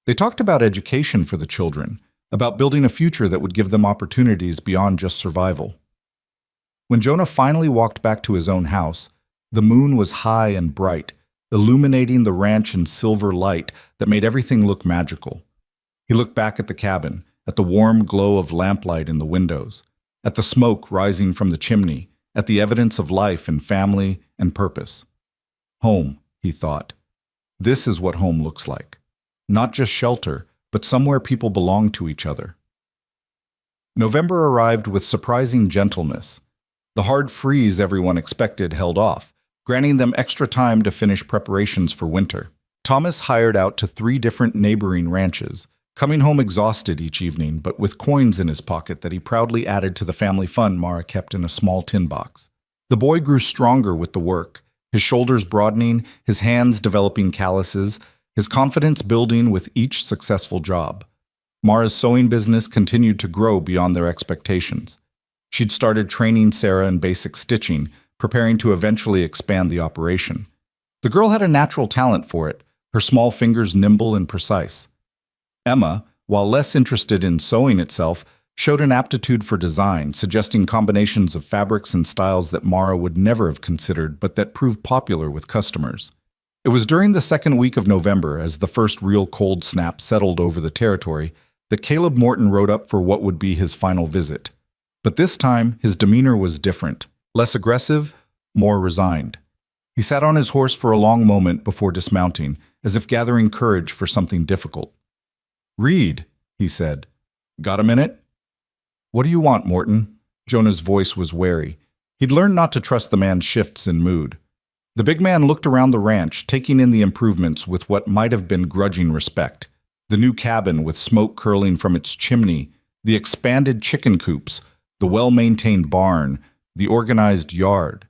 They talked about education for the children, about building a future that would give them opportunities beyond just survival. When Jonah finally walked back to his own house, the moon was high and bright, illuminating the ranch in silver light that made everything look magical. He looked back at the cabin, at the warm glow of lamplight in the windows, at the smoke rising from the chimney, at the evidence of life and family and purpose. Home, he thought. This is what home looks like. Not just shelter, but somewhere people belong to each other. November arrived with surprising gentleness. The hard freeze everyone expected held off, granting them extra time to finish preparations for winter. Thomas hired out to 3 different neighboring ranches, coming home exhausted each evening, but with coins in his pocket that he proudly added to the family fund Mara kept in a small tin box. The boy grew stronger with the work, his shoulders broadening, his hands developing calluses, his confidence building with each successful job. Mara's sewing business continued to grow beyond their expectations. She'd started training Sarah in basic stitching, preparing to eventually expand the operation. The girl had a natural talent for it, her small fingers nimble and precise. Emma, while less interested in sewing itself, showed an aptitude for design, suggesting combinations of fabrics and styles that Mara would never have considered, but that proved popular with customers. It was during the second week of November, as the first real cold snap settled over the territory, that Caleb Morton rode up for what would be his final visit. But this time, his demeanor was different, less aggressive, more resigned. He sat on his horse for a long moment before dismounting, as if gathering courage for something difficult. "Reed," he said. "Got a minute?" "What do you want, Morton?" Jonah's voice was wary. He'd learned not to trust the man's shifts in mood. The big man looked around the ranch, taking in the improvements with what might have been grudging respect. The new cabin with smoke curling from its chimney, the expanded chicken coops, the well-maintained barn, the organized yard.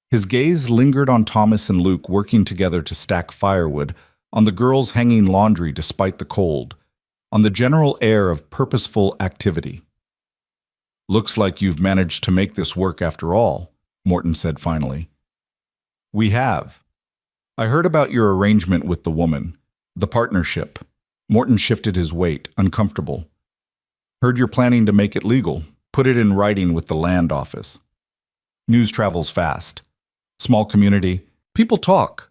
His gaze lingered on Thomas and Luke working together to stack firewood, on the girls hanging laundry despite the cold, on the general air of purposeful activity. "Looks like you've managed to make this work after all," Morton said finally. "We have. I heard about your arrangement with the woman, the partnership." Morton shifted his weight, uncomfortable. "Heard you're planning to make it legal, put it in writing with the land office. News travels fast. Small community. People talk."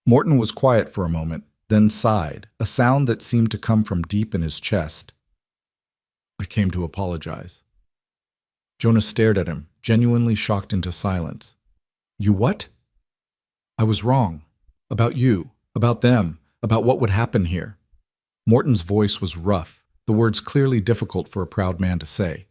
Morton was quiet for a moment, then sighed, a sound that seemed to come from deep in his chest. "I came to apologize." Jonah stared at him, genuinely shocked into silence. "You what?" "I was wrong. About you, about them, about what would happen here." Morton's voice was rough, the words clearly difficult for a proud man to say.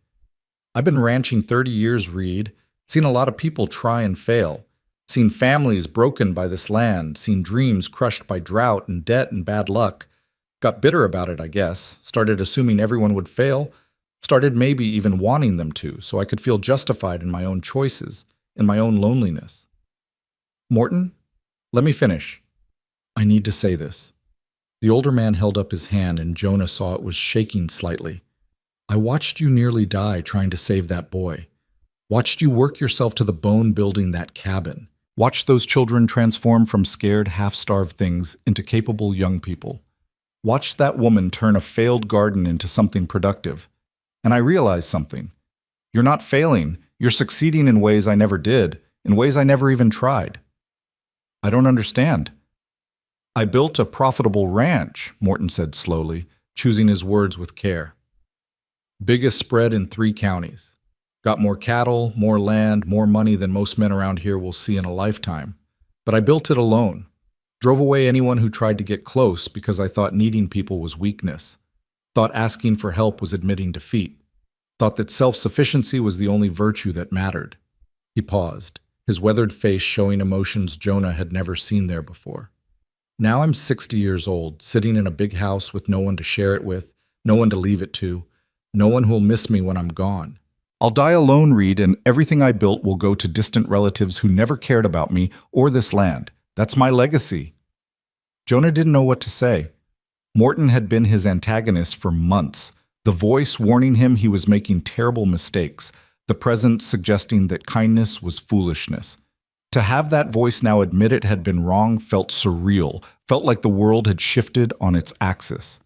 "I've been ranching 30 years, Reed. Seen a lot of people try and fail. Seen families broken by this land, seen dreams crushed by drought and debt and bad luck. Got bitter about it, I guess. Started assuming everyone would fail. Started maybe even wanting them to, so I could feel justified in my own choices, in my own loneliness." "Morton, let me finish. I need to say this." The older man held up his hand and Jonah saw it was shaking slightly. "I watched you nearly die trying to save that boy. Watched you work yourself to the bone building that cabin. Watched those children transform from scared, half-starved things into capable young people. Watched that woman turn a failed garden into something productive. And I realized something. You're not failing. You're succeeding in ways I never did, in ways I never even tried." "I don't understand." "I built a profitable ranch," Morton said slowly, choosing his words with care. "Biggest spread in 3 counties. Got more cattle, more land, more money than most men around here will see in a lifetime. But I built it alone. Drove away anyone who tried to get close because I thought needing people was weakness. Thought asking for help was admitting defeat. Thought that self-sufficiency was the only virtue that mattered." He paused, his weathered face showing emotions Jonah had never seen there before. "Now I'm 60 years old, sitting in a big house with no one to share it with, no one to leave it to, no one who'll miss me when I'm gone. I'll die alone, Reed, and everything I built will go to distant relatives who never cared about me or this land. That's my legacy." Jonah didn't know what to say. Morton had been his antagonist for months, the voice warning him he was making terrible mistakes, the presence suggesting that kindness was foolishness. To have that voice now admit it had been wrong felt surreal, felt like the world had shifted on its axis.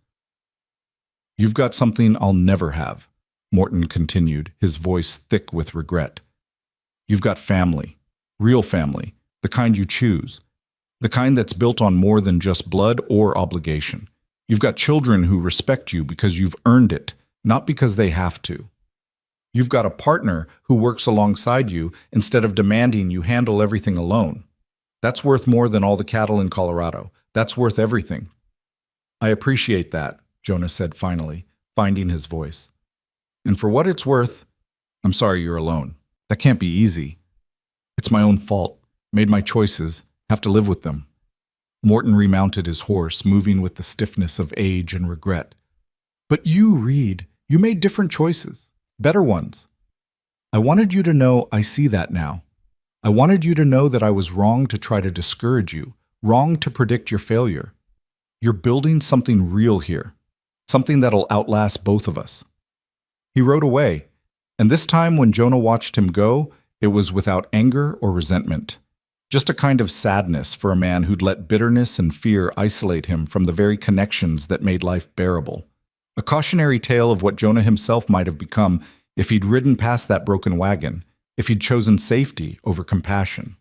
"You've got something I'll never have," Morton continued, his voice thick with regret. "You've got family, real family, the kind you choose, the kind that's built on more than just blood or obligation. You've got children who respect you because you've earned it, not because they have to. You've got a partner who works alongside you instead of demanding you handle everything alone. That's worth more than all the cattle in Colorado. That's worth everything. I appreciate that, Jonah said finally, finding his voice. And for what it's worth, I'm sorry you're alone. That can't be easy. It's my own fault. Made my choices. Have to live with them. Morton remounted his horse, moving with the stiffness of age and regret. But you, Reed, you made different choices. Better ones. I wanted you to know I see that now. I wanted you to know that I was wrong to try to discourage you, wrong to predict your failure. You're building something real here, something that'll outlast both of us. He rode away, and this time when Jonah watched him go, it was without anger or resentment. Just a kind of sadness for a man who'd let bitterness and fear isolate him from the very connections that made life bearable. A cautionary tale of what Jonah himself might have become if he'd ridden past that broken wagon, if he'd chosen safety over compassion.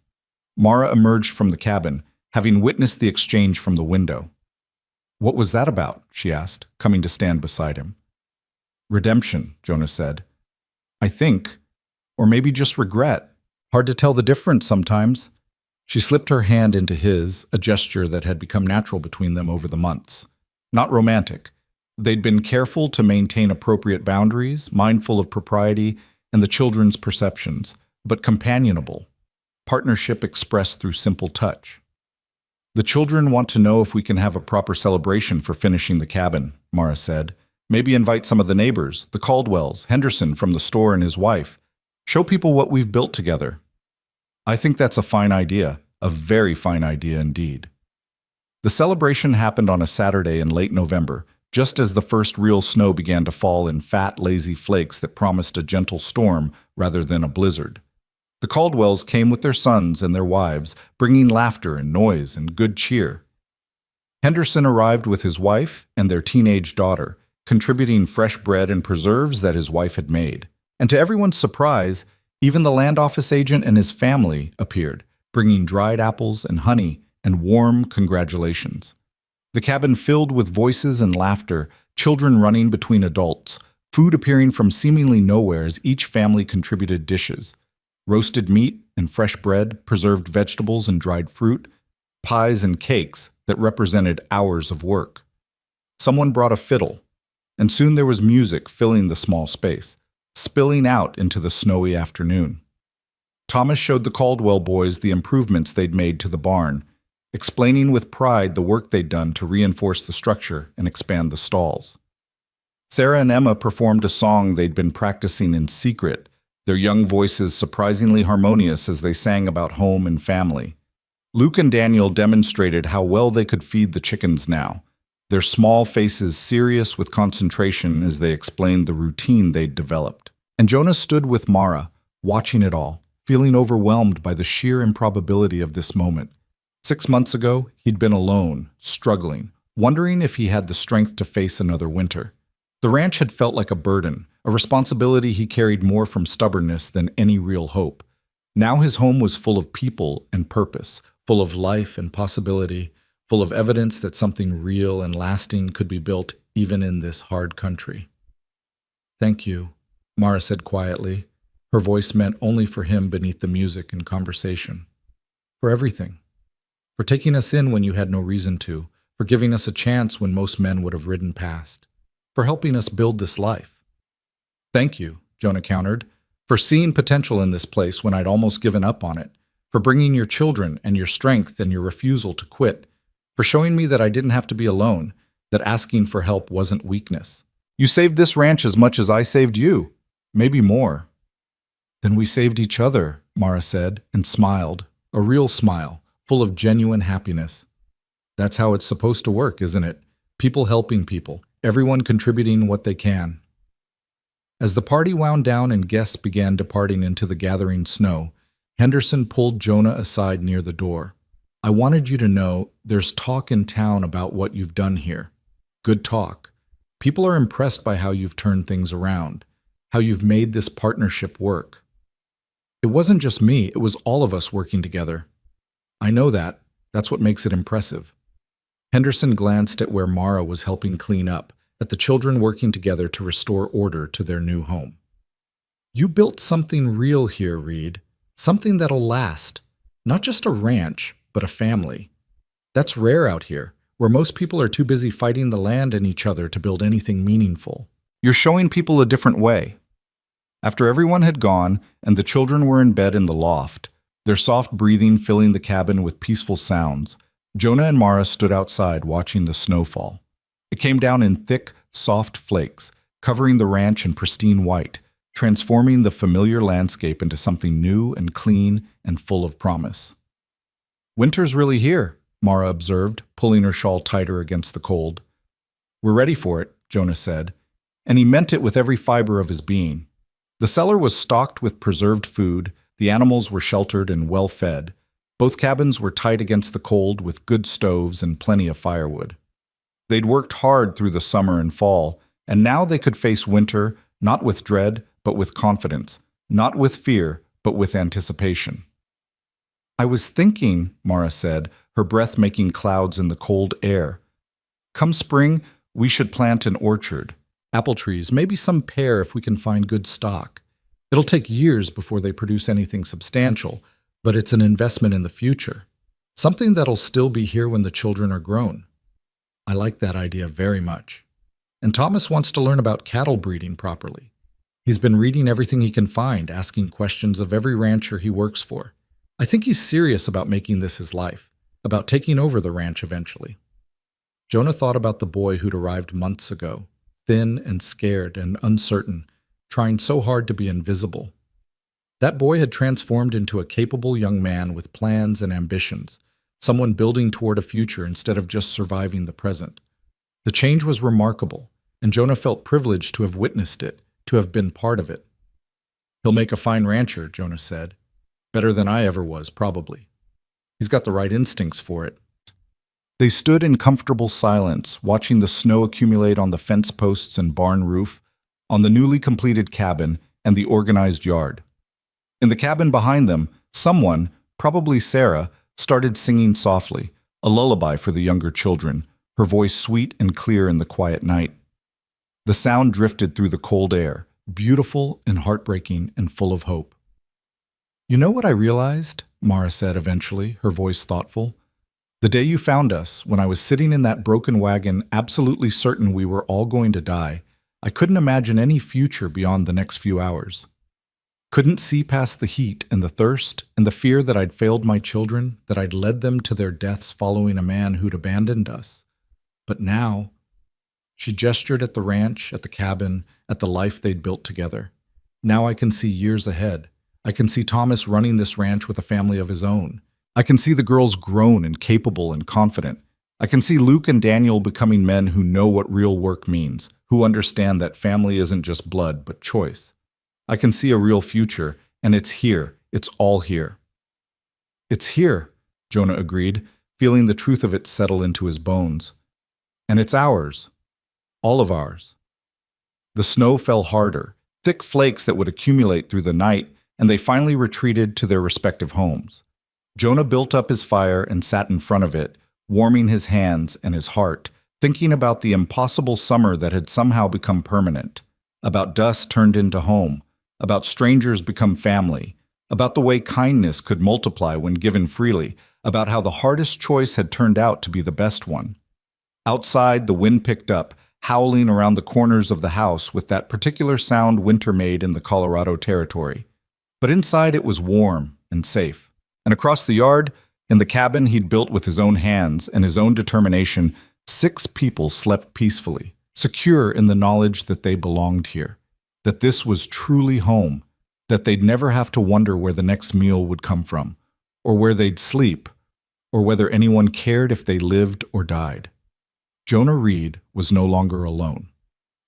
Mara emerged from the cabin, having witnessed the exchange from the window. What was that about? She asked, coming to stand beside him. Redemption, Jonah said. I think, or maybe just regret. Hard to tell the difference sometimes. She slipped her hand into his, a gesture that had become natural between them over the months. Not romantic. They'd been careful to maintain appropriate boundaries, mindful of propriety and the children's perceptions, but companionable. Partnership expressed through simple touch. The children want to know if we can have a proper celebration for finishing the cabin, Mara said. Maybe invite some of the neighbors, the Caldwells, Henderson from the store and his wife. Show people what we've built together. I think that's a fine idea, a very fine idea indeed. The celebration happened on a Saturday in late November, just as the first real snow began to fall in fat, lazy flakes that promised a gentle storm rather than a blizzard. The Caldwells came with their sons and their wives, bringing laughter and noise and good cheer. Henderson arrived with his wife and their teenage daughter, contributing fresh bread and preserves that his wife had made. And to everyone's surprise, even the land office agent and his family appeared, bringing dried apples and honey and warm congratulations. The cabin filled with voices and laughter, children running between adults, food appearing from seemingly nowhere as each family contributed dishes. Roasted meat and fresh bread, preserved vegetables and dried fruit, pies and cakes that represented hours of work. Someone brought a fiddle, and soon there was music filling the small space, spilling out into the snowy afternoon. Thomas showed the Caldwell boys the improvements they'd made to the barn, explaining with pride the work they'd done to reinforce the structure and expand the stalls. Sarah and Emma performed a song they'd been practicing in secret, their young voices surprisingly harmonious as they sang about home and family. Luke and Daniel demonstrated how well they could feed the chickens now, their small faces serious with concentration as they explained the routine they'd developed. And Jonah stood with Mara, watching it all, feeling overwhelmed by the sheer improbability of this moment. 6 months ago, he'd been alone, struggling, wondering if he had the strength to face another winter. The ranch had felt like a burden, a responsibility he carried more from stubbornness than any real hope. Now his home was full of people and purpose, full of life and possibility, full of evidence that something real and lasting could be built even in this hard country. Thank you, Mara said quietly, her voice meant only for him beneath the music and conversation. For everything. For taking us in when you had no reason to, for giving us a chance when most men would have ridden past, for helping us build this life. Thank you, Jonah countered, for seeing potential in this place when I'd almost given up on it, for bringing your children and your strength and your refusal to quit, for showing me that I didn't have to be alone, that asking for help wasn't weakness. You saved this ranch as much as I saved you, maybe more. Then we saved each other, Mara said, and smiled, a real smile, full of genuine happiness. That's how it's supposed to work, isn't it? People helping people, everyone contributing what they can. As the party wound down and guests began departing into the gathering snow, Henderson pulled Jonah aside near the door. I wanted you to know there's talk in town about what you've done here. Good talk. People are impressed by how you've turned things around, how you've made this partnership work. It wasn't just me, it was all of us working together. I know that. That's what makes it impressive. Henderson glanced at where Mara was helping clean up, at the children working together to restore order to their new home. You built something real here, Reed. Something that'll last. Not just a ranch, but a family. That's rare out here, where most people are too busy fighting the land and each other to build anything meaningful. You're showing people a different way. After everyone had gone and the children were in bed in the loft, their soft breathing filling the cabin with peaceful sounds, Jonah and Mara stood outside watching the snowfall. It came down in thick, soft flakes, covering the ranch in pristine white, transforming the familiar landscape into something new and clean and full of promise. "Winter's really here," Mara observed, pulling her shawl tighter against the cold. "We're ready for it," Jonah said, and he meant it with every fiber of his being. The cellar was stocked with preserved food, the animals were sheltered and well fed. Both cabins were tight against the cold with good stoves and plenty of firewood. They'd worked hard through the summer and fall, and now they could face winter, not with dread, but with confidence, not with fear, but with anticipation. "I was thinking," Mara said, her breath making clouds in the cold air. "Come spring, we should plant an orchard. Apple trees, maybe some pear if we can find good stock. It'll take years before they produce anything substantial, but it's an investment in the future. Something that'll still be here when the children are grown." I like that idea very much. And Thomas wants to learn about cattle breeding properly. He's been reading everything he can find, asking questions of every rancher he works for. I think he's serious about making this his life, about taking over the ranch eventually. Jonah thought about the boy who'd arrived months ago, thin and scared and uncertain, trying so hard to be invisible. That boy had transformed into a capable young man with plans and ambitions, someone building toward a future instead of just surviving the present. The change was remarkable, and Jonah felt privileged to have witnessed it, to have been part of it. "He'll make a fine rancher," Jonah said. "Better than I ever was, probably. He's got the right instincts for it." They stood in comfortable silence, watching the snow accumulate on the fence posts and barn roof, on the newly completed cabin and the organized yard. In the cabin behind them, someone, probably Sarah, started singing softly, a lullaby for the younger children, her voice sweet and clear in the quiet night. The sound drifted through the cold air, beautiful and heartbreaking and full of hope. "You know what I realized?" Mara said eventually, her voice thoughtful. "The day you found us, when I was sitting in that broken wagon, absolutely certain we were all going to die, I couldn't imagine any future beyond the next few hours. Couldn't see past the heat and the thirst and the fear that I'd failed my children, that I'd led them to their deaths following a man who'd abandoned us. But now—" She gestured at the ranch, at the cabin, at the life they'd built together. "Now I can see years ahead. I can see Thomas running this ranch with a family of his own. I can see the girls grown and capable and confident. I can see Luke and Daniel becoming men who know what real work means, who understand that family isn't just blood, but choice. I can see a real future, and it's here. It's all here." "It's here," Jonah agreed, feeling the truth of it settle into his bones. "And it's ours. All of ours." The snow fell harder, thick flakes that would accumulate through the night, and they finally retreated to their respective homes. Jonah built up his fire and sat in front of it, warming his hands and his heart, thinking about the impossible summer that had somehow become permanent, about dust turned into home, about strangers become family, about the way kindness could multiply when given freely, about how the hardest choice had turned out to be the best one. Outside, the wind picked up, howling around the corners of the house with that particular sound winter made in the Colorado territory. But inside it was warm and safe. And across the yard, in the cabin he'd built with his own hands and his own determination, 6 people slept peacefully, secure in the knowledge that they belonged here, that this was truly home, that they'd never have to wonder where the next meal would come from, or where they'd sleep, or whether anyone cared if they lived or died. Jonah Reed was no longer alone.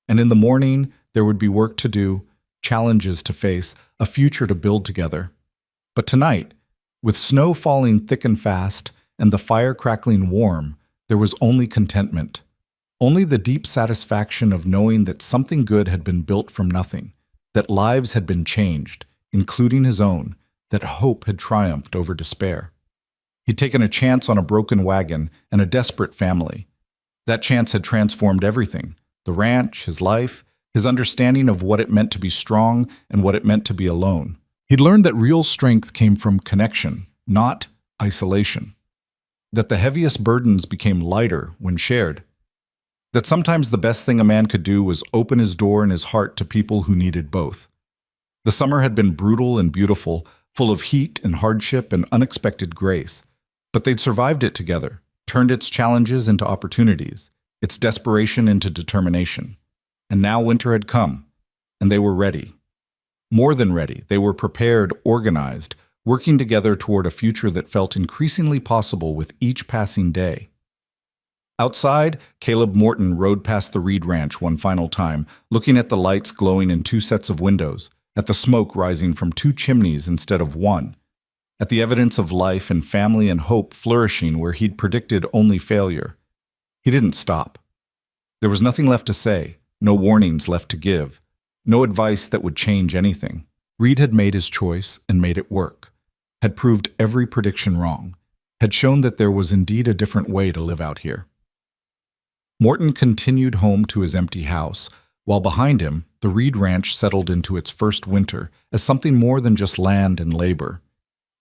And in the morning, there would be work to do, challenges to face, a future to build together. But tonight, with snow falling thick and fast and the fire crackling warm, there was only contentment, only the deep satisfaction of knowing that something good had been built from nothing, that lives had been changed, including his own, that hope had triumphed over despair. He'd taken a chance on a broken wagon and a desperate family. That chance had transformed everything: the ranch, his life, his understanding of what it meant to be strong and what it meant to be alone. He'd learned that real strength came from connection, not isolation. That the heaviest burdens became lighter when shared. That sometimes the best thing a man could do was open his door and his heart to people who needed both. The summer had been brutal and beautiful, full of heat and hardship and unexpected grace. But they'd survived it together, turned its challenges into opportunities, its desperation into determination. And now winter had come, and they were ready. More than ready, they were prepared, organized, working together toward a future that felt increasingly possible with each passing day. Outside, Caleb Morton rode past the Reed Ranch one final time, looking at the lights glowing in two sets of windows, at the smoke rising from two chimneys instead of one, at the evidence of life and family and hope flourishing where he'd predicted only failure. He didn't stop. There was nothing left to say, no warnings left to give, no advice that would change anything. Reed had made his choice and made it work, had proved every prediction wrong, had shown that there was indeed a different way to live out here. Morton continued home to his empty house, while behind him, the Reed Ranch settled into its first winter as something more than just land and labor.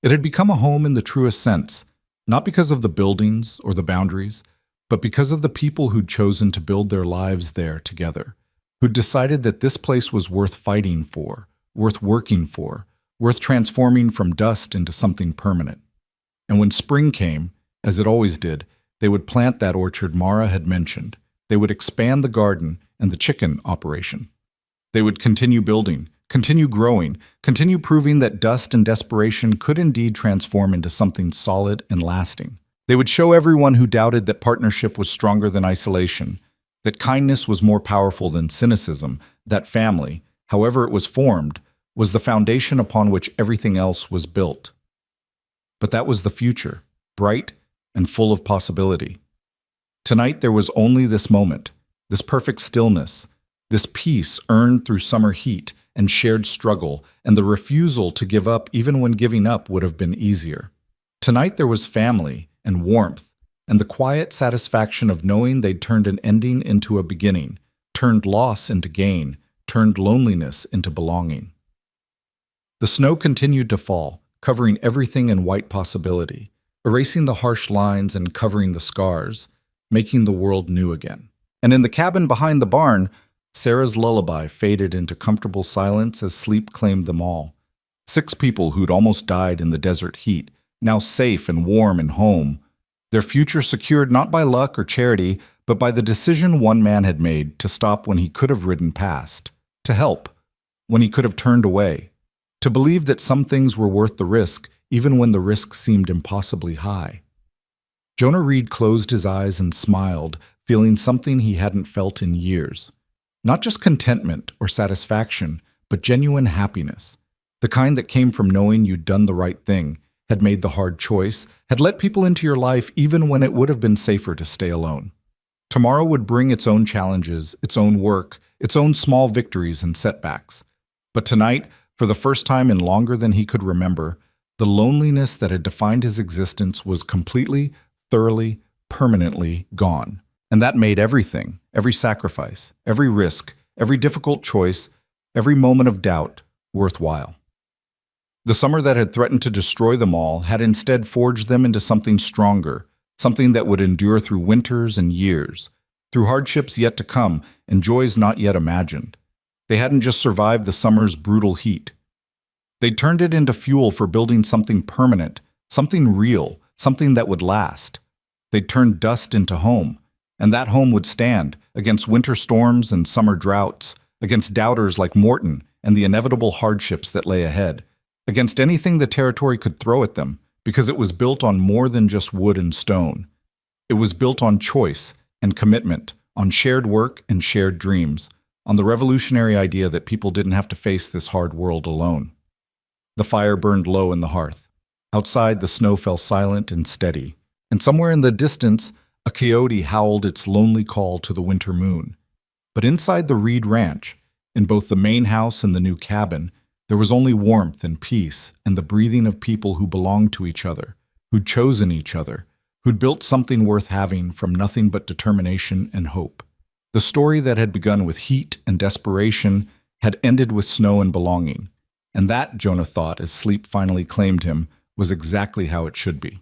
It had become a home in the truest sense, not because of the buildings or the boundaries, but because of the people who'd chosen to build their lives there together, who'd decided that this place was worth fighting for, worth working for, worth transforming from dust into something permanent. And when spring came, as it always did, they would plant that orchard Mara had mentioned. They would expand the garden and the chicken operation. They would continue building, continue growing, continue proving that dust and desperation could indeed transform into something solid and lasting. They would show everyone who doubted that partnership was stronger than isolation, that kindness was more powerful than cynicism, that family, however it was formed, was the foundation upon which everything else was built. But that was the future, bright and full of possibility. Tonight there was only this moment, this perfect stillness, this peace earned through summer heat and shared struggle, and the refusal to give up even when giving up would have been easier. Tonight there was family and warmth, and the quiet satisfaction of knowing they'd turned an ending into a beginning, turned loss into gain, turned loneliness into belonging. The snow continued to fall, covering everything in white possibility, erasing the harsh lines and covering the scars, making the world new again. And in the cabin behind the barn, Sarah's lullaby faded into comfortable silence as sleep claimed them all. 6 people who'd almost died in the desert heat, now safe and warm and home, their future secured not by luck or charity, but by the decision one man had made to stop when he could have ridden past, to help when he could have turned away, to believe that some things were worth the risk even when the risk seemed impossibly high. Jonah Reed closed his eyes and smiled, feeling something he hadn't felt in years. Not just contentment or satisfaction, but genuine happiness, the kind that came from knowing you'd done the right thing, had made the hard choice, had let people into your life even when it would have been safer to stay alone. Tomorrow would bring its own challenges, its own work, its own small victories and setbacks. But tonight, for the first time in longer than he could remember, the loneliness that had defined his existence was completely, thoroughly, permanently gone. And that made everything, every sacrifice, every risk, every difficult choice, every moment of doubt worthwhile. The summer that had threatened to destroy them all had instead forged them into something stronger, something that would endure through winters and years, through hardships yet to come and joys not yet imagined. They hadn't just survived the summer's brutal heat. They'd turned it into fuel for building something permanent, something real, something that would last. They'd turned dust into home, and that home would stand against winter storms and summer droughts, against doubters like Morton and the inevitable hardships that lay ahead, against anything the territory could throw at them, because it was built on more than just wood and stone. It was built on choice and commitment, on shared work and shared dreams, on the revolutionary idea that people didn't have to face this hard world alone. The fire burned low in the hearth. Outside, the snow fell silent and steady, and somewhere in the distance, a coyote howled its lonely call to the winter moon. But inside the Reed Ranch, in both the main house and the new cabin, there was only warmth and peace and the breathing of people who belonged to each other, who'd chosen each other, who'd built something worth having from nothing but determination and hope. The story that had begun with heat and desperation had ended with snow and belonging. And that, Jonah thought as sleep finally claimed him, was exactly how it should be.